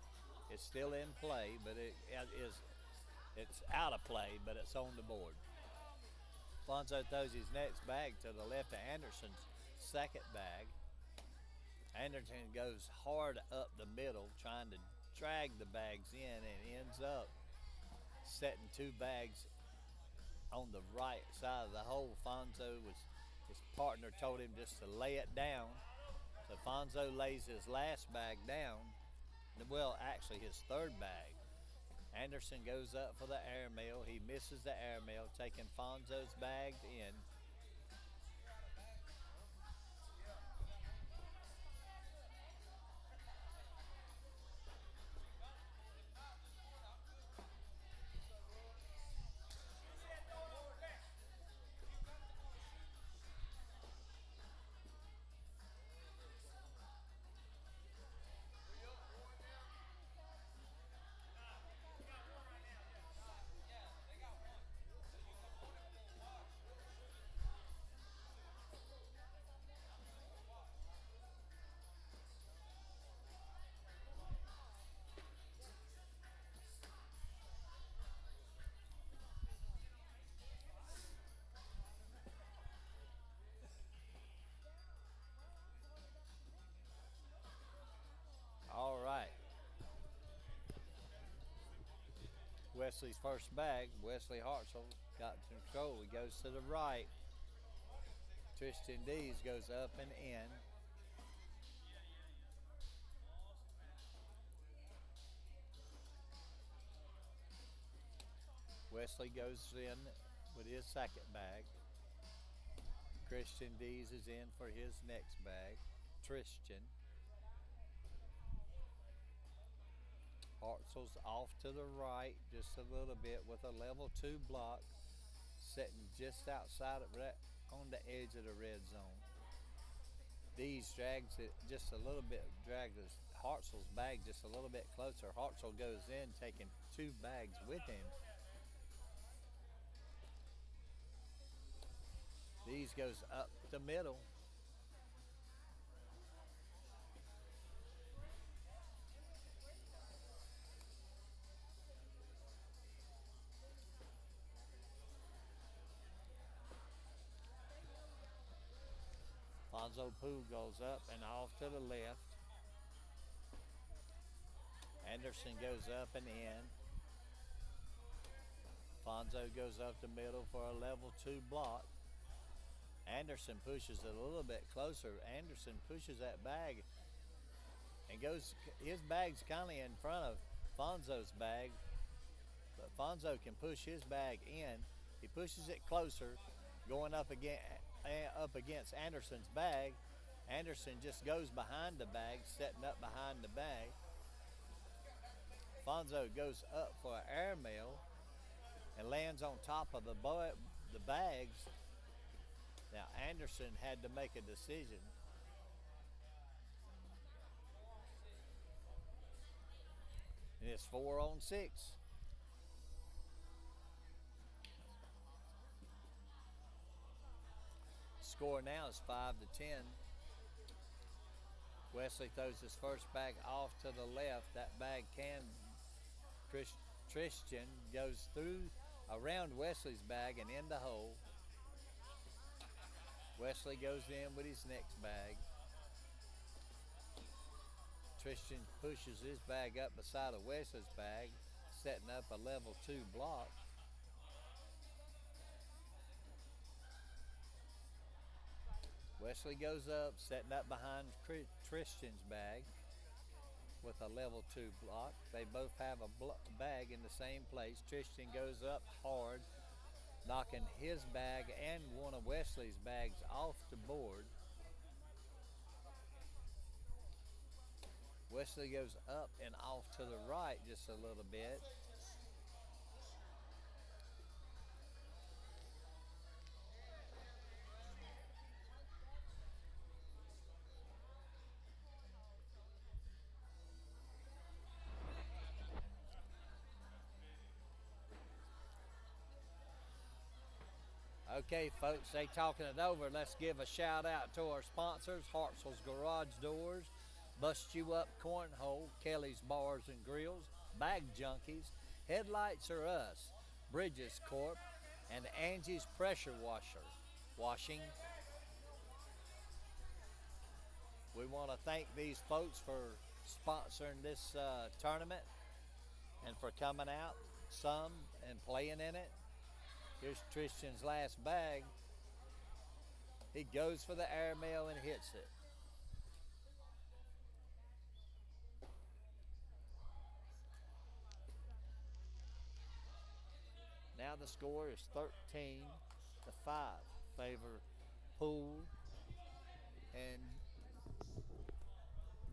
It's still in play, but it's out of play, but it's on the board. Fonzo throws his next bag to the left of Anderson's second bag. Anderson goes hard up the middle, trying to drag the bags in, and ends up setting two bags on the right side of the hole. His partner told him just to lay it down. So Fonzo lays his last bag down. Well, actually his third bag. Anderson goes up for the airmail. He misses the airmail, taking Fonzo's bag in. All right. Wesley's first bag. Wesley Hartzell got control. He goes to the right. Tristan Dees goes up and in. Wesley goes in with his second bag. Christian Dees is in for his next bag. Tristan. Hartzell's off to the right just a little bit with a level 2 block, sitting just outside of on the edge of the red zone. Dees drags it just a little bit, drags Hartzell's bag just a little bit closer. Hartzell goes in, taking two bags with him. Dees goes up the middle. Fonzo Pooh goes up and off to the left. Anderson goes up and in. Fonzo goes up the middle for a level 2 block. Anderson pushes it a little bit closer. Anderson pushes that bag and goes, his bag's kind of in front of Fonzo's bag, but Fonzo can push his bag in. He pushes it closer, going up against Anderson's bag. Anderson just goes behind the bag, setting up behind the bag. Fonzo goes up for an airmail and lands on top of the bags. Now Anderson had to make a decision. And it's 4-on-6. Score now is 5-10. Wesley throws his first bag off to the left. That bag Tristan goes through around Wesley's bag and in the hole. Wesley goes in with his next bag. Tristan pushes his bag up beside of Wesley's bag, setting up a level 2 block. Wesley goes up, setting up behind Tristan's bag with a level 2 block. They both have a bag in the same place. Tristan goes up hard, knocking his bag and one of Wesley's bags off the board. Wesley goes up and off to the right just a little bit. Okay, folks, they talking it over. Let's give a shout out to our sponsors, Hartzell's Garage Doors, Bust You Up Cornhole, Kelly's Bars and Grills, Bag Junkies, Headlights Are Us, Bridges Corp, and Angie's Pressure Washing. We want to thank these folks for sponsoring this tournament and for coming out some and playing in it. Here's Tristan's last bag. He goes for the airmail and hits it. Now the score is 13-5. Favor Pool and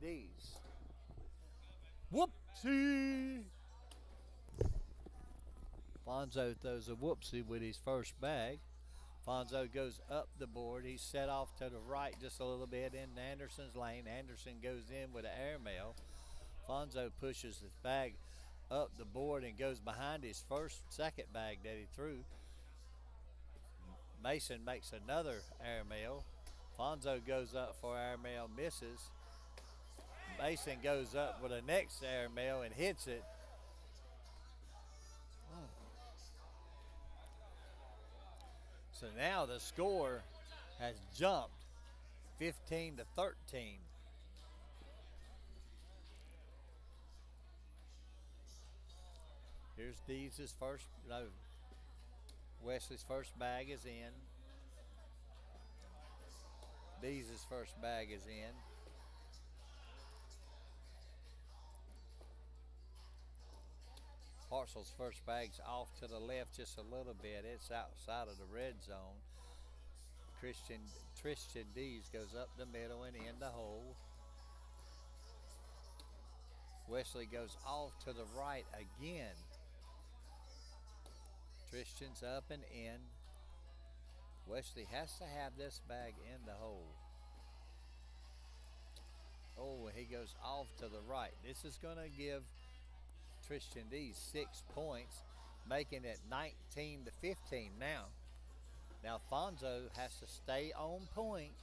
D's. Whoopsie! Fonzo throws a whoopsie with his first bag. Fonzo goes up the board. He's set off to the right just a little bit in Anderson's lane. Anderson goes in with an airmail. Fonzo pushes his bag up the board and goes behind his second bag that he threw. Mason makes another airmail. Fonzo goes up for airmail, misses. Mason goes up with a next airmail and hits it. So now the score has jumped 15-13. Here's Wesley's first bag is in. Dee's first bag is in. Hartzell's first bag's off to the left just a little bit. It's outside of the red zone. Tristan Dees goes up the middle and in the hole. Wesley goes off to the right again. Tristan's up and in. Wesley has to have this bag in the hole. Oh, he goes off to the right. This is going to give Tristan Dees 6 points, making it 19-15 now. Now Fonzo has to stay on point.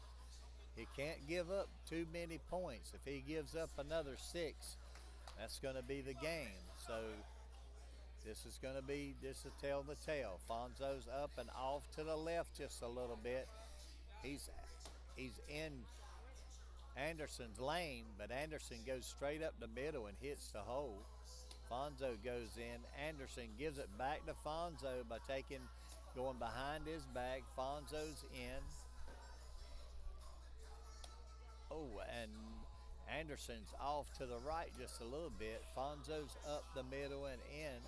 He can't give up too many points. If he gives up another 6, that's going to be the game. So this will tell the tale. Fonzo's up and off to the left just a little bit. he's in Anderson's lane, but Anderson goes straight up the middle and hits the hole. Fonzo goes in. Anderson gives it back to Fonzo by going behind his back. Fonzo's in. Oh, and Anderson's off to the right just a little bit. Fonzo's up the middle and in.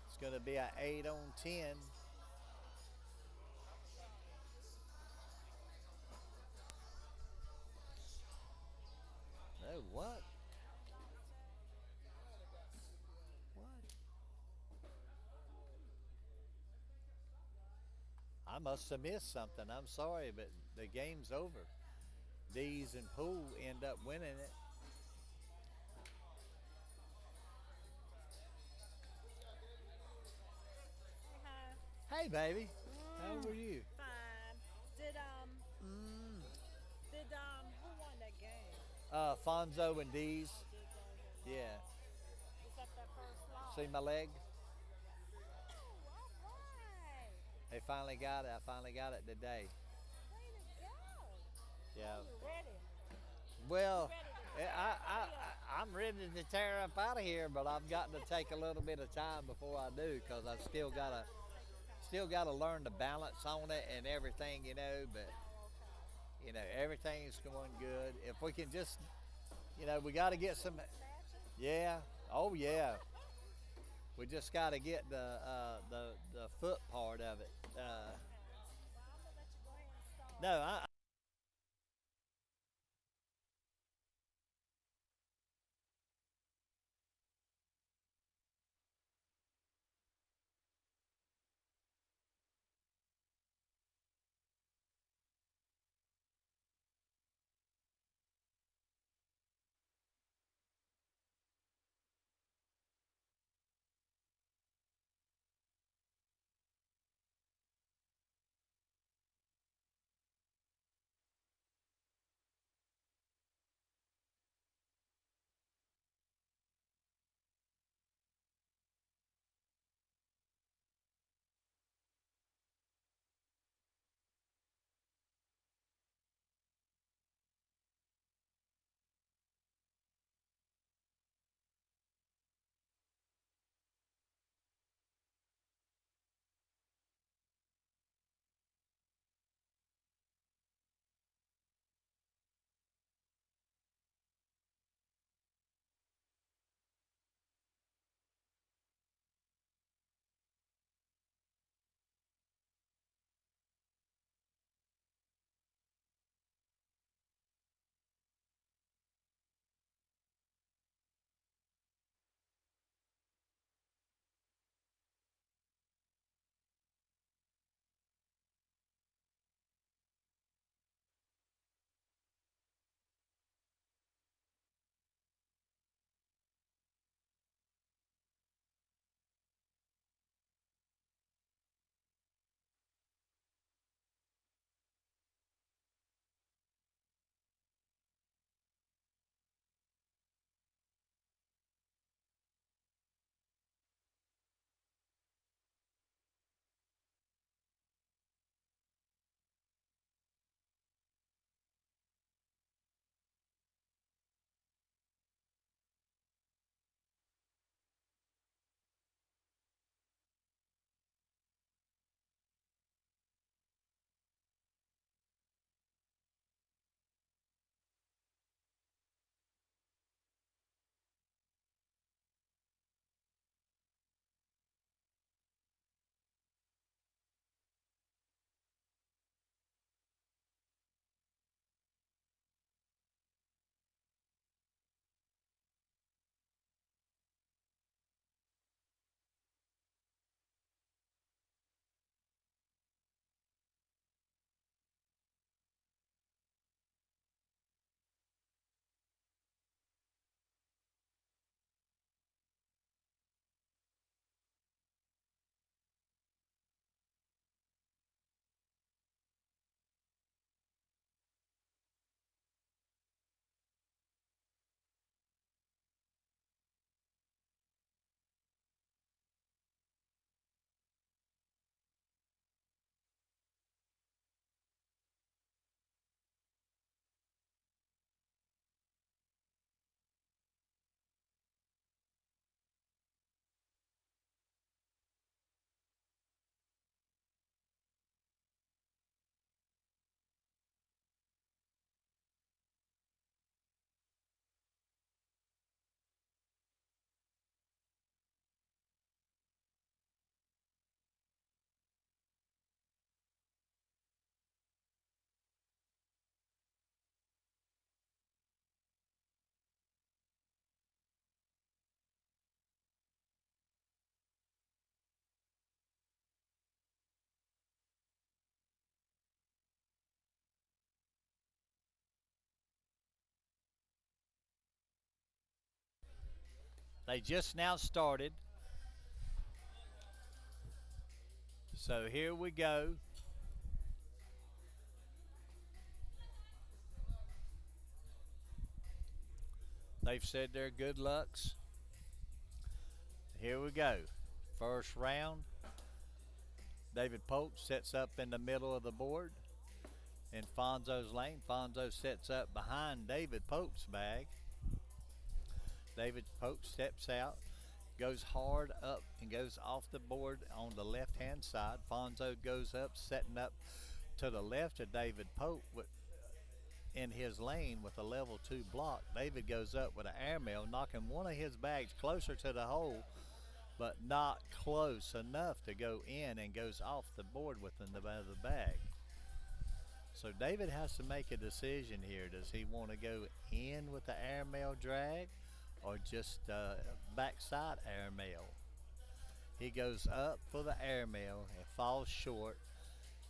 It's going to be an 8 on 10. Oh, what? What? I must have missed something. I'm sorry, but the game's over. Dees and Poole end up winning it. Hi. Hey, baby. How were you? Fine. Who won that game? Fonzo and Dees. Did they? Yeah. Is that their first loss? See my leg? Oh, all right. They finally got it. I finally got it today. Way to go. Yeah. You ready? Well, Ready to I'm ready to tear up out of here, but I've got to take a little bit of time before I do, because I still gotta learn the balance on it and everything, But everything's going good. If we can just, we got to get some. Yeah. Oh yeah. We just got to get the foot part of it. Well, I'm gonna let you go ahead and start. No, I They just now started. So here we go. They've said their good lucks. Here we go. First round. David Polk sets up in the middle of the board in Fonzo's lane. Fonzo sets up behind David Polk's bag. David Polk steps out, goes hard up and goes off the board on the left-hand side. Fonzo goes up, setting up to the left of David Polk in his lane with a level 2 block. David goes up with an airmail, knocking one of his bags closer to the hole, but not close enough to go in, and goes off the board within the bag. So David has to make a decision here. Does he want to go in with the airmail drag or just backside airmail? He goes up for the airmail and falls short.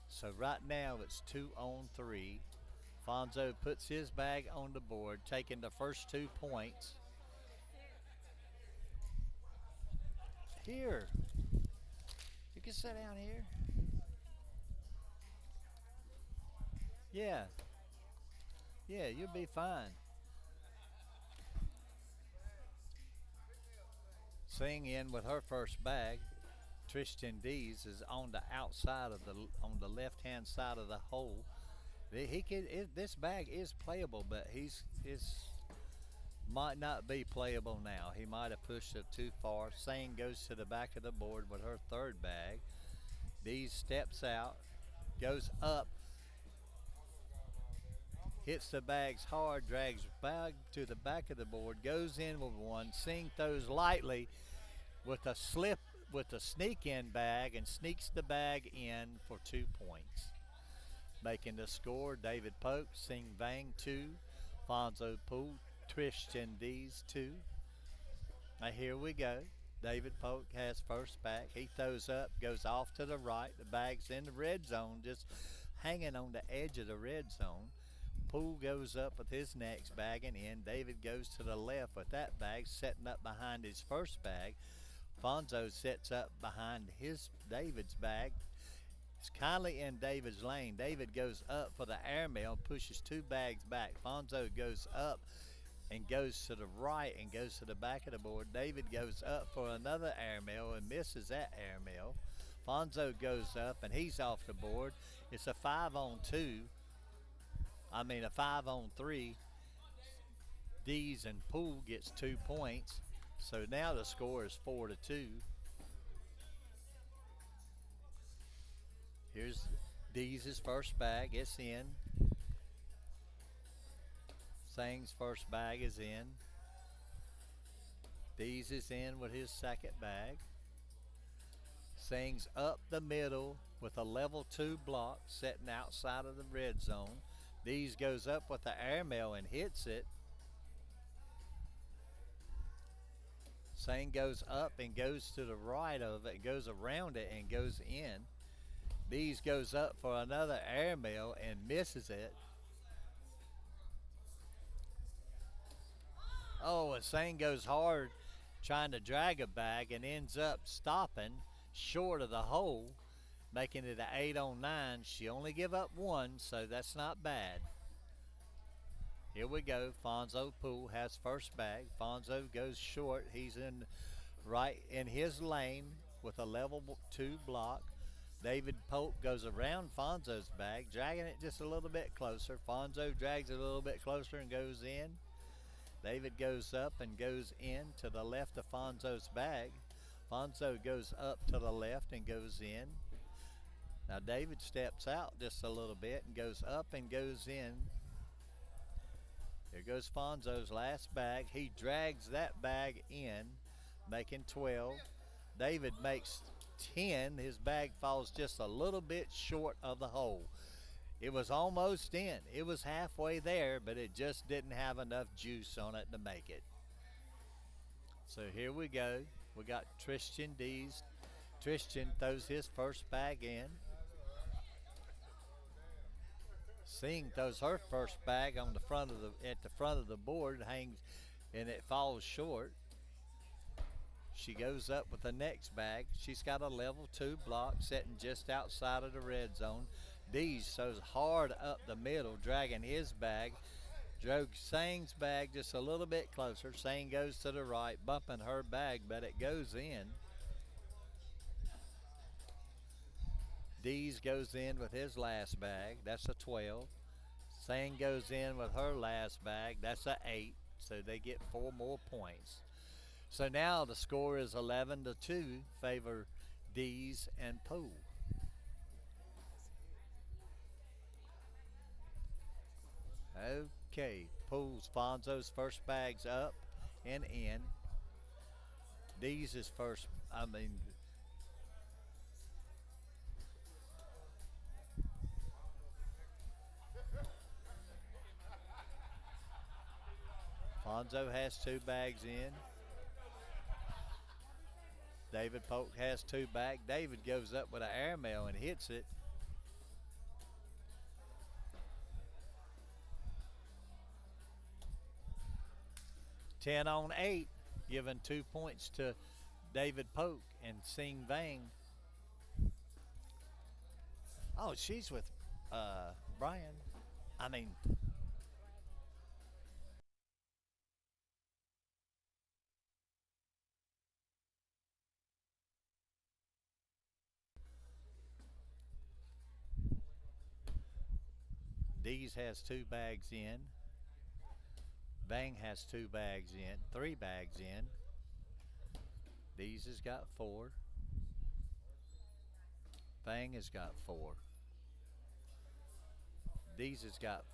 So right now it's 2 on 3. Fonzo puts his bag on the board, taking the first 2 points. Here. You can sit down here. Yeah. Yeah, you'll be fine. Sing in with her first bag. Tristan Dees is on the outside of on the left-hand side of the hole. This bag is playable, but his might not be playable now. He might have pushed it too far. Sane goes to the back of the board with her third bag. Dees steps out, goes up, hits the bags hard, drags bag to the back of the board, goes in with one. Sing throws lightly with a sneak in bag and sneaks the bag in for 2 points. Making the score, David Polk, Sing Vang 2, Fonzo Poole, Tristan Dees 2. Now here we go. David Polk has first bag. He throws up, goes off to the right. The bag's in the red zone, just hanging on the edge of the red zone. Poole goes up with his next bag and in. David goes to the left with that bag, setting up behind his first bag. Fonzo sets up behind David's bag. It's kindly in David's lane. David goes up for the airmail, pushes 2 bags back. Fonzo goes up and goes to the right and goes to the back of the board. David goes up for another airmail and misses that airmail. Fonzo goes up and he's off the board. It's a 5 on 3. Dees and Poole gets 2 points. So now the score is 4-2. Here's Dees' first bag. It's in. Sang's first bag is in. Dees is in with his second bag. Sang's up the middle with a level 2 block setting outside of the red zone. Dees goes up with the airmail and hits it. Sang goes up and goes to the right of it, goes around it and goes in. Dees goes up for another airmail and misses it. Oh, and Sang goes hard trying to drag a bag and ends up stopping short of the hole, making it an 8 on 9. She only give up 1, so that's not bad. Here we go. Fonzo Poole has first bag. Fonzo goes short. He's right in his lane with a level 2 block. David Polk goes around Fonzo's bag, dragging it just a little bit closer. Fonzo drags it a little bit closer and goes in. David goes up and goes in to the left of Fonzo's bag. Fonzo goes up to the left and goes in. Now David steps out just a little bit and goes up and goes in. Here goes Fonzo's last bag. He drags that bag in, making 12. David makes 10. His bag falls just a little bit short of the hole. It was almost in. It was halfway there, but it just didn't have enough juice on it to make it. So here we go. We got Tristan Dees. Tristan throws his first bag in. Sing throws her first bag on the front of at the front of the board, hangs, and it falls short. She goes up with the next bag. She's got a level 2 block sitting just outside of the red zone. Dees throws hard up the middle, dragging his bag. Drove Sing's bag just a little bit closer. Sing goes to the right, bumping her bag, but it goes in. Dees goes in with his last bag. That's a 12. Sing goes in with her last bag. That's a 8. So they get 4 more points. So now the score is 11-2, favor Dees and Poole. Okay, Poole's Fonzo's first bag's up and in. Dees is first, Fonzo has 2 bags in. David Polk has 2 back. David goes up with an airmail and hits it. Ten on 8, giving 2 points to David Polk and Sing Vang. Oh, she's with Brian. Dees has 2 bags in. Vang has 2 bags in, 3 bags in. Dees has got 4. Vang has got 4. Dees has got,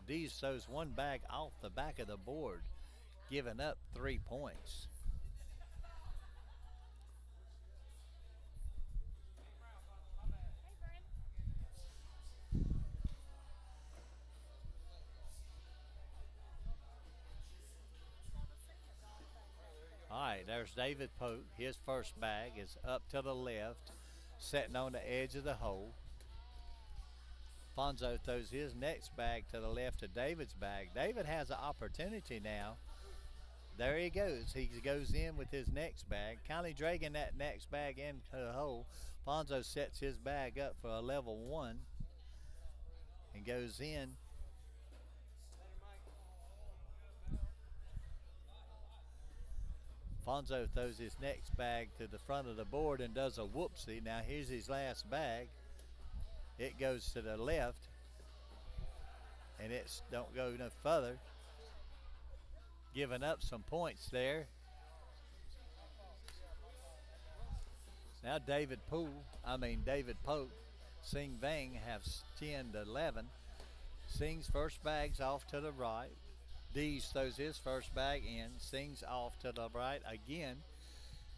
Dees throws 1 bag off the back of the board, giving up 3 points. All right, there's David Polk. His first bag is up to the left, sitting on the edge of the hole. Fonzo throws his next bag to the left of David's bag. David has an opportunity now. There he goes. He goes in with his next bag, kind of dragging that next bag into the hole. Fonzo sets his bag up for a level 1 and goes in. Fonzo throws his next bag to the front of the board and does a whoopsie. Now here's his last bag. It goes to the left, and it don't go no further. Giving up some points there. Now David Polk, Sing Vang have 10-11. Sing's first bag's off to the right. Dees throws his first bag in, Sings off to the right again,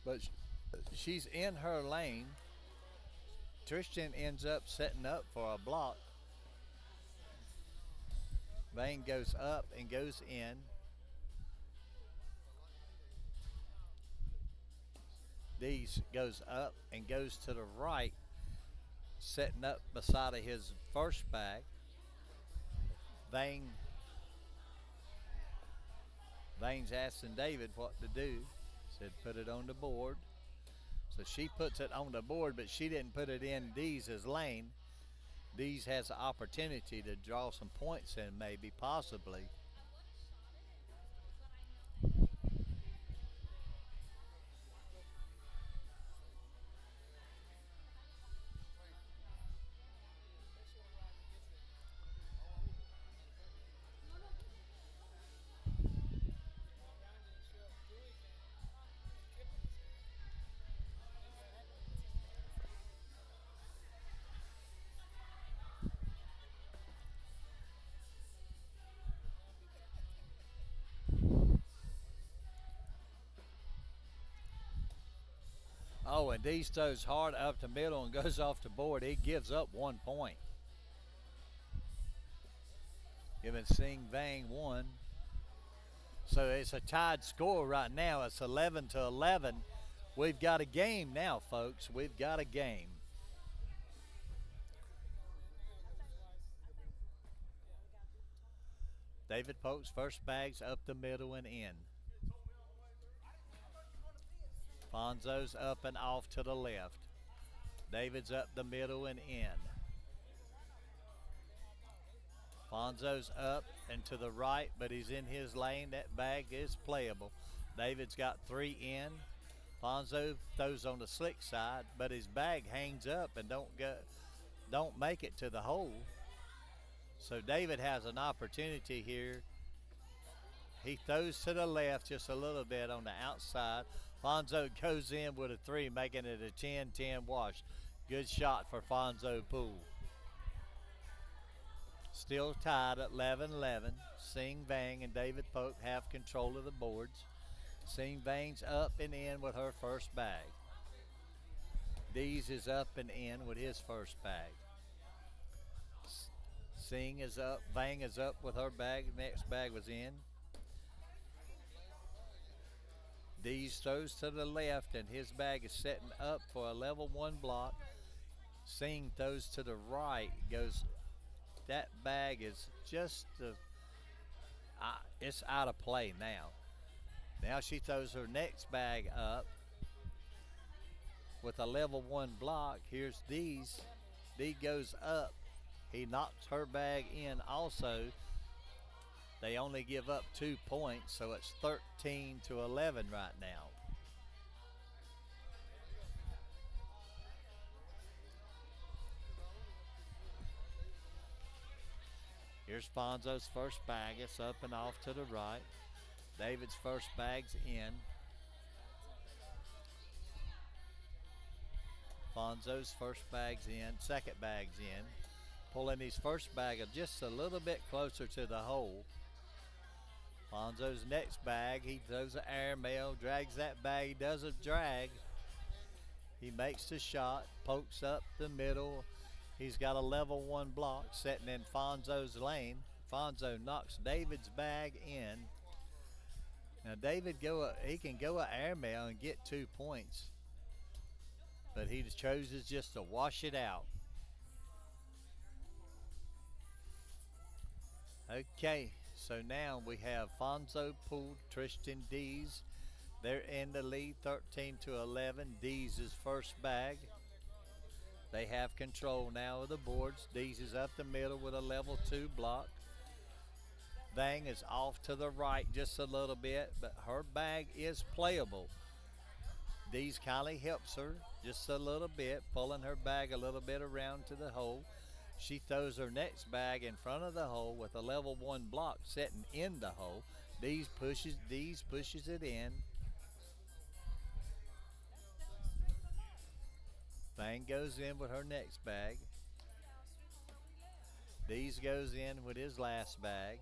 but she's in her lane. Tristan ends up setting up for a block. Vang goes up and goes in. Dees goes up and goes to the right, setting up beside of his first bag. Vang's asking David what to do. Said put it on the board. So she puts it on the board, but she didn't put it in Dees' lane. Dees has the opportunity to draw some points in, maybe, possibly. Oh, and Dees throws hard up the middle and goes off the board. He gives up 1 point. Giving Sing Vang 1. So it's a tied score right now. It's 11-11. We've got a game now, folks. We've got a game. David Polk's first bag's up the middle and in. Fonzo's up and off to the left. David's up the middle and in. Fonzo's up and to the right, but he's in his lane. That bag is playable. David's got 3 in. Fonzo throws on the slick side, but his bag hangs up and don't make it to the hole. So David has an opportunity here. He throws to the left just a little bit on the outside. Fonzo goes in with a 3, making it a 10-10 wash. Good shot for Fonzo Pool. Still tied at 11-11. Sing Vang and David Pope have control of the boards. Sing Vang's up and in with her first bag. Dees is up and in with his first bag. Sing is up, Vang is up with her bag. Next bag was in. Dees throws to the left and his bag is setting up for a level 1 block. Sing throws to the right, that bag is just, it's out of play now. Now she throws her next bag up with a level 1 block. Here's Dee's. Dee goes up. He knocks her bag in also. They only give up 2 points, so it's 13-11 right now. Here's Fonzo's first bag. It's up and off to the right. David's first bag's in. Fonzo's first bag's in. Second bag's in. Pulling his first bag just a little bit closer to the hole. Fonzo's next bag, he throws an airmail, drags that bag. He doesn't drag. He makes the shot, pokes up the middle. He's got a level 1 block setting in Fonzo's lane. Fonzo knocks David's bag in. Now David he can go an airmail and get 2 points, but he chooses just to wash it out. Okay, so now we have Fonzo Poole, Tristan Dees. They're in the lead, 13-11. Dees is first bag. They have control now of the boards. Dees is up the middle with a level 2 block. Vang is off to the right just a little bit, but her bag is playable. Dees kind of helps her just a little bit, pulling her bag a little bit around to the hole. She throws her next bag in front of the hole with a level 1 block setting in the hole. Dees pushes it in. Vang goes in with her next bag. Dees goes in with his last bag.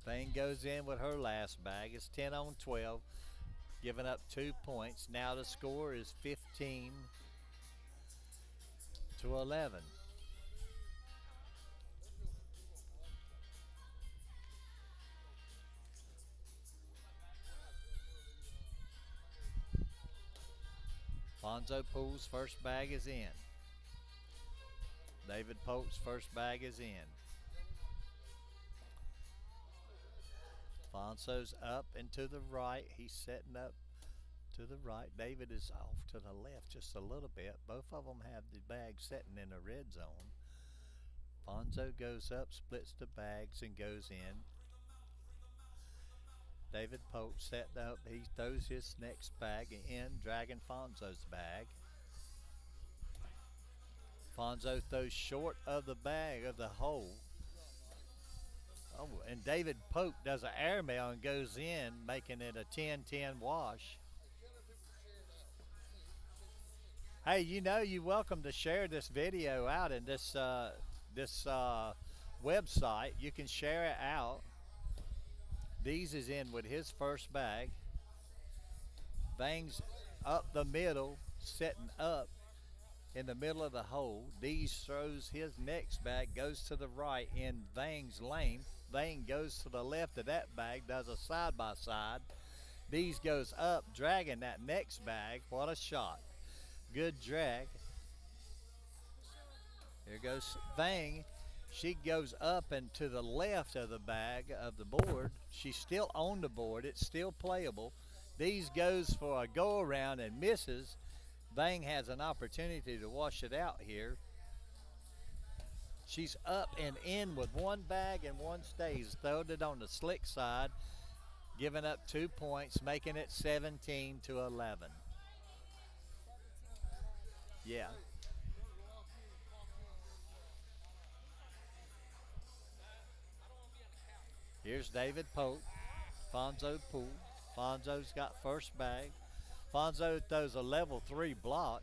Vang goes in with her last bag. It's 10-12, giving up 2 points. Now the score is 15-11. Fonzo Poole's first bag is in. David Pope's first bag is in. Fonzo's up and to the right. He's setting up to the right. David is off to the left just a little bit. Both of them have the bags setting in the red zone. Fonzo goes up, splits the bags, and goes in. David Pope set up. He throws his next bag in, dragging Fonzo's bag. Fonzo throws short of the bag of the hole. Oh, and David Pope does an airmail and goes in, making it a 10-10 wash. Hey, you're welcome to share this video out in this website. You can share it out. Dees is in with his first bag. Vang's up the middle, setting up in the middle of the hole. Dees throws his next bag, goes to the right in Vang's lane. Vang goes to the left of that bag, does a side-by-side. Dees goes up, dragging that next bag. What a shot. Good drag. Here goes Vang. She goes up and to the left of the bag of the board. She's still on the board. It's still playable. These goes for a go around and misses. Vang has an opportunity to wash it out here. She's up and in with one bag and one stays. Throwed it on the slick side, giving up 2 points, making it 17 to 11. Yeah. Here's David Pope, Fonzo Poole. Fonzo's got first bag. Fonzo throws a level 3 block.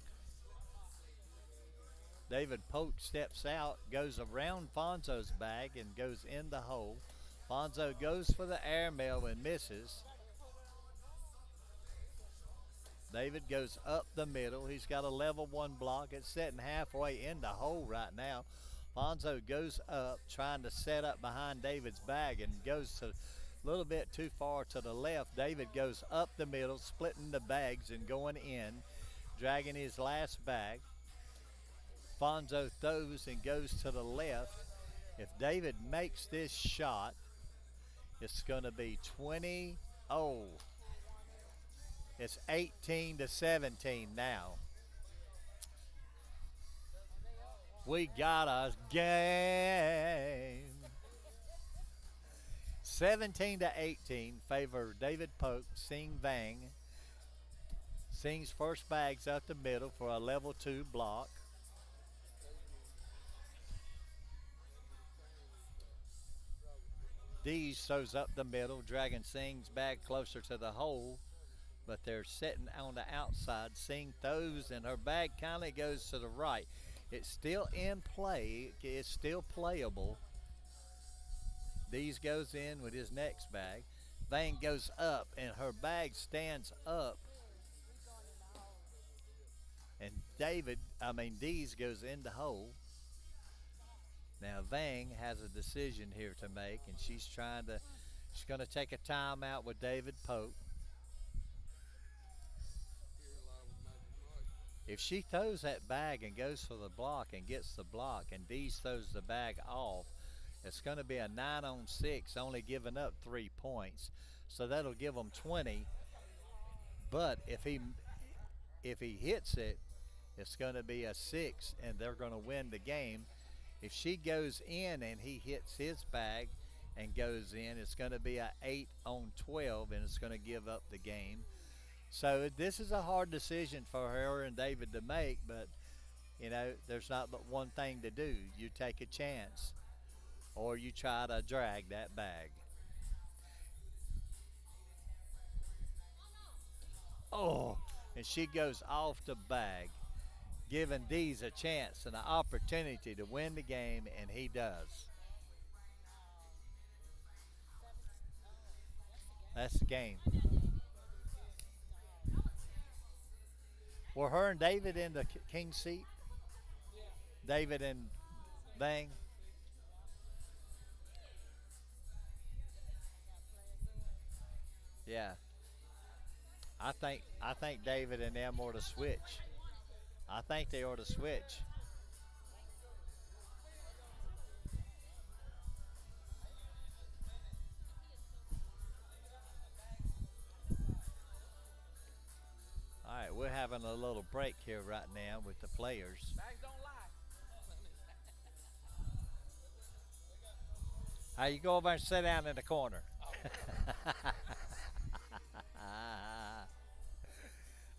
David Pope steps out, goes around Fonzo's bag and goes in the hole. Fonzo goes for the airmail and misses. David goes up the middle. He's got a level 1 block. It's sitting halfway in the hole right now. Fonzo goes up, trying to set up behind David's bag and goes to a little bit too far to the left. David goes up the middle, splitting the bags and going in, dragging his last bag. Fonzo throws and goes to the left. If David makes this shot, it's going to be 20. Oh, it's 18 to 17 now. We got a game. 17 to 18 favor David Pope, Sing Vang. Sing's first bag's up the middle for a level 2 block. Dees throws up the middle, dragging Singh's bag closer to the hole, but they're sitting on the outside. Singh throws and her bag kind of goes to the right. It's still in play. It's still playable. Dees goes in with his next bag. Vang goes up and her bag stands up. And Dees goes in the hole. Now Vang has a decision here to make, and she's going to take a timeout with David Pope. If she throws that bag and goes for the block and gets the block, and Dees throws the bag off, it's going to be a 9-on-6, only giving up 3 points. So that'll give them 20. But if he hits it, it's going to be a 6, and they're going to win the game. If she goes in and he hits his bag and goes in, it's going to be a 8-on-12, and it's going to give up the game. So this is a hard decision for her and David to make, but, there's not but one thing to do. You take a chance, or you try to drag that bag. Oh, and she goes off the bag, giving Dees a chance and an opportunity to win the game, and he does. That's the game. Were her and David in the king seat? David and Vang? Yeah. I think David and them ought to switch. I think they ought to switch. All right, we're having a little break here right now with the players. Bags don't lie. How you go over and sit down in the corner?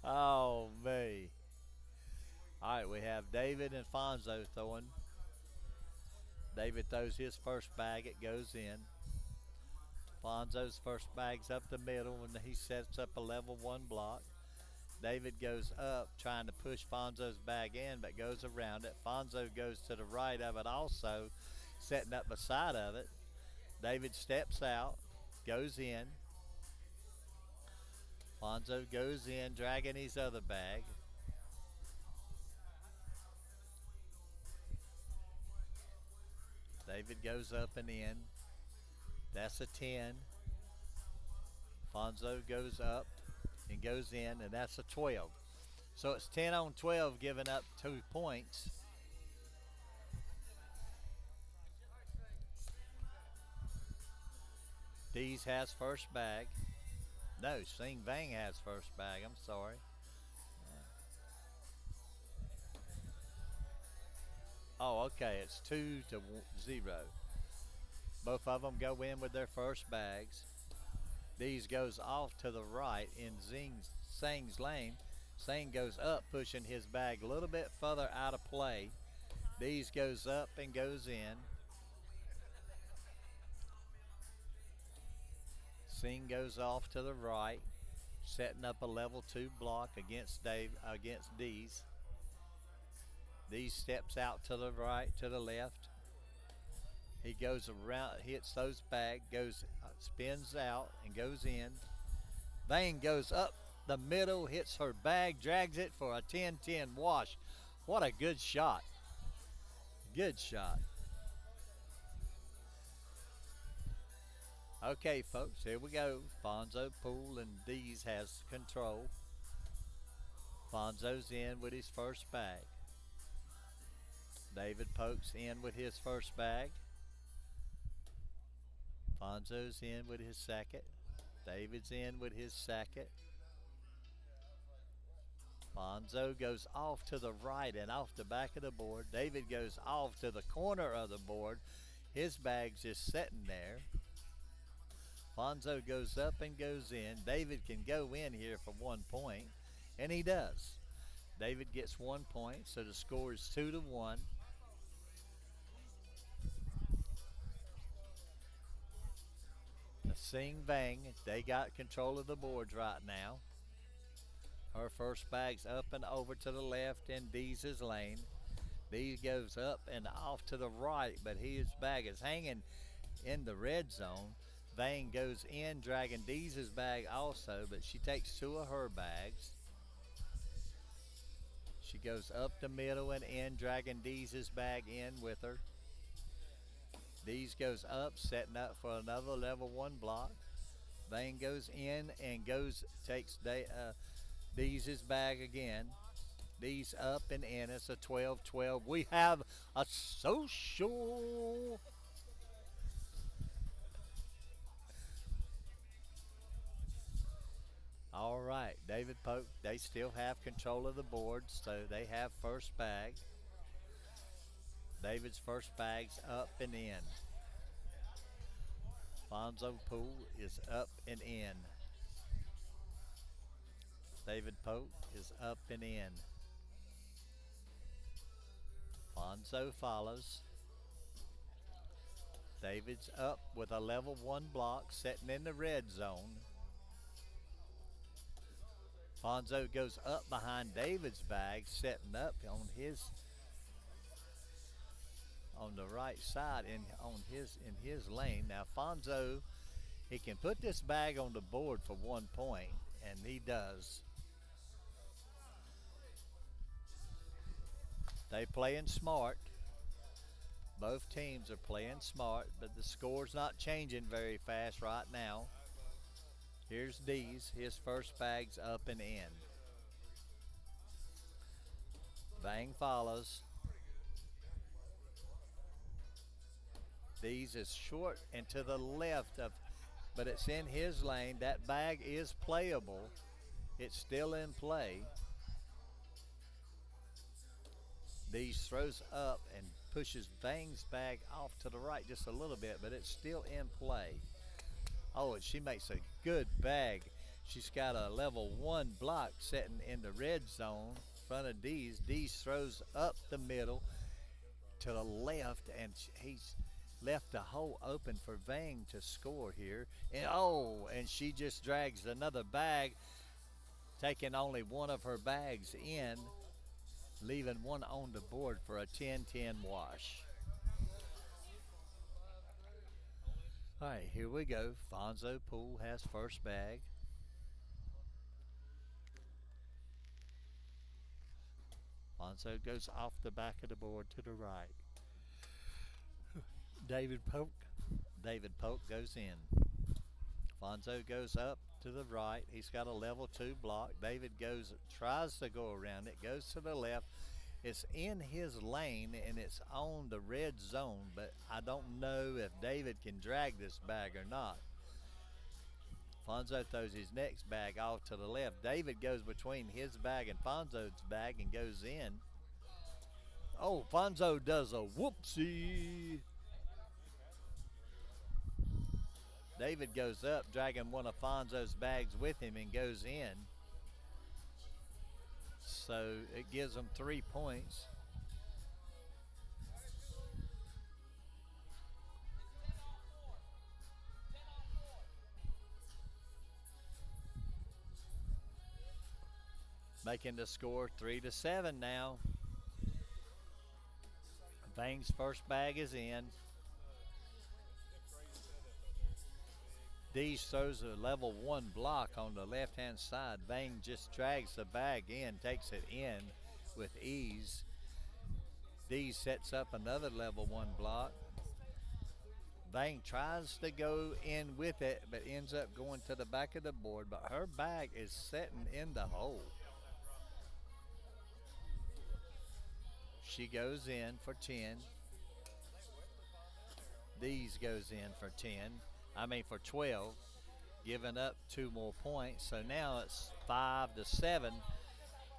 Oh, me. All right, we have David and Fonzo throwing. David throws his first bag. It goes in. Fonzo's first bag's up the middle, and he sets up a level 1 block. David goes up, trying to push Fonzo's bag in, but goes around it. Fonzo goes to the right of it also, setting up beside of it. David steps out, goes in. Fonzo goes in, dragging his other bag. David goes up and in. That's a 10. Fonzo goes up and goes in, and that's a 12. So it's 10-on-12, giving up 2 points. Dees has first bag. No, Sing Vang has first bag. I'm sorry. Oh, okay. It's 2-0. Both of them go in with their first bags. These goes off to the right in Sing's lane. Sing goes up, pushing his bag a little bit further out of play. These goes up and goes in. Sing goes off to the right, setting up a level 2 block against D's. These steps out to the right, to the left. He goes around, hits those back, spins out and goes in. Vane goes up the middle, hits her bag, drags it for a 10-10 wash. What a good shot. Good shot. Okay, folks, here we go. Fonzo Pool and D's has control. Fonzo's in with his first bag. David Polk's in with his first bag. Fonzo's in with his second. David's in with his second. Fonzo goes off to the right and off the back of the board. David goes off to the corner of the board. His bag's just sitting there. Fonzo goes up and goes in. David can go in here for 1 point, and he does. David gets 1 point, so the score is 2-1. Sing Vang, they got control of the boards right now. Her first bag's up and over to the left in D's lane. D goes up and off to the right, but his bag is hanging in the red zone. Vang goes in, dragging D's bag also, but she takes 2 of her bags. She goes up the middle and in, dragging D's bag in with her. D's goes up, setting up for another level 1 block. Vang goes in and takes D's bag again. D's up and in. It's a 12-12. We have a social. All right, David Polk, they still have control of the board, so they have first bag. David's first bag's up and in. Fonzo Pool is up and in. David Polk is up and in. Fonzo follows. David's up with a level 1 block, sitting in the red zone. Fonzo goes up behind David's bag, setting up on the right side in his lane. Now Fonzo, he can put this bag on the board for 1 point, and he does. They playing smart. Both teams are playing smart, but the score's not changing very fast right now. Here's D's. His first bag's up and in. Vang follows. D's is short and to the left but it's in his lane. That bag is playable. It's still in play. D's throws up and pushes Vang's bag off to the right just a little bit, but it's still in play. Oh, and she makes a good bag. She's got a level 1 block sitting in the red zone in front of D's. D's throws up the middle to the left, and he's left the hole open for Vang to score here. And she just drags another bag, taking only 1 of her bags in, leaving 1 on the board for a 10-10 wash. All right, here we go. Fonzo Pool has first bag. Fonzo goes off the back of the board to the right. David Polk goes in. Fonzo goes up to the right. He's got a level 2 block. David tries to go around it, goes to the left. It's in his lane and it's on the red zone, but I don't know if David can drag this bag or not. Fonzo throws his next bag off to the left. David goes between his bag and Fonzo's bag and goes in. Oh, Fonzo does a whoopsie. David goes up, dragging one of Fonzo's bags with him and goes in. So it gives them 3 points. Making the score 3-7 now. Vang's first bag is in. Dees throws a level 1 block on the left-hand side. Vang just drags the bag in, takes it in with ease. Dees sets up another level 1 block. Vang tries to go in with it, but ends up going to the back of the board, but her bag is setting in the hole. She goes in for 10. Dees goes in for 12, giving up 2 more points. So now it's 5-7.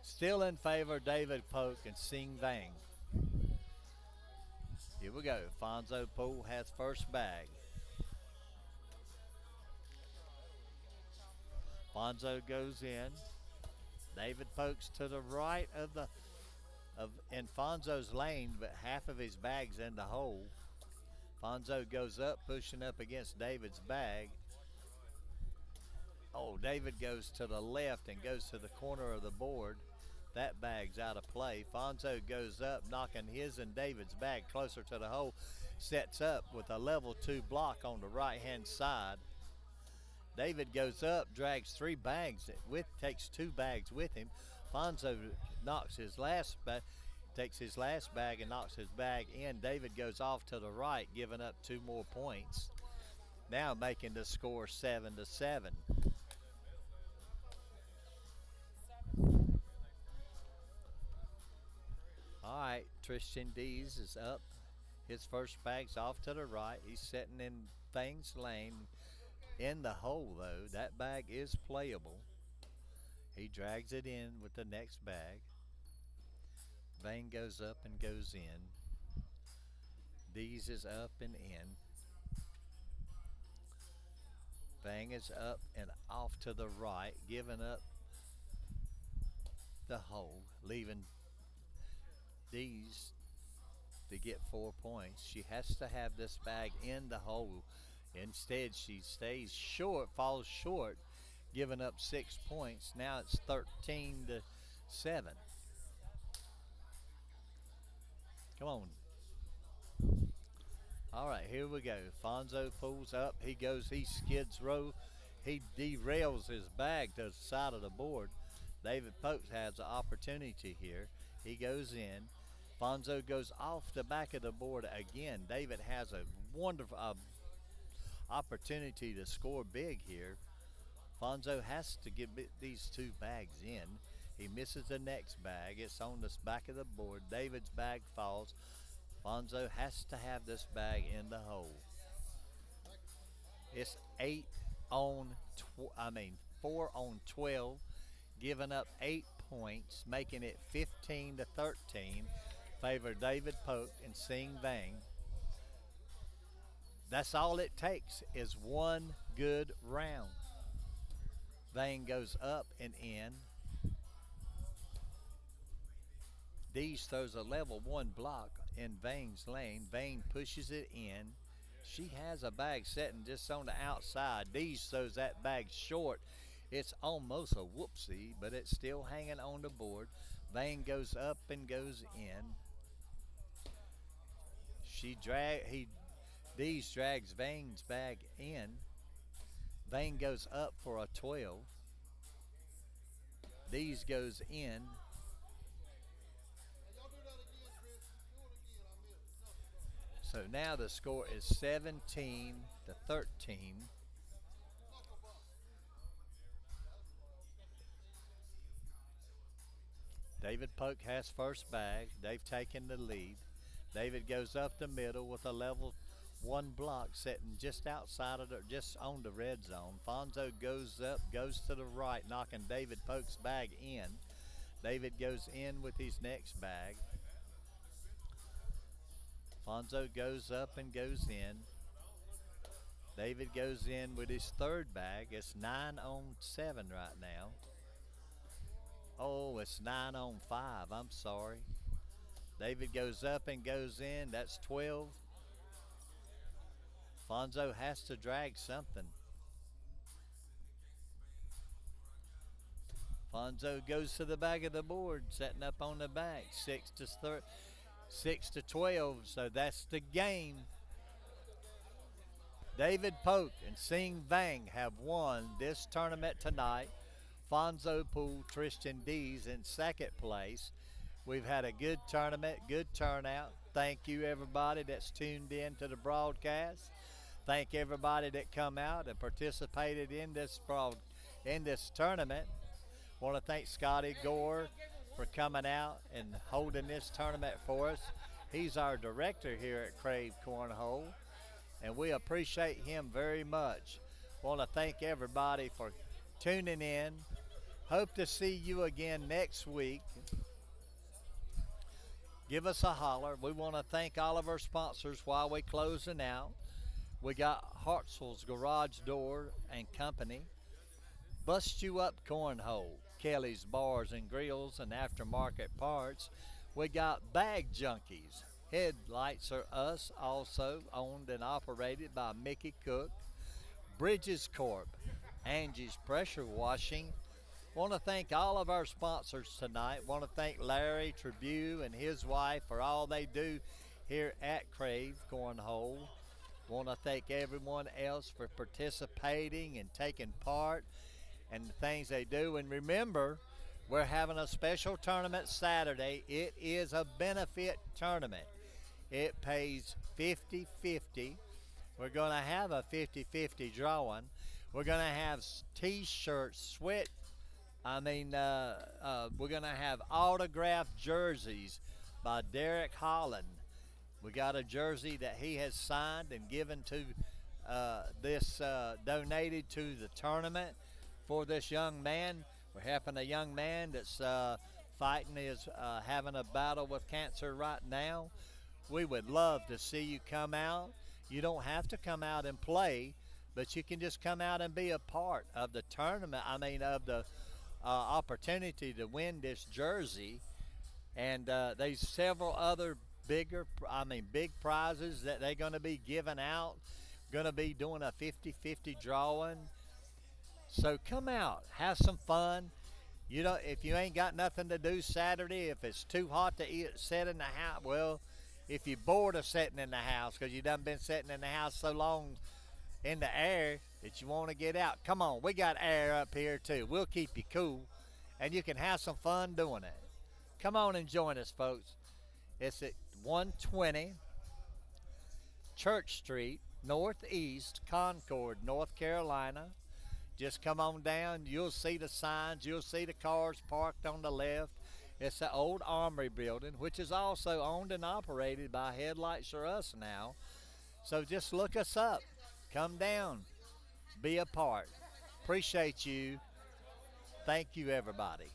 Still in favor of David Polk and Sing Vang. Here we go. Fonzo Poole has first bag. Fonzo goes in. David Polk's to the right in Fonzo's lane, but half of his bag's in the hole. Fonzo goes up, pushing up against David's bag. Oh, David goes to the left and goes to the corner of the board. That bag's out of play. Fonzo goes up, knocking his and David's bag closer to the hole. Sets up with a level 2 block on the right-hand side. David goes up, drags 3 bags takes 2 bags with him. Fonzo knocks his last bag, takes his last bag and knocks his bag in. David goes off to the right, giving up 2 more points. Now making the score 7-7. All right, Tristan Dees is up. His first bag's off to the right. He's sitting in Vang's lane. In the hole, though, that bag is playable. He drags it in with the next bag. Vang goes up and goes in. Dees is up and in. Vang is up and off to the right, giving up the hole, leaving Dees to get 4 points. She has to have this bag in the hole. Instead, she stays short, falls short, giving up 6 points. Now it's 13-7. Come on. All right, here we go. Fonzo pulls up. He skids row. He derails his bag to the side of the board. David Polk has an opportunity here. He goes in. Fonzo goes off the back of the board again. David has a wonderful opportunity to score big here. Fonzo has to get these 2 bags in. He misses the next bag. It's on the back of the board. David's bag falls. Fonzo has to have this bag in the hole. It's 4 on 12, giving up 8 points, making it 15-13. Favor David Polk and Sing Vang. That's all it takes is 1 good round. Vang goes up and in. Dees throws a level 1 block in Vang's lane. Vang pushes it in. She has a bag sitting just on the outside. Dees throws that bag short. It's almost a whoopsie, but it's still hanging on the board. Vang goes up and goes in. Dees drags Vang's bag in. Vang goes up for a 12. Dees goes in. So now the score is 17-13. David Polk has first bag. They've taken the lead. David goes up the middle with a level one block sitting just outside of just on the red zone. Fonzo goes up, goes to the right, knocking David Polk's bag in. David goes in with his next bag. Fonzo goes up and goes in. David goes in with his third bag. It's 9 on 7 right now. Oh, it's 9 on 5. I'm sorry. David goes up and goes in. That's 12. Fonzo has to drag something. Fonzo goes to the back of the board, setting up on the back. 6 to 12. So that's the game. David Polk and Sing Vang have won this tournament tonight. Fonzo Poole, Tristan Dees in second place. We've had a good tournament, good turnout. Thank you everybody that's tuned in to the broadcast. Thank everybody that come out and participated in this tournament. Want to thank Scotty Gore for coming out and holding this tournament for us. He's our director here at Krave Cornhole, and we appreciate him very much. Want to thank everybody for tuning in. Hope to see you again next week. Give us a holler. We want to thank all of our sponsors while we're closing out. We got Hartzell's Garage Door and Company, Bust You Up Cornhole, Kelly's Bars and Grills and Aftermarket Parts. We got Bag Junkies. Headlights Are Us, also owned and operated by Mickey Cook. Bridges Corp, Angie's Pressure Washing. Want to thank all of our sponsors tonight. Want to thank Larry Tribune and his wife for all they do here at Krave Cornhole. Want to thank everyone else for participating and taking part and the things they do. And remember, we're having a special tournament Saturday. It is a benefit tournament. It pays 50-50. We're going to have a 50-50 drawing. We're going to have t-shirts, we're going to have autographed jerseys by Derek Holland. We got a jersey that he has signed and given to donated to the tournament for this young man. We're helping a young man that's having a battle with cancer right now. We would love to see you come out. You don't have to come out and play, but you can just come out and be a part of the tournament. Of the opportunity to win this jersey. And there's several other big prizes that they're going to be giving out. Going to be doing a 50-50 drawing. So come out, have some fun. You know, if you ain't got nothing to do Saturday, if it's too hot to sit in the house, well, if you're bored of sitting in the house because you done been sitting in the house so long in the air that you want to get out, come on, we got air up here too. We'll keep you cool, and you can have some fun doing it. Come on and join us, folks. It's at 120 Church Street, Northeast, Concord, North Carolina. Just come on down. You'll see the signs. You'll see the cars parked on the left. It's the old Armory building, which is also owned and operated by Headlights Are Us now. So just look us up. Come down. Be a part. Appreciate you. Thank you, everybody.